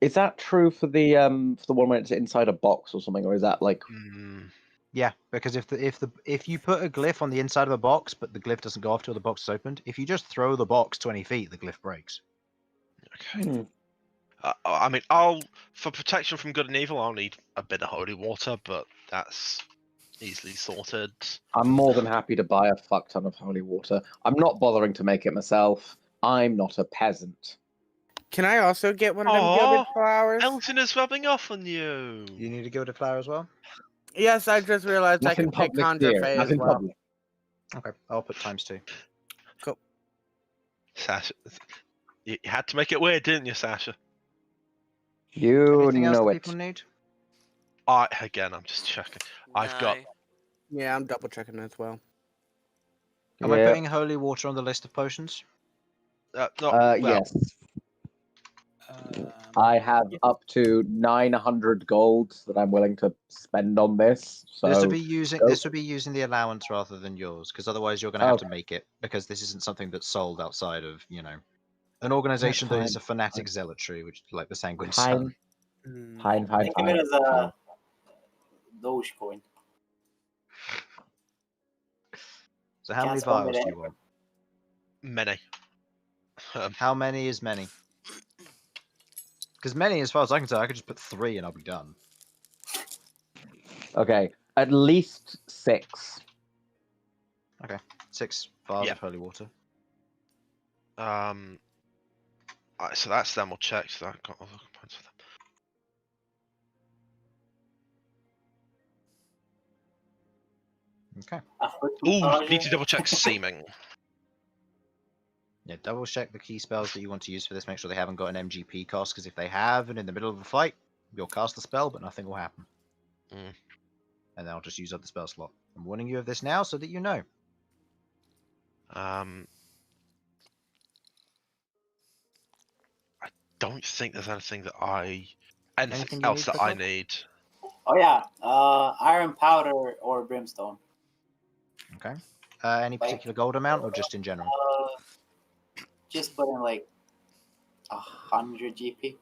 Is that true for the one when it's inside a box or something, or is that like? Yeah, because if you put a glyph on the inside of a box, but the glyph doesn't go off till the box is opened, if you just throw the box 20 feet, the glyph breaks. Okay. I mean, for protection from good and evil, I'll need a bit of holy water, but that's easily sorted. I'm more than happy to buy a fuck ton of holy water. I'm not bothering to make it myself. I'm not a peasant. Can I also get one of them gilded flowers? Elton is rubbing off on you. You need a gilded flower as well? Yes, I just realized I Nothing can pick public Conjure here. Fey as Nothing well. public. Okay, I'll put ×2. Cool. Sasha, you had to make it weird, didn't you, Sasha? You Anything else know that it. people need? Again, I'm just checking. I've got. Yeah, I'm double checking as well. Am I putting holy water on the list of potions? Yes. I have up to 900 gold that I'm willing to spend on this. So this would be using the allowance rather than yours, because otherwise you're going to have to make it, because this isn't something that's sold outside of an organization that is a fanatic zealotry, which like the Sanguine Sun. Fine. Think of it as a Dogecoin. So how many vials do you want? Many. How many is many? Because many, as far as I can tell, I could just put 3 and I'll be done. Okay, at least 6. Okay, 6 vials of holy water. So that's them. We'll check. So I've got all the components for them. Okay. Ooh, need to double check seeming. Yeah, double check the key spells that you want to use for this. Make sure they haven't got an MGP cost, because if they have, and in the middle of a fight, you'll cast the spell, but nothing will happen. And then I'll just use up the spell slot. I'm warning you of this now so that you know. I don't think there's anything else that I need. Oh yeah, iron powder or brimstone. Okay. Any particular gold amount, or just in general? Just put in like 100 GP.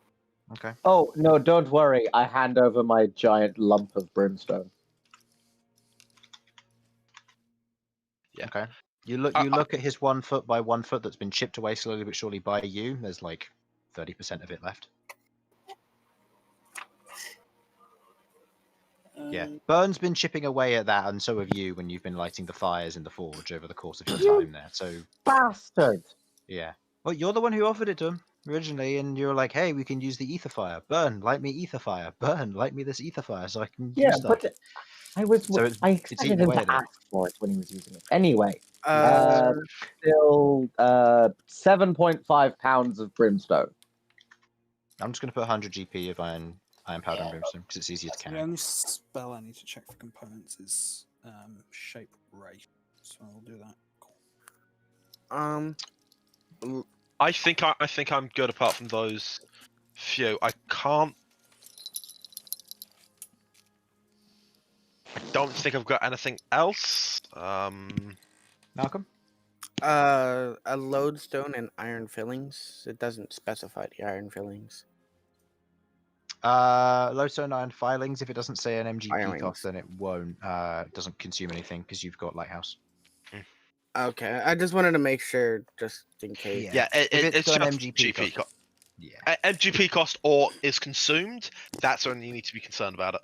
Okay. Oh no, don't worry. I hand over my giant lump of brimstone. Yeah. Okay. You look at his 1 foot by 1 foot that's been chipped away slowly but surely by you. There's like 30% of it left. Yeah, Burn's been chipping away at that, and so have you when you've been lighting the fires in the forge over the course of your time there. So, bastard. Yeah. Well, you're the one who offered it to him originally, and you're like, "Hey, we can use the ether fire. Burn, light me ether fire. Burn, light me this ether fire, so I can use stuff." But I expected him to ask for it when he was using it. Anyway, still 7.5 pounds of brimstone. I'm just going to put 100 GP of iron powder and brimstone because it's easier to carry. The only spell I need to check for components is shape ray, so I'll do that. I think I'm good apart from those few. I can't. don't think I've got anything else. Malcolm? A lodestone and iron fillings. It doesn't specify the iron fillings. Lodestone iron filings. If it doesn't say an MGP Firings. cost, then it won't. Doesn't consume anything because you've got Lighthouse. Okay, I just wanted to make sure, just in case. Yeah. Yeah, If it's got an just MGP GP cost. Yeah. MGP cost or is consumed. That's when you need to be concerned about it.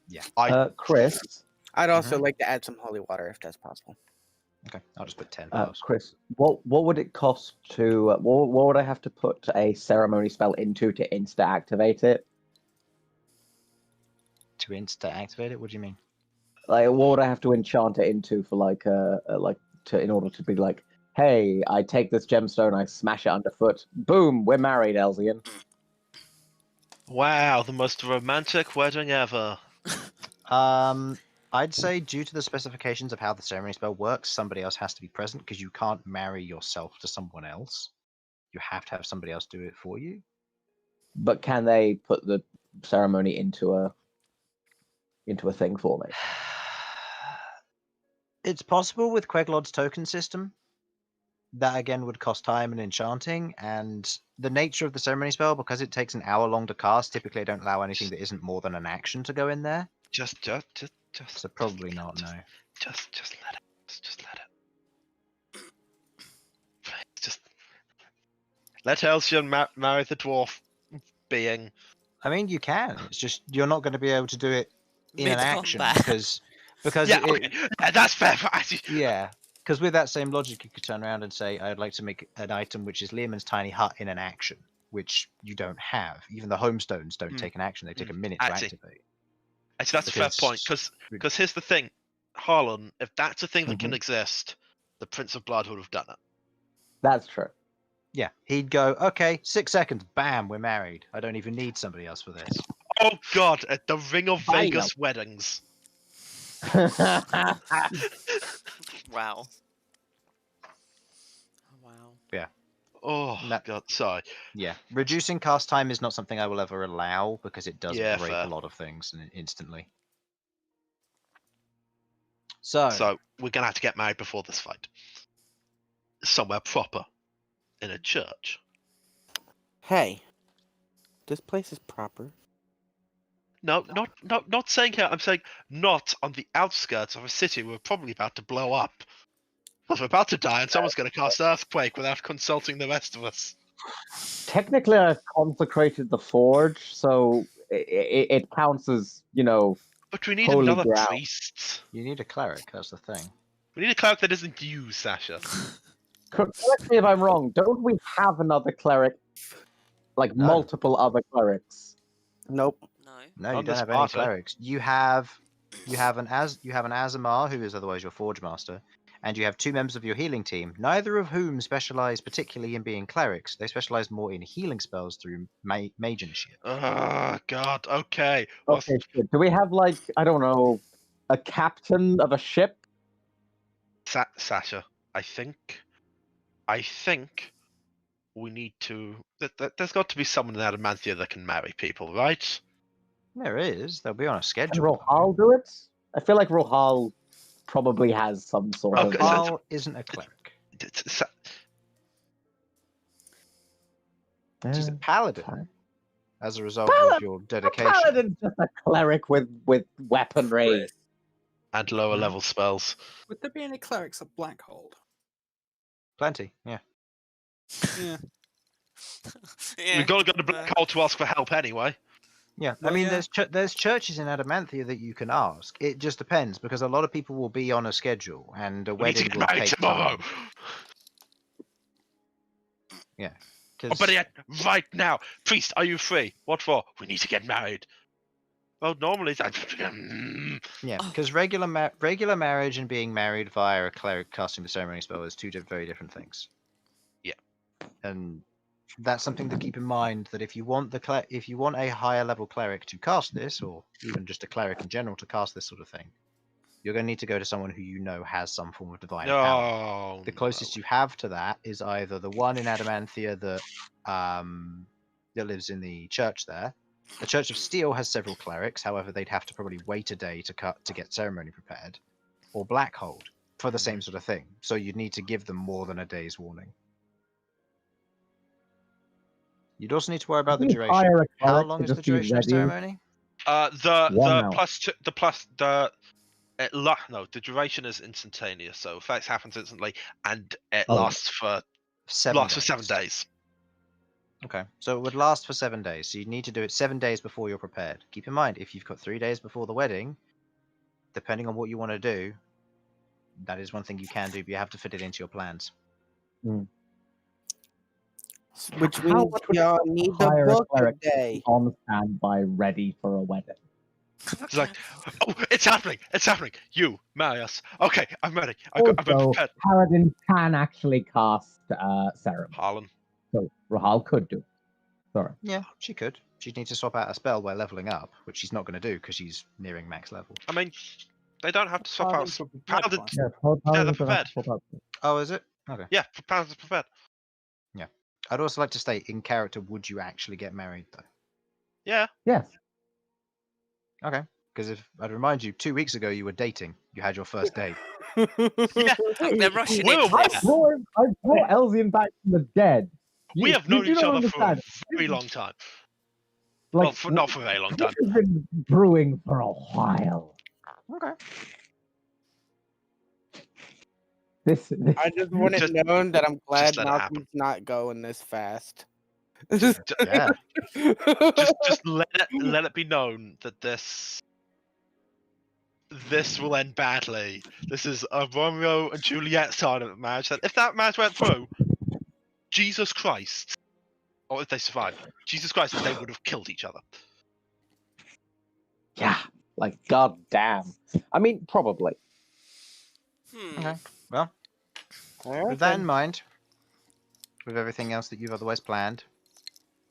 Yeah. Chris, I'd also like to add some holy water if that's possible. Okay. I'll just put 10 for those. Chris, what would it cost to? What would I have to put a ceremony spell into to insta activate it? To insta activate it? What do you mean? Like, what would I have to enchant it into for in order to be like, hey, I take this gemstone, I smash it underfoot, boom, we're married, Elzian. Wow, the most romantic wedding ever. I'd say due to the specifications of how the ceremony spell works, somebody else has to be present because you can't marry yourself to someone else. You have to have somebody else do it for you. But can they put the ceremony into a thing for me? It's possible with Queglod's token system. That again would cost time and enchanting, and the nature of the ceremony spell, because it takes an hour long to cast, typically I don't allow anything that isn't more than an action to go in there. Just So probably not, no. Just let it. Just let it. Just let Elsion marry the dwarf being. I mean, you can. It's just you're not going to be able to do it in an action Mid-combat. because Yeah, it, okay. That's fair. yeah. Because with that same logic, you could turn around and say, I'd like to make an item which is Leomund's tiny hut in an action, which you don't have. Even the homestones don't take an action; they take a minute to activate. Actually, that's a fair point. Because here's the thing, Harlan, if that's a thing that can exist, the Prince of Blood would have done it. That's true. Yeah, he'd go, okay, 6 seconds, bam, we're married. I don't even need somebody else for this. Oh God, at the Ring of I Vegas weddings. Wow. Wow. Yeah. Oh God, sorry. Yeah, reducing cast time is not something I will ever allow because it does Yeah, break fair. a lot of things instantly. So we're gonna have to get married before this fight. Somewhere proper. In a church. Hey, this place is proper. No, not saying here. I'm saying not on the outskirts of a city we're probably about to blow up. Because we're about to die and someone's going to cast Earthquake without consulting the rest of us. Technically, I've consecrated the forge, so it counts as, But we need Holy another ground. priest. you need a cleric, that's the thing. We need a cleric that isn't you, Sasha. Correct me if I'm wrong, don't we have another cleric? Like, No. multiple other clerics? Nope. No. No, you On don't this have any party. clerics. You have an Azamar, who is otherwise your Forge Master, and you have 2 members of your healing team, neither of whom specialize particularly in being clerics. They specialize more in healing spells through mage initiative. Oh, God, okay. Well, Okay, so do we have, I don't know, a captain of a ship? Sasha, I think we need to... There's got to be someone in Adamantia that can marry people, right? There is. They'll be on a Can schedule. Rohal do it? I feel like Rohal probably has some sort Okay, of... Rohal isn't a cleric. She's a paladin. As a result of your dedication. Paladin's just a cleric with weaponry. And lower level spells. Would there be any clerics at Blackhold? Plenty, yeah. Yeah. Yeah. We've got to go to Black Hole to ask for help anyway. Yeah, I Well, mean, yeah. there's churches in Adamanthia that you can ask. It just depends because a lot of people will be on a schedule, and a We need to wedding get will married take tomorrow. time. Yeah, Oh, because but yeah, right now, priest, are you free? What for? We need to get married. Well, normally that. regular marriage and being married via a cleric casting the ceremony spell is 2 very different things. Yeah, and that's something to keep in mind. That if you want a higher level cleric to cast this, or even just a cleric in general to cast this sort of thing, you're going to need to go to someone who you know has some form of divine power. No. The closest you have to that is either the one in Adamanthia that lives in the church there, The Church of Steel has several clerics, however, they'd have to probably wait a day to get ceremony prepared. Or Blackhold for the same sort of thing. So you'd need to give them more than a day's warning. You'd also need to worry about the Can you duration. hire a How cleric long to is the just be duration of ready? ceremony? The 1 hour. the duration is instantaneous, so effects happens instantly, and it Oh. lasts for 7 for 7 days. Okay, so it would last for 7 days. So you need to do it 7 days before you're prepared. Keep in mind, if you've got 3 days before the wedding, depending on what you want to do, that is one thing you can do, but you have to fit it into your plans. Which How means much would it y'all cost to need the hire a book cleric today. on standby, ready for a wedding? It's like, oh, it's happening! It's happening! You marry us. Okay, I'm ready. I've been Also, prepared. Paladin can actually cast ceremony, Harlan. so Rahal could do it. Sorry. Yeah, she could. She'd need to swap out a spell while leveling up, which she's not going to do because she's nearing max level. I mean, they don't have to swap out. Paladins will be prepared Paladins, fine. Yeah, they're Paladins don't have prepared. to swap out. Oh, is it? Okay. Yeah, Paladins are prepared. I'd also like to state, in character, would you actually get married, though? Yeah. Yes. Okay. Because if I'd remind you, 2 weeks ago you were dating. You had your first date. Yeah. They're rushing We're into aware. this. I brought Elzian back from the dead. We have known do each not other for a understand. very long time. Like, Well, not for a very long time. This has been brewing for a while. Okay. This I just want it Just- known that I'm glad let it happen. Malcolm's not going this fast. Yeah. Just let it be known that this will end badly. This is a Romeo and Juliet side of the marriage. That if that marriage went through, Jesus Christ, or if they survived, Jesus Christ, they would have killed each other. Yeah, like goddamn. I mean, probably. Okay. Well, with that in mind, with everything else that you've otherwise planned,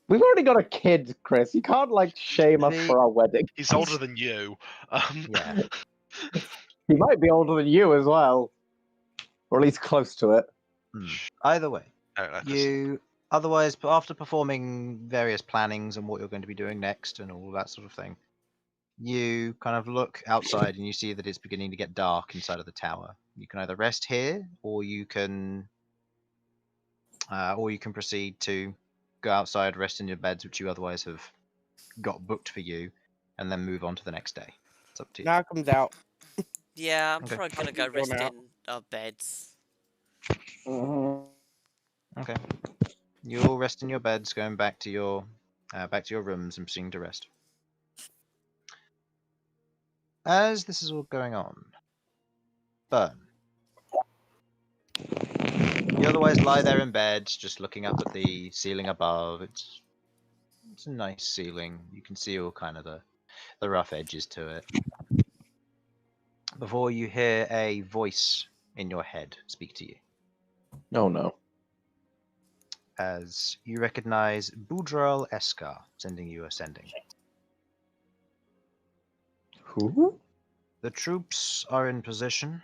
We've already got a kid, Chris. You can't like shame us The- for our wedding. He's older than you. yeah. He might be older than you as well, or at least close to it. Either way, I don't know, you otherwise, after performing various plannings and what you're going to be doing next and all that sort of thing, you kind of look outside and you see that it's beginning to get dark inside of the tower. You can either rest here, or you can proceed to go outside, rest in your beds, which you otherwise have got booked for you, and then move on to the next day. It's up to you. Malcolm's out. Yeah, I'm Okay. probably gonna go Going rest out. in our beds. Okay. You'll rest in your beds, going back to your rooms and proceeding to rest. As this is all going on, Burn. You otherwise lie there in bed, just looking up at the ceiling above. It's a nice ceiling. You can see all kind of the rough edges to it. Before you hear a voice in your head speak to you, Oh no. as you recognize Boudral Eskar sending you a sending. Who? The troops are in position.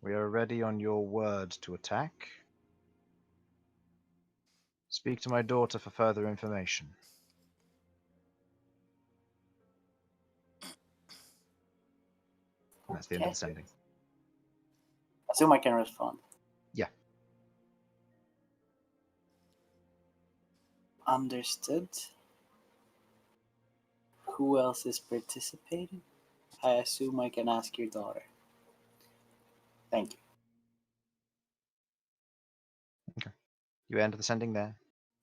We are ready on your word to attack. Speak to my daughter for further information. And that's the end of the sending. Assume I can respond. Yeah. Understood. Who else is participating? I assume I can ask your daughter. Thank you. You end the sending there.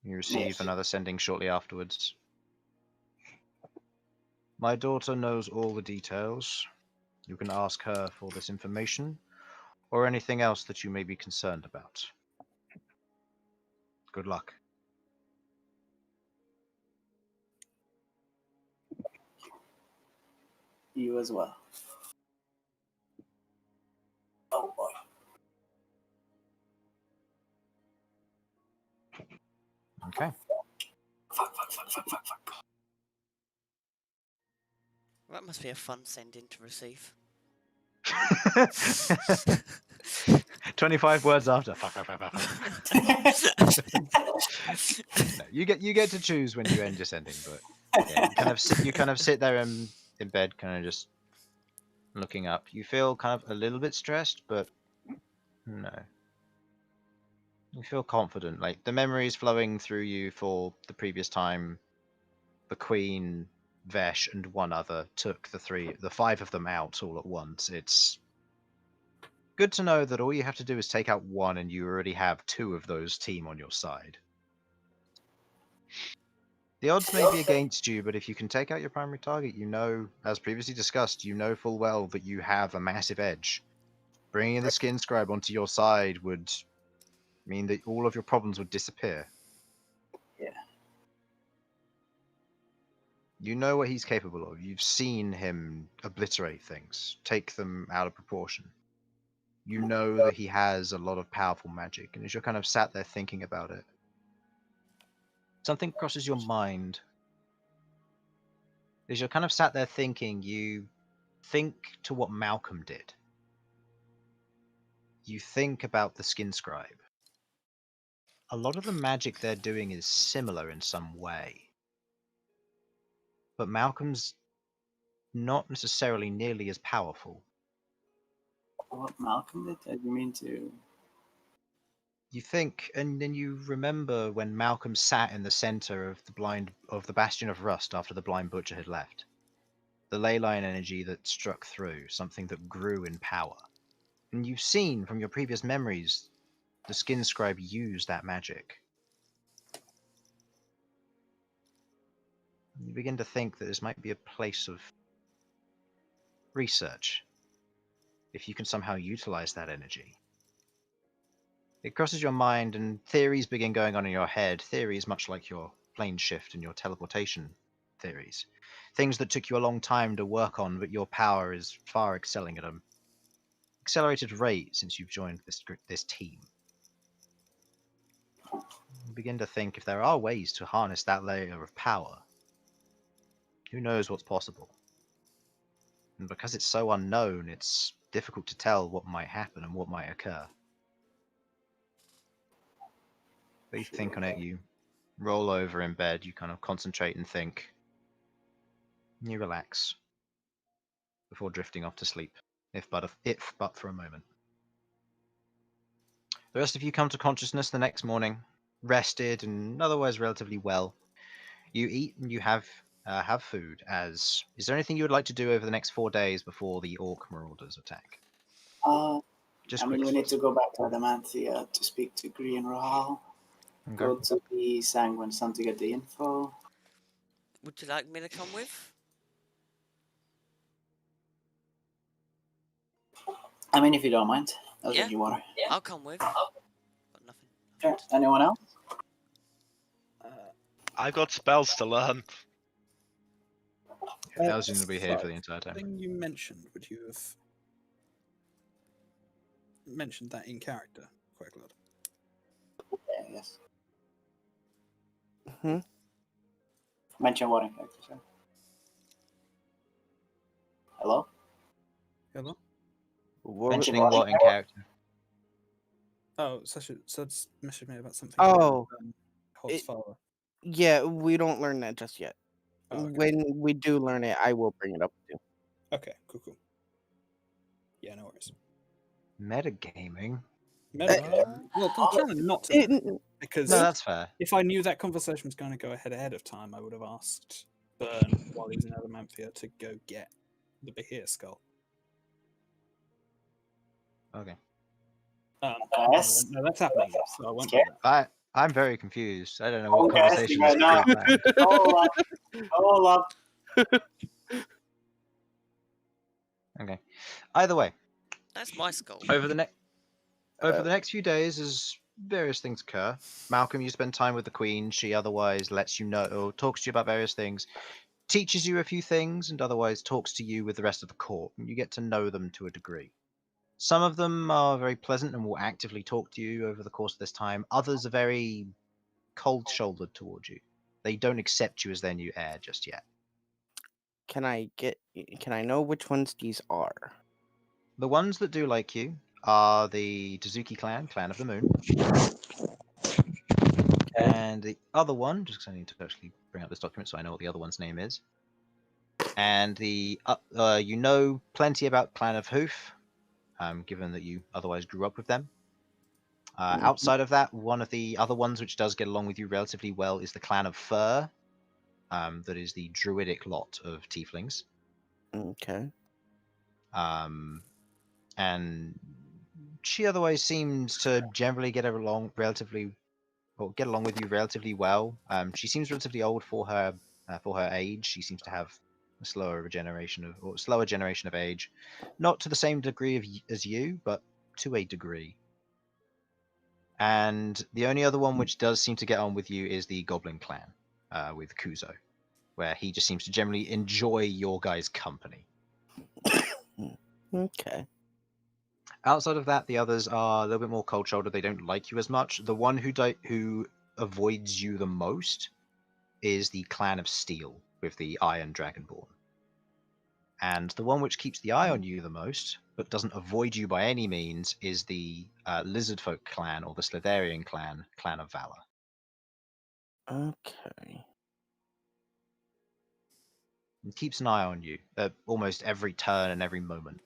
You receive Yes. another sending shortly afterwards. My daughter knows all the details. You can ask her for this information or anything else that you may be concerned about. Good luck. You as well. Oh boy. Okay. Fuck. That must be a fun sending to receive. 25 words after. Fuck. No, you get to choose when you end your sending, but Yeah, you kind of sit there in bed, kind of just looking up. You feel kind of a little bit stressed, but no. You feel confident. Like the memories flowing through you for the previous time, the Queen, Vesh, and one other took the five of them out all at once. It's good to know that all you have to do is take out one, and you already have two of those team on your side. The odds may be against you, but if you can take out your primary target, you know, as previously discussed, you know full well that you have a massive edge. Bringing the Skin Scribe onto your side would mean that all of your problems would disappear. Yeah. You know what he's capable of. You've seen him obliterate things, take them out of proportion. You know that he has a lot of powerful magic, and as you're kind of sat there thinking about it, something crosses your mind. As you're kind of sat there thinking, you think to what Malcolm did. You think about the Skin Scribe. A lot of the magic they're doing is similar in some way. But Malcolm's not necessarily nearly as powerful. What Malcolm did? You mean to? You think, and then you remember when Malcolm sat in the center of the Bastion of Rust after the Blind Butcher had left. The ley line energy that struck through, something that grew in power. And you've seen from your previous memories, the Skin Scribe use that magic. You begin to think that this might be a place of research, if you can somehow utilize that energy. It crosses your mind, and theories begin going on in your head. Theories much like your plane shift and your teleportation theories. Things that took you a long time to work on, but your power is far excelling at an accelerated rate since you've joined this team. You begin to think if there are ways to harness that layer of power, who knows what's possible. And because it's so unknown, it's difficult to tell what might happen and what might occur. They think on it, you roll over in bed, you kind of concentrate and think. You relax before drifting off to sleep, if but for a moment. The rest of you come to consciousness the next morning, rested and otherwise relatively well. You eat and you have food. Is there anything you would like to do over the next 4 days before the Orc Marauders attack? Just we need to go back to Adamantia to speak to Gree and Rahal. Okay. Go to the Sanguine Sun to get the info. Would you like me to come with? If you don't mind, I'll get you water. I'll come with. Got nothing. Sure. Anyone else? I've got spells to learn. I was going to be here for the entire time. Thing you mentioned, would you have mentioned that in character, quite a lot? Yeah, yes. Hmm? Mention what in character, sir? Hello? Hello? Mentioning what in character? Oh, so it's messaged me about something. Oh, Holt's father. Yeah, we don't learn that just yet. Oh, okay. When we do learn it, I will bring it up too. Okay, cool. Yeah, no worries. Metagaming? Well, I'm trying not to, because No, that's fair. if I knew that conversation was going to go ahead of time, I would have asked Byrne while he was in Adamantia to go get the Behir skull. Okay. Yes. No, that's happening. So I won't do that. I'm very confused. I don't know what conversation is now. Hold up. Okay. Either way, That's my skull. over the next few days, as various things occur, Malcolm, you spend time with the Queen. She otherwise lets you know, or talks to you about various things, teaches you a few things, and otherwise talks to you with the rest of the court. And you get to know them to a degree. Some of them are very pleasant and will actively talk to you over the course of this time. Others are very cold-shouldered towards you. They don't accept you as their new heir just yet. Can I know which ones these are? The ones that do like you are the Tazuki clan of the Moon. And the other one, just 'cause I need to actually bring up this document so I know what the other one's name is. And the you know plenty about Clan of Hoof, given that you otherwise grew up with them. Outside of that, one of the other ones which does get along with you relatively well is the Clan of Fur. That is the druidic lot of tieflings. Okay. And she otherwise seems to generally get along with you relatively well. She seems relatively old for her age. She seems to have a slower generation of age, not to the same degree as you, but to a degree. And the only other one which does seem to get on with you is the Goblin Clan, with Kuzo, where he just seems to generally enjoy your guys' company. Okay. Outside of that, the others are a little bit more cold-shouldered. They don't like you as much. The one who avoids you the most is the Clan of Steel with the Iron Dragonborn. And the one which keeps the eye on you the most, but doesn't avoid you by any means, is the Lizardfolk clan, or the Slitherian clan, Clan of Valor. Okay. He keeps an eye on you at almost every turn and every moment.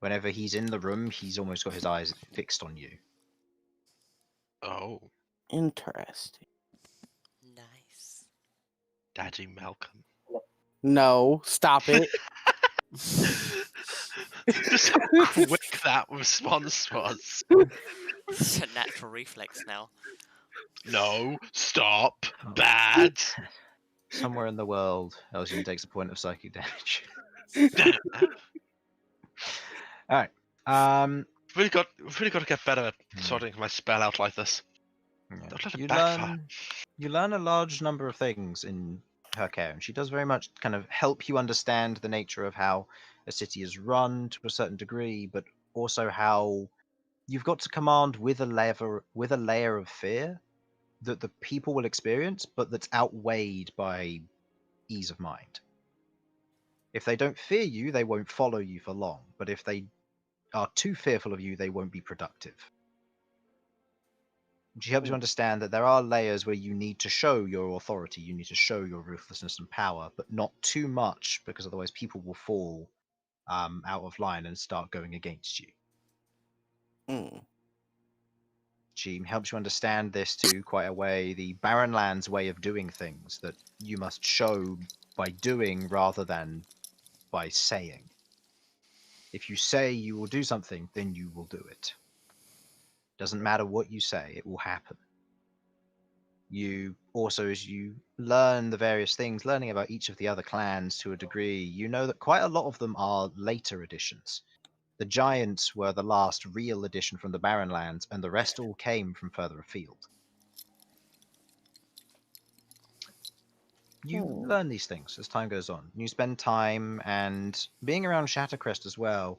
Whenever he's in the room, he's almost got his eyes fixed on you. Oh, Interesting. Nice. Daddy Malcolm. No, stop it. Just how quick that response was. It's a natural reflex now. No, stop. Oh. Bad. Somewhere in the world, Elgin takes a point of psychic damage. Alright. Really got to get better at sorting my spell out like this. Yeah. Don't let it backfire. You learn a large number of things in her care, and she does very much kind of help you understand the nature of how a city is run to a certain degree, but also how you've got to command with a layer of fear that the people will experience, but that's outweighed by ease of mind. If they don't fear you, they won't follow you for long, but if they are too fearful of you, they won't be productive. She helps you understand that there are layers where you need to show your authority, you need to show your ruthlessness and power, but not too much, because otherwise people will fall out of line and start going against you. Mm. She helps you understand this too, quite a way, the Barren Lands way of doing things, that you must show by doing rather than by saying. If you say you will do something, then you will do it. Doesn't matter what you say, it will happen. You also, as you learn the various things, learning about each of the other clans to a degree, you know that quite a lot of them are later additions. The Giants were the last real addition from the Barren Lands, and the rest all came from further afield. You learn these things as time goes on. You spend time and being around Shattercrest as well.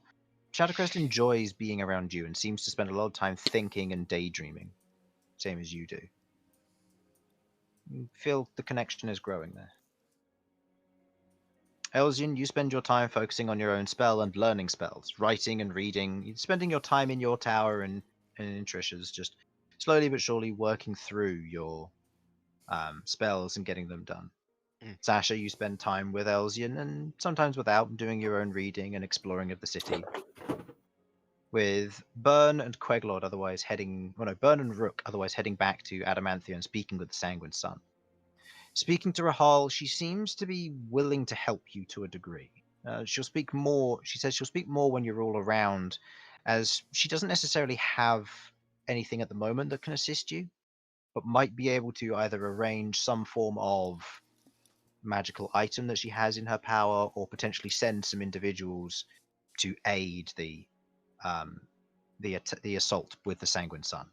Shattercrest enjoys being around you and seems to spend a lot of time thinking and daydreaming, same as you do. You feel the connection is growing there. Elzin, you spend your time focusing on your own spell and learning spells, writing and reading. You're spending your time in your tower and in Trish's, just slowly but surely working through your spells and getting them done. Sasha, you spend time with Elzian and sometimes without, doing your own reading and exploring of the city. With Byrne and Queglord Byrne and Rook otherwise heading back to Adamanthia and speaking with the Sanguine Sun. Speaking to Rahal, she seems to be willing to help you to a degree. She'll speak more. She says she'll speak more when you're all around, as she doesn't necessarily have anything at the moment that can assist you, but might be able to either arrange some form of magical item that she has in her power, or potentially send some individuals to aid the assault with the Sanguine Sun,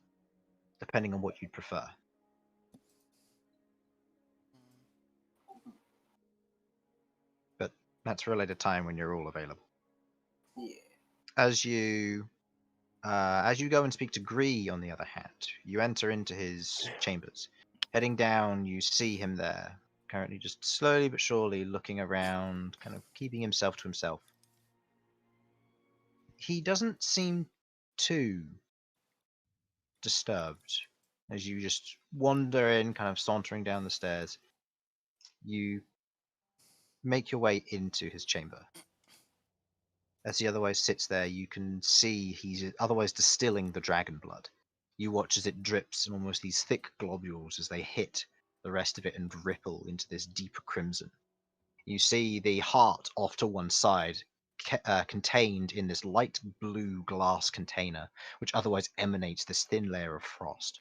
depending on what you'd prefer. But that's for a later time when you're all available. Yeah. As you go and speak to Gree, on the other hand, you enter into his chambers. Heading down, you see him there, currently just slowly but surely looking around, kind of keeping himself to himself. He doesn't seem too disturbed As you just wander in, kind of sauntering down the stairs, you make your way into his chamber. As he otherwise sits there, you can see he's otherwise distilling the dragon blood. You watch as it drips in almost these thick globules as they hit the rest of it and ripple into this deeper crimson. You see the heart off to one side, contained in this light blue glass container, which otherwise emanates this thin layer of frost.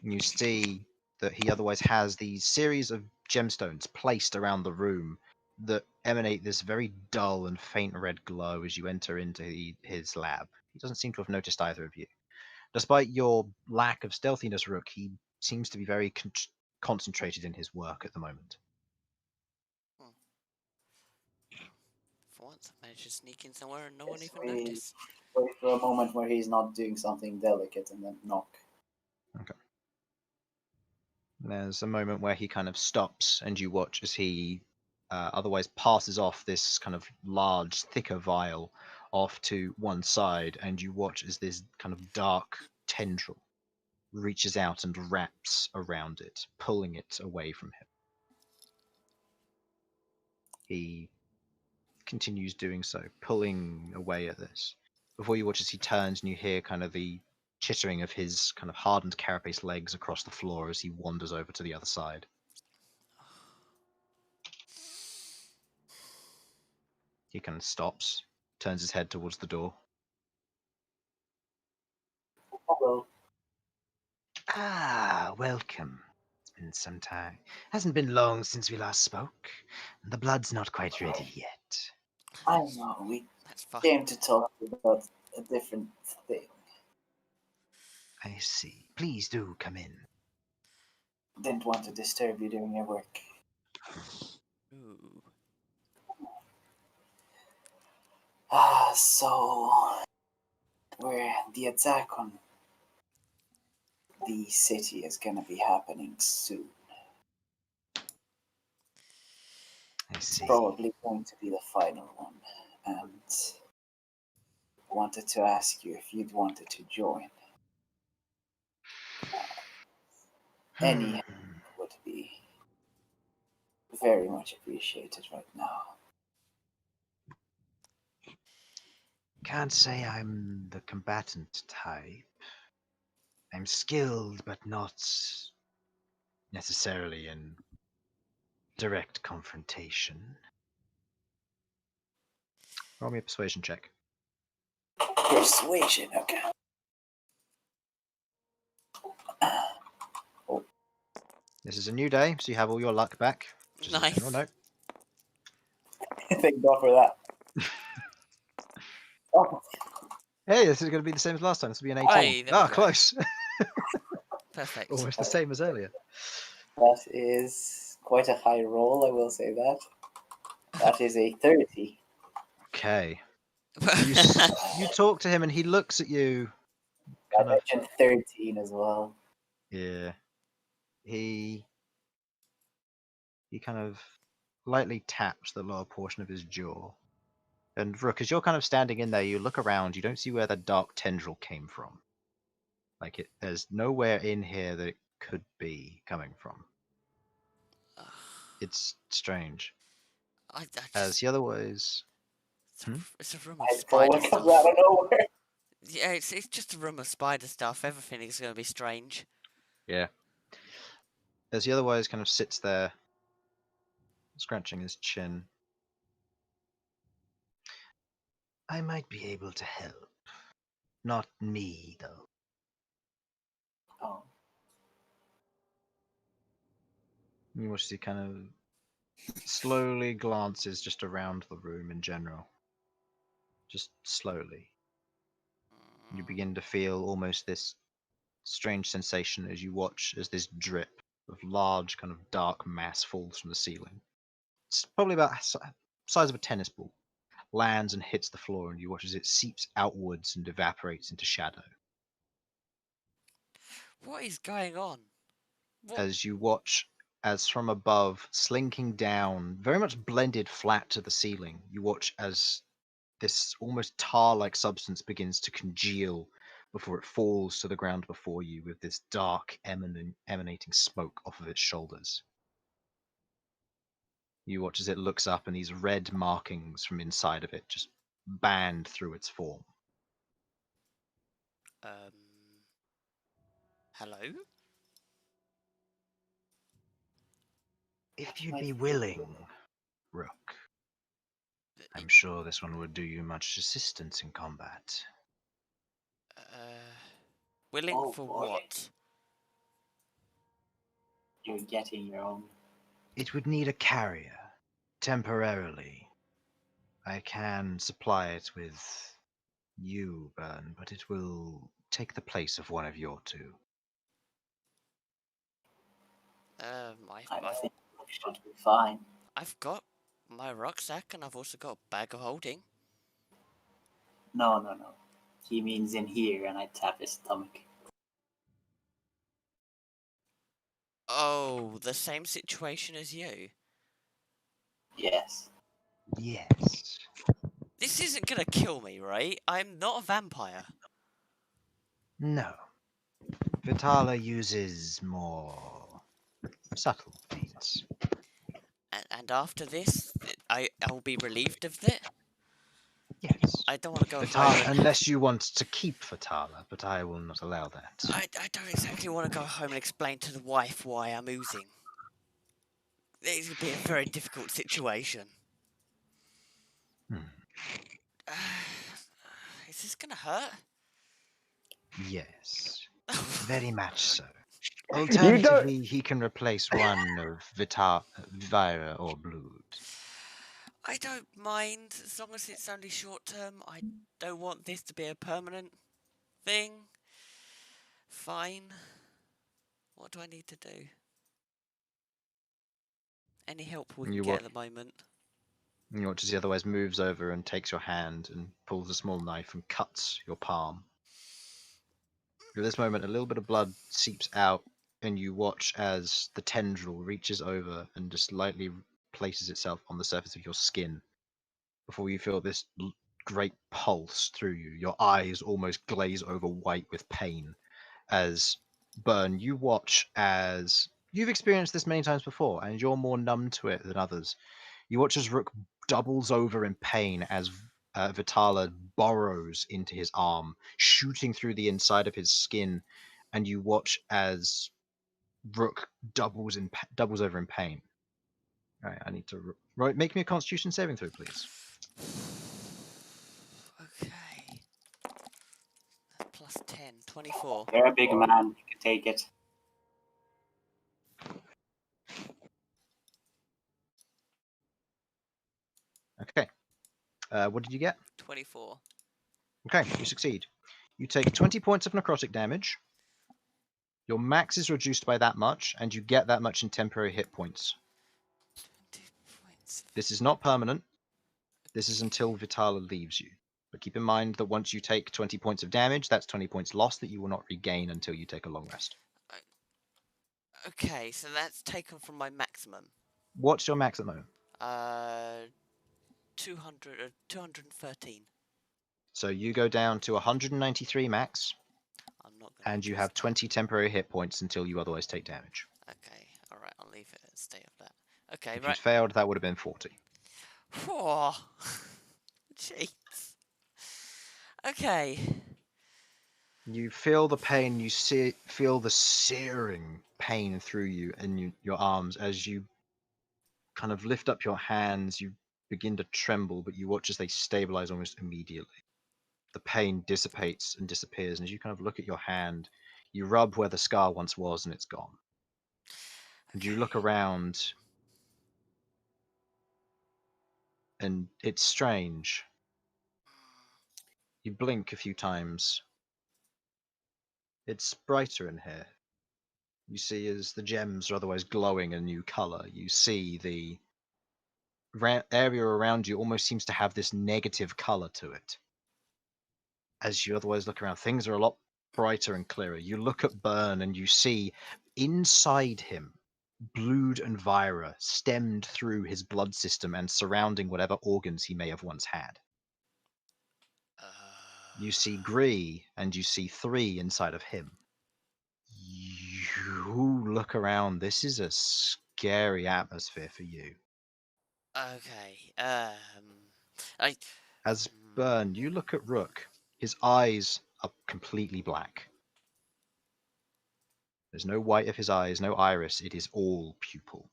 You see that he otherwise has these series of gemstones placed around the room that emanate this very dull and faint red glow as you enter into his lab. He doesn't seem to have noticed either of you. Despite your lack of stealthiness, Rook, he seems to be very concentrated in his work at the moment. For once, I managed to sneak in somewhere and no one Yes, even noticed. Wait for a moment where he's not doing something delicate and then knock. Okay. There's a moment where he kind of stops, and you watch as he otherwise passes off this kind of large, thicker vial off to one side, and you watch as this kind of dark tendril reaches out and wraps around it, pulling it away from him. He continues doing so, pulling away at this. Before you watch as he turns, and you hear kind of the chittering of his kind of hardened carapace legs across the floor as he wanders over to the other side. He kind of stops, turns his head towards the door. Hello. Ah, welcome. It's been some time. Hasn't been long since we last spoke. The blood's not quite ready yet. I know, we That's fine. came to talk about a different thing. I see. Please do come in. Didn't want to disturb you during your work. Ooh. So where the attack on the city is gonna be happening soon. I It's see. probably going to be the final one, and wanted to ask you if you'd wanted to join. Any help would be very much appreciated right now. Can't say I'm the combatant type. I'm skilled, but not necessarily in direct confrontation. Roll me a persuasion check. Persuasion, okay. This is a new day, so you have all your luck back. Just as a Nice. general note. Thank God for that. Oh, Hey, this is going to be the same as last time. This will be an 18. Hey, there we go. Close. Perfect. Almost the same as earlier. that is quite a high roll, I will say that. That is a 30. Okay. You talk to him, and he looks at you. I Kind of, mentioned 13 as well. yeah. He kind of lightly taps the lower portion of his jaw. And Rook, as you're kind of standing in there, you look around. You don't see where the dark tendril came from. Like there's nowhere in here that it could be coming from. It's strange. I just, As he otherwise, it's a room of I'd spider probably stuff. comes out of nowhere. Yeah, it's just a room of spider stuff. Everything is going to be strange. yeah. As he otherwise kind of sits there, scratching his chin. I might be able to help. Not me, though. Oh, You watch he kind of slowly glances just around the room in general. Just slowly. You begin to feel almost this strange sensation as you watch as this drip of large kind of dark mass falls from the ceiling. It's probably about size of a tennis ball. Lands and hits the floor, and you watch as it seeps outwards and evaporates into shadow. What is going on? What? As you watch as from above, slinking down, very much blended flat to the ceiling, you watch as this almost tar-like substance begins to congeal before it falls to the ground before you with this dark emanating smoke off of its shoulders. You watch as it looks up and these red markings from inside of it just band through its form. Hello? If you'd be willing, Rook, I'm sure this one would do you much assistance in combat. Willing Oh, for boy. what? You're getting your own. It would need a carrier, temporarily. I can supply it with you, Burn, but it will take the place of one of your two. I think it should be fine. I've got my rucksack and I've also got a bag of holding. No. He means in here, and I tap his stomach. Oh, the same situation as you. Yes. Yes. This isn't gonna kill me, right? I'm not a vampire. No. Vitala uses more subtle means. And after this, I'll be relieved of it. Yes. I don't want to go Vitala, home. unless you want to keep Vitala, but I will not allow that. I don't exactly want to go home and explain to the wife why I'm oozing. It's gonna be a very difficult situation. Is this gonna hurt? Yes. Very much so. You don't. Alternatively, he can replace one of Vira or Blood. I don't mind as long as it's only short term. I don't want this to be a permanent thing. Fine. What do I need to do? Any help we can get at the moment? You watch as he otherwise moves over and takes your hand and pulls a small knife and cuts your palm. At this moment, a little bit of blood seeps out, and you watch as the tendril reaches over and just lightly places itself on the surface of your skin before you feel this great pulse through you. Your eyes almost glaze over white with pain as Burn, you watch as you've experienced this many times before, and you're more numb to it than others. You watch as Rook doubles over in pain as Vitala burrows into his arm, shooting through the inside of his skin, and you watch as Rook doubles over in pain. All right, I need to make me a Constitution saving throw, please. Okay. Plus 10, 24. You're a big man. You can take it. Okay. What did you get? 24. Okay, you succeed. You take 20 points of necrotic damage. Your max is reduced by that much, and you get that much in temporary hit points. 20 points. This is not permanent. This is until Vitala leaves you. But keep in mind that once you take 20 points of damage, that's 20 points lost that you will not regain until you take a long rest. Okay, so that's taken from my maximum. What's your max at the moment? 213. So you go down to 193 max, I'm not gonna and you adjust have that. 20 temporary hit points until you otherwise take damage. Okay, alright, I'll leave it at state of that. Okay, If right. you'd failed, that would have been 40. Whoa. Jeez. Okay. You feel the pain, you feel the searing pain through you and your arms as you kind of lift up your hands, you begin to tremble, but you watch as they stabilize almost immediately. The pain dissipates and disappears, and as you kind of look at your hand, you rub where the scar once was and it's gone. And you look around, and it's strange. You blink a few times. It's brighter in here. You see as the gems are otherwise glowing a new color. You see the area around you almost seems to have this negative color to it. As you otherwise look around, things are a lot brighter and clearer. You look at Burn and you see inside him Blood and Vira stemmed through his blood system and surrounding whatever organs he may have once had. you see Gree, and you see 3 inside of him. You look around. This is a scary atmosphere for you. Okay. I. As Burn, you look at Rook. His eyes are completely black. There's no white of his eyes, no iris. It is all pupil.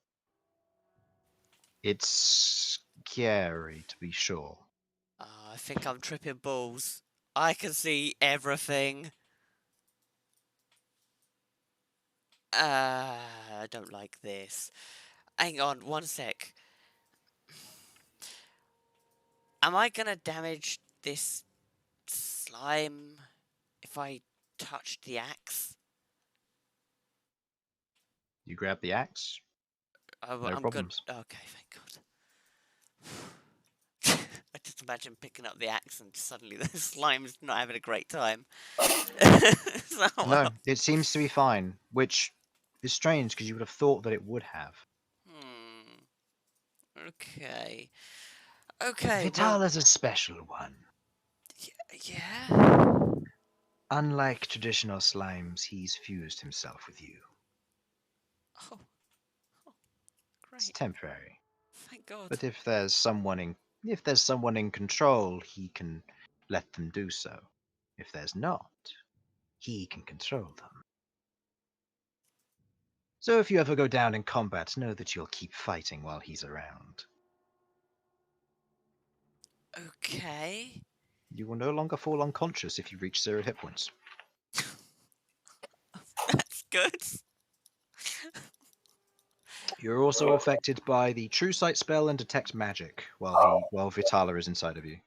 It's scary, to be sure. I think I'm tripping balls. I can see everything. I don't like this. Hang on, one sec. Am I gonna damage this slime if I touch the axe? You grab the axe. Oh, No I'm problems. good. Okay, thank God. I just imagine picking up the axe and suddenly the slime's not having a great time. So, No, it seems to be fine, which is strange because you would have thought that it would have. Okay. Okay. Vital Well, is a special one. yeah. Unlike traditional slimes, he's fused himself with you. Oh, It's great. temporary. Thank God. But if there's someone in control, he can let them do so. If there's not, he can control them. So if you ever go down in combat, know that you'll keep fighting while he's around. Okay. You will no longer fall unconscious if you reach 0 hit points. That's good. You're also affected by the True Sight spell and Detect Magic while Vitala is inside of you.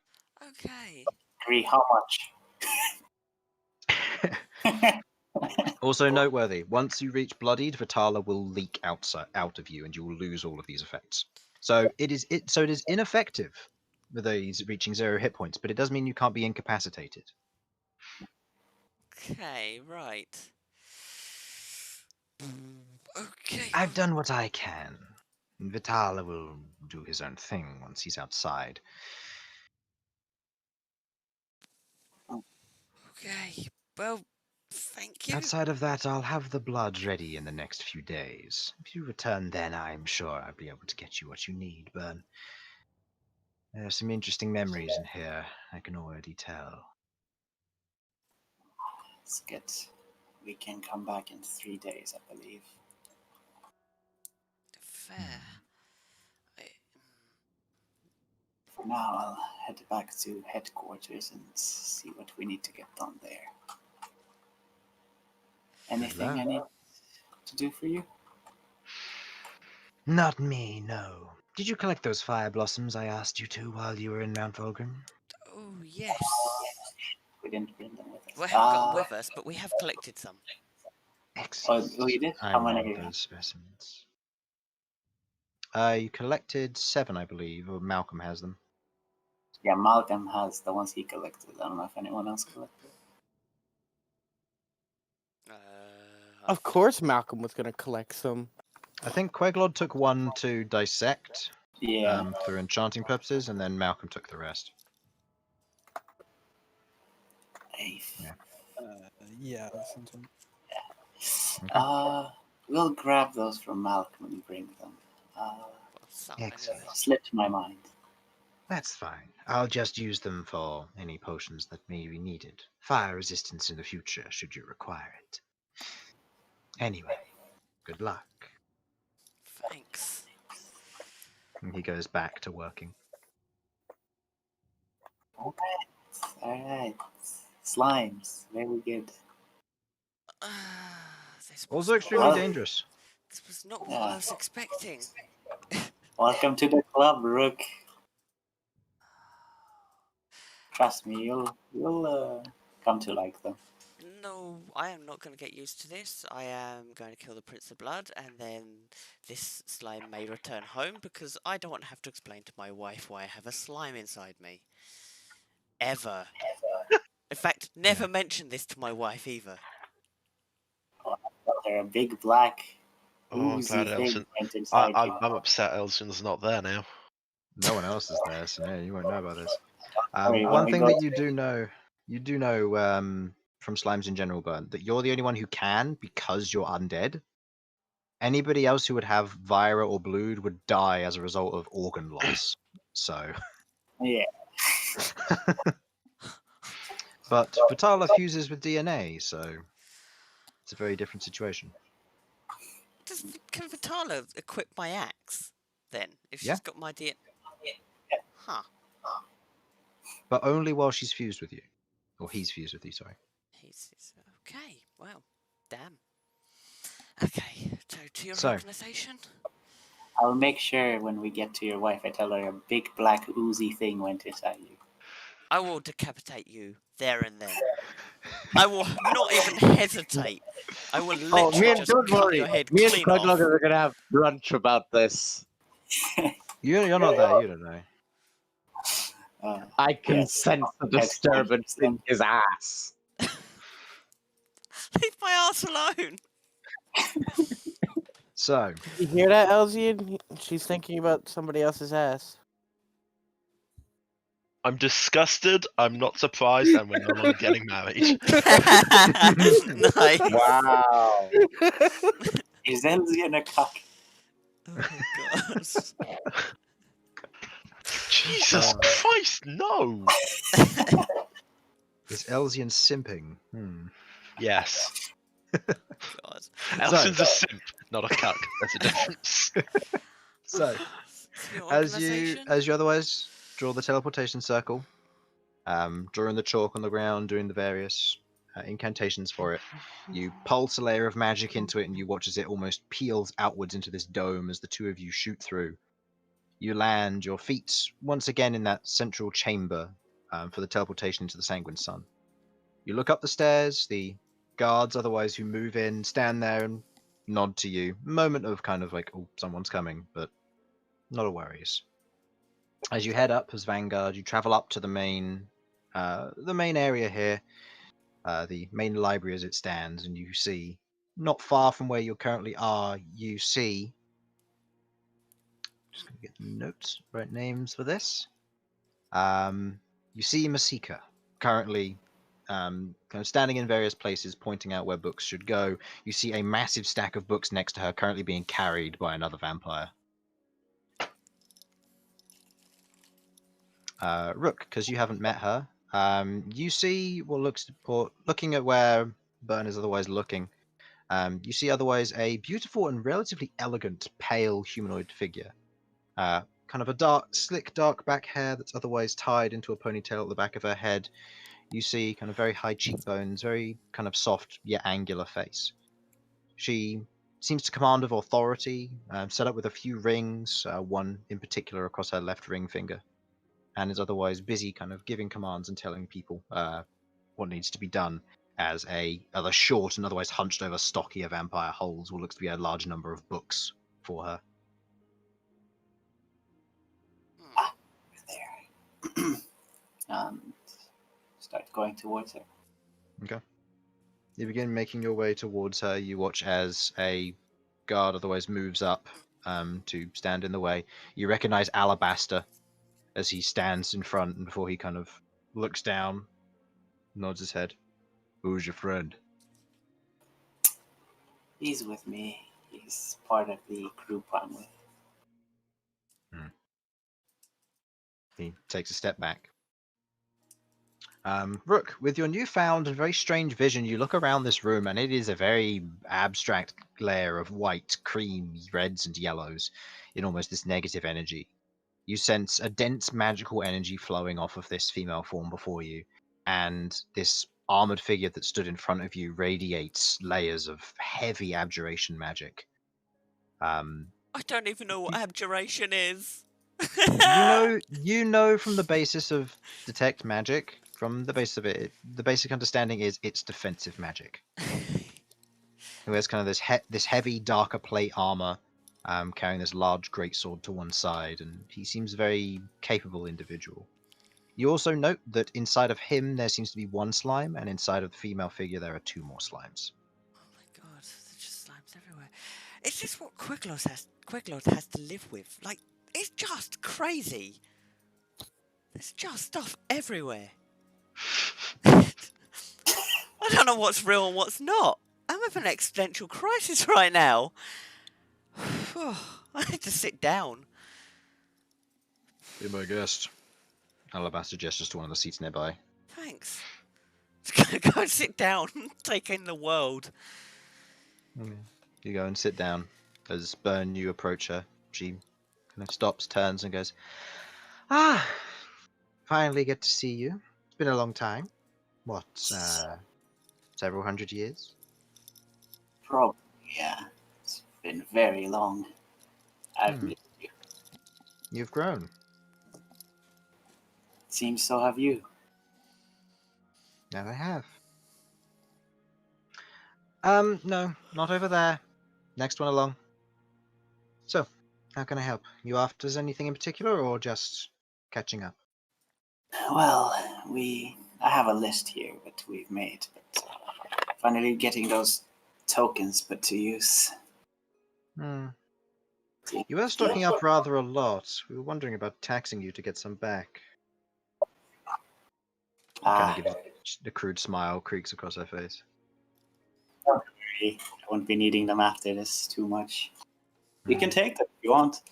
Okay. Agree, how much? Also noteworthy, once you reach Bloodied, Vitala will leak out of you and you will lose all of these effects. So it is ineffective with these reaching 0 hit points, but it does mean you can't be incapacitated. Okay, right. Okay. I've done what I can. Vitala will do his own thing once he's outside. Okay. Well, thank you. Outside of that, I'll have the blood ready in the next few days. If you return then, I'm sure I'll be able to get you what you need, Burn. There are some interesting memories in here, I can already tell. It's good. We can come back in 3 days, I believe. Fair. For now, I'll head back to headquarters and see what we need to get done there. Anything I need to do for you? Not me, no. Did you collect those fire blossoms I asked you to while you were in Mount Volgrim? Oh, yes. We didn't bring them with us. We haven't got them with us, but we have collected some. Excellent. Oh, you did? I How many? want those specimens. You collected 7, I believe, or Malcolm has them. Yeah, Malcolm has the ones he collected. I don't know if anyone else collected. Of course, Malcolm was gonna collect some. I think Queglod took 1 to dissect Yeah. for enchanting purposes, and then Malcolm took the rest. Yeah. Yeah, that's something. Okay. We'll grab those from Malcolm and bring them. Excellent. Slipped my mind. That's fine. I'll just use them for any potions that may be needed. Fire resistance in the future, should you require it. Anyway, good luck. Thanks. And he goes back to working. Alright. Slimes. Very good. This was Also not extremely Well- dangerous. This was not what I was expecting. Welcome to the club, Rook. Trust me, you'll come to like them. No, I am not going to get used to this. I am going to kill the Prince of Blood, and then this slime may return home because I don't want to have to explain to my wife why I have a slime inside me. Ever. In fact, never mention this to my wife either. They're a big black Oh, oozy glad thing Elson. went inside you. I'm upset Elson's not there now. No one else is there, so yeah, you won't know about this. Sorry, when One we thing go that to- you do know you do know from slimes in general, Burn, that you're the only one who can because you're undead. Anybody else who would have Vira or Blood would die as a result of organ loss. So, Yeah. but Vitala fuses with DNA, so it's a very different situation. Can Vitala equip my axe then? If she's Yeah. got my DNA. Huh. But only while she's fused with you, or he's fused with you. Sorry. He's okay. Well, damn. Okay, so to your So- organisation. I'll make sure when we get to your wife, I tell her a big black oozy thing went inside you. I will decapitate you there and then. I will not even hesitate. I will Oh, literally just don't cut worry. your head Me and clean off. Quagloggers are gonna have brunch about this. You're not there. You don't know. I can Yes. sense the disturbance in his ass. Leave my ass alone. So, You hear that, Elzian? She's thinking about somebody else's ass. I'm disgusted. I'm not surprised, and we're no longer getting married. Nice. Wow. Is Elzian a cock? Oh god. Jesus Christ, no! is Elzian simping? Yes. God. Elson's a simp, not a cuck. That's a difference. So, Your as you organisation? otherwise draw the teleportation circle, drawing the chalk on the ground, doing the various incantations for it, you pulse a layer of magic into it, and you watch as it almost peels outwards into this dome as the two of you shoot through. You land your feet once again in that central chamber for the teleportation into the Sanguine Sun. You look up the stairs, the guards otherwise who move in stand there and nod to you. Moment of kind of like, oh, someone's coming, but not a worries. As you head up as Vanguard, you travel up to the main area here, the main library as it stands, and you see, not far from where you currently are, you see. Just gonna get the notes, right names for this. You see Masika currently kind of standing in various places, pointing out where books should go. You see a massive stack of books next to her, currently being carried by another vampire. Rook, because you haven't met her, you see what looking at where Burn is otherwise looking. You see otherwise a beautiful and relatively elegant, pale humanoid figure. Kind of a slick, dark back hair that's otherwise tied into a ponytail at the back of her head. You see kind of very high cheekbones, very kind of soft yet angular face. She seems to command of authority, set up with a few rings, one in particular across her left ring finger, and is otherwise busy kind of giving commands and telling people what needs to be done, as a other short and otherwise hunched over stockier vampire holds what looks to be a large number of books for her. There. Start going towards her. Okay. You begin making your way towards her. You watch as a guard otherwise moves up to stand in the way. You recognize Alabaster as he stands in front, and before he kind of looks down, nods his head. Who's your friend? He's with me. He's part of the group I'm with. He takes a step back. Rook, with your newfound and very strange vision, you look around this room, and it is a very abstract glare of white, cream, reds, and yellows in almost this negative energy. You sense a dense magical energy flowing off of this female form before you, and this armored figure that stood in front of you radiates layers of heavy abjuration magic. I don't even know what abjuration is. You know from the basis of detect magic, from the base of it, the basic understanding is it's defensive magic. Who has kind of this heavy, darker plate armor, carrying this large greatsword to one side, and he seems a very capable individual. You also note that inside of him there seems to be one slime, and inside of the female figure there are two more slimes. Oh my god, there's just slimes everywhere. Is this what Quiglord has to live with? Like, it's just crazy. There's just stuff everywhere. I don't know what's real and what's not. I'm having an existential crisis right now. I need to sit down. Be my guest. Alabaster gestures to one of the seats nearby. Thanks. Go and sit down. Take in the world. You go and sit down. As Byrne, you approach her. She kind of stops, turns, and goes, "Ah, finally get to see you. It's been a long time. What, several hundred years?" Probably, yeah. It's been very long. I've missed you. You've grown. Seems so have you. Now I have. No, not over there. Next one along. So, how can I help? You after anything in particular, or just catching up? Well, I have a list here that we've made, but finally getting those tokens put to use. You were stocking up rather a lot. We were wondering about taxing you to get some back. Kind of gives a crude smile creaks across her face. I won't be needing them after this too much. You can take them if you want.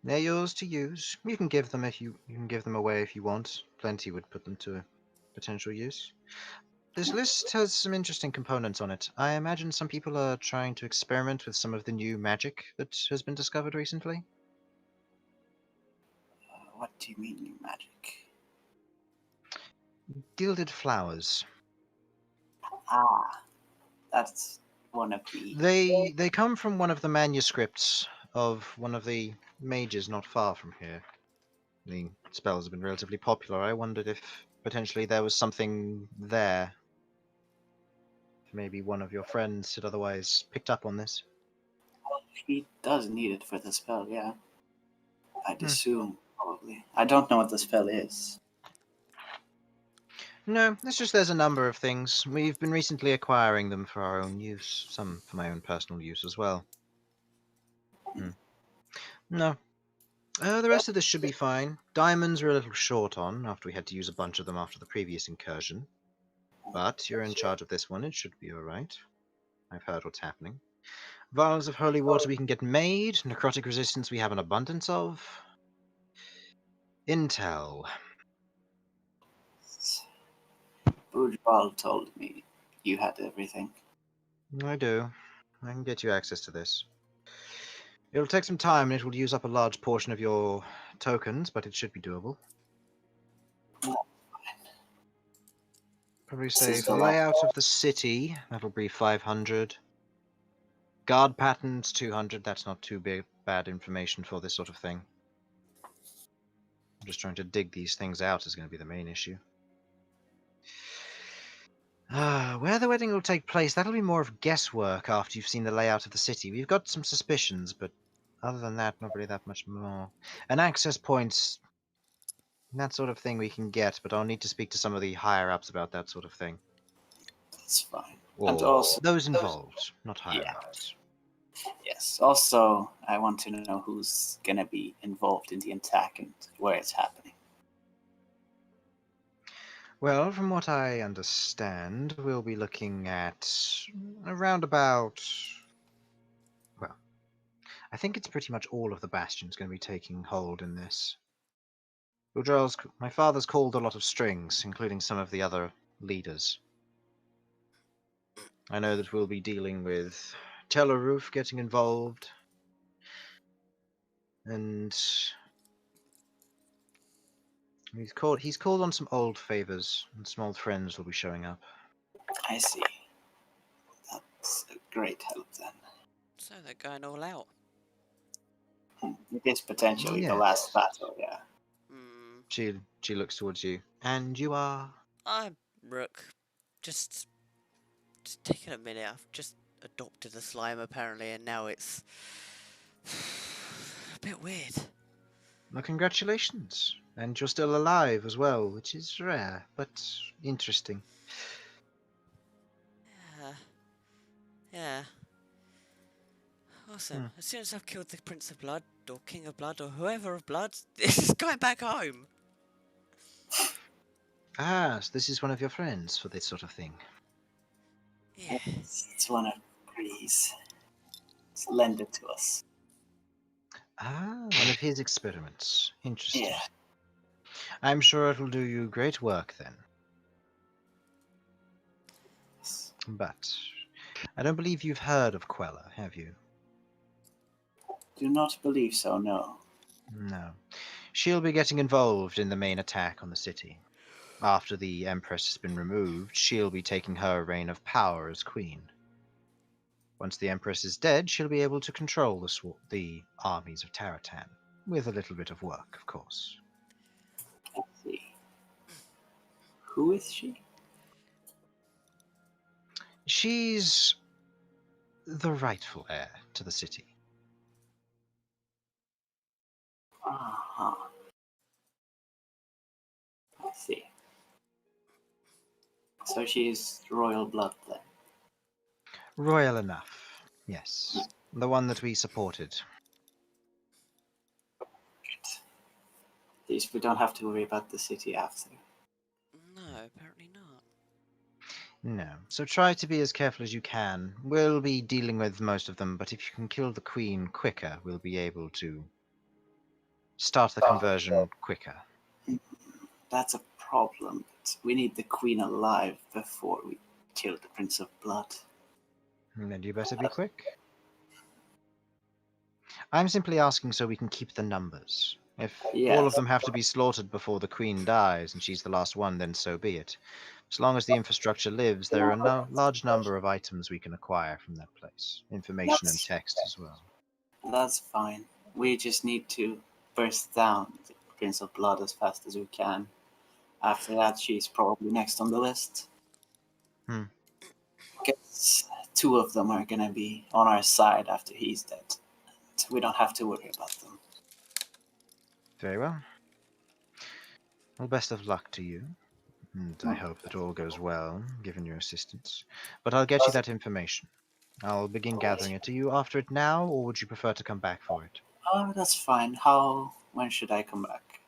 They're yours to use. You can give them away if you want. Plenty would put them to potential use. This list has some interesting components on it. I imagine some people are trying to experiment with some of the new magic that has been discovered recently. What do you mean, new magic? Gilded Flowers. Ah, that's one of the... They come from one of the manuscripts of one of the mages not far from here. The spells have been relatively popular. I wondered if potentially there was something there. Maybe one of your friends had otherwise picked up on this. He does need it for the spell, yeah. I'd assume, probably. I don't know what the spell is. No, it's just there's a number of things. We've been recently acquiring them for our own use, some for my own personal use as well. No. The rest of this should be fine. Diamonds we're a little short on, after we had to use a bunch of them after the previous incursion. But you're in charge of this one, it should be alright. I've heard what's happening. Vials of holy water we can get made, necrotic resistance we have an abundance of. Intel. Bourgeois told me you had everything. I do. I can get you access to this. It'll take some time and it will use up a large portion of your tokens, but it should be doable. Probably say for layout of the city, that'll be 500. Guard patterns, 200. That's not too bad information for this sort of thing. I'm just trying to dig these things out is going to be the main issue. Where the wedding will take place, that'll be more of guesswork after you've seen the layout of the city. We've got some suspicions, but other than that, not really that much more. And access points, that sort of thing we can get, but I'll need to speak to some of the higher-ups about that sort of thing. That's fine. Or and also, those involved, not higher-ups. Yes. Also, I want to know who's going to be involved in the attack and where it's happening. Well, from what I understand, we'll be looking at around about... Well, I think it's pretty much all of the bastions going to be taking hold in this. My father's called a lot of strings, including some of the other leaders. I know that we'll be dealing with Teleroof getting involved, and he's called on some old favors, and some old friends will be showing up. I see. That's a great help then. So they're going all out. It is potentially the last battle, yeah. She looks towards you. And you are? I'm Rook. Just taking a minute. I've just adopted a slime apparently, and now it's a bit weird. Well, congratulations. And you're still alive as well, which is rare, but interesting. Yeah. Awesome. As soon as I've killed the Prince of Blood, or King of Blood, or whoever of Blood, this is going back home. Ah, so this is one of your friends for this sort of thing. Yeah. It's one of Greece. It's lended to us. Ah, one of his experiments. Interesting. Yeah. I'm sure it'll do you great work then. But I don't believe you've heard of Quella, have you? Do not believe so, no. No. She'll be getting involved in the main attack on the city. After the Empress has been removed, she'll be taking her reign of power as queen. Once the Empress is dead, she'll be able to control the armies of Taratan, with a little bit of work, of course. Let's see. Who is she? She's the rightful heir to the city. Uh-huh. I see. So she's royal blood then. Royal enough, yes. The one that we supported. Good. At least we don't have to worry about the city after. No, apparently not. No. So try to be as careful as you can. We'll be dealing with most of them, but if you can kill the queen quicker, we'll be able to start the conversion quicker. That's a problem. But we need the queen alive before we kill the Prince of Blood. And then you better be quick. I'm simply asking so we can keep the numbers. If all of Yes. them have to be slaughtered before the queen dies and she's the last one, then so be it. As long as the infrastructure lives, there are a large number of items we can acquire from that place. Information and text as well. That's fine. We just need to burst down the Prince of Blood as fast as we can. After that, she's probably next on the list. Hmm. Guess two of them are gonna be on our side after he's dead. We don't have to worry about them. Very well. Well, best of luck to you. And I hope that all goes well, given your assistance. But I'll get you that information. I'll begin gathering it. Are you after it now, or would you prefer to come back for it? Oh, that's fine. When should I come back?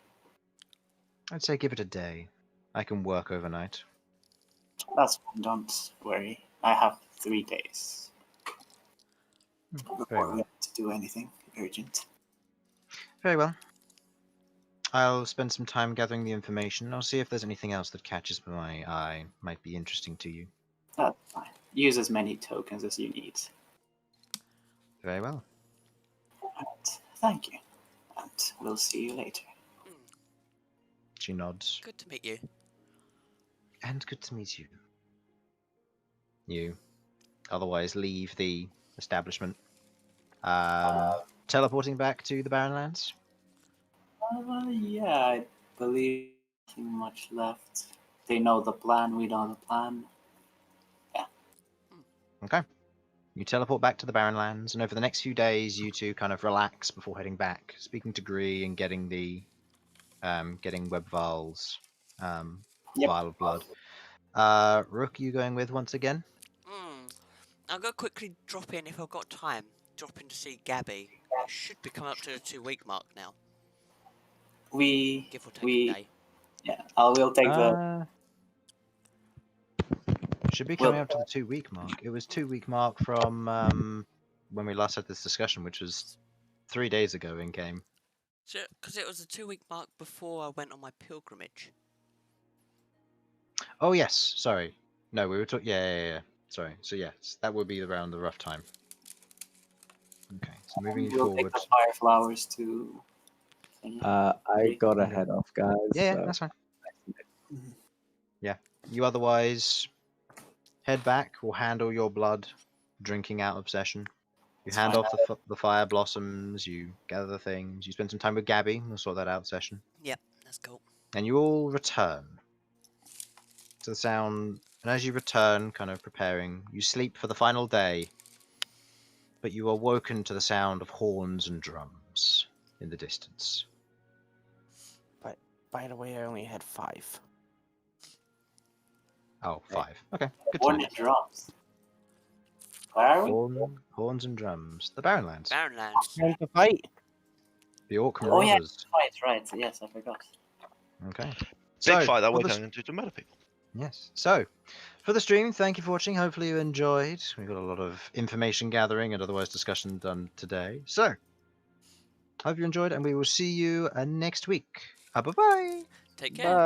I'd say give it a day. I can work overnight. That's fine. Don't worry. I have 3 days Very before we well. have to do anything urgent. Very well. I'll spend some time gathering the information. I'll see if there's anything else that catches my eye, might be interesting to you. That's fine. Use as many tokens as you need. Very well. Right. Thank you. And we'll see you later. She nods. Good to meet you. And good to meet you. You otherwise leave the establishment. Teleporting back to the Barren Lands? Yeah, I believe nothing much left. They know the plan, we know the plan. Okay. You teleport back to the Barren Lands, and over the next few days, you two kind of relax before heading back, speaking to Gree and getting the getting Webval's vial of blood. Rook, you going with once again? I'll go quickly drop in if I've got time. Drop in to see Gabby. It should be coming up to the 2-week mark now. Give or take a day. Yeah, we'll take the. Should be coming up to the 2-week mark. It was 2-week mark from when we last had this discussion, which was 3 days ago in game. So, because it was a 2-week mark before I went on my pilgrimage. Oh yes, sorry. No, we were talking. Yeah. Sorry. So yes, that would be around the rough time. Okay, so moving We'll forward. take the fire flowers to. I gotta head off, guys. Yeah, so- that's fine. Yeah, you otherwise head back or handle your blood drinking out obsession. You It's hand fine. off the fire blossoms. You gather the things. You spend some time with Gabby. We'll sort that out session. Yep, that's cool. And you all return to the sound. And as you return, kind of preparing, you sleep for the final day. But you are woken to the sound of horns and drums in the distance. By the way, I only had 5. Oh, 5. Okay, good to know. Hornet drums. Where are we? Horns and drums. The Barren Lands. Barren Lands. Time to fight. The Orc Oh, yeah. Marauders. Right. Yes, I forgot. Okay. Big So, fight that for we're the going into to murder people. Yes. So, for the stream, thank you for watching. Hopefully you enjoyed. We got a lot of information gathering and otherwise discussion done today. So, hope you enjoyed, and we will see you next week. Bye-bye. Take care. Bye.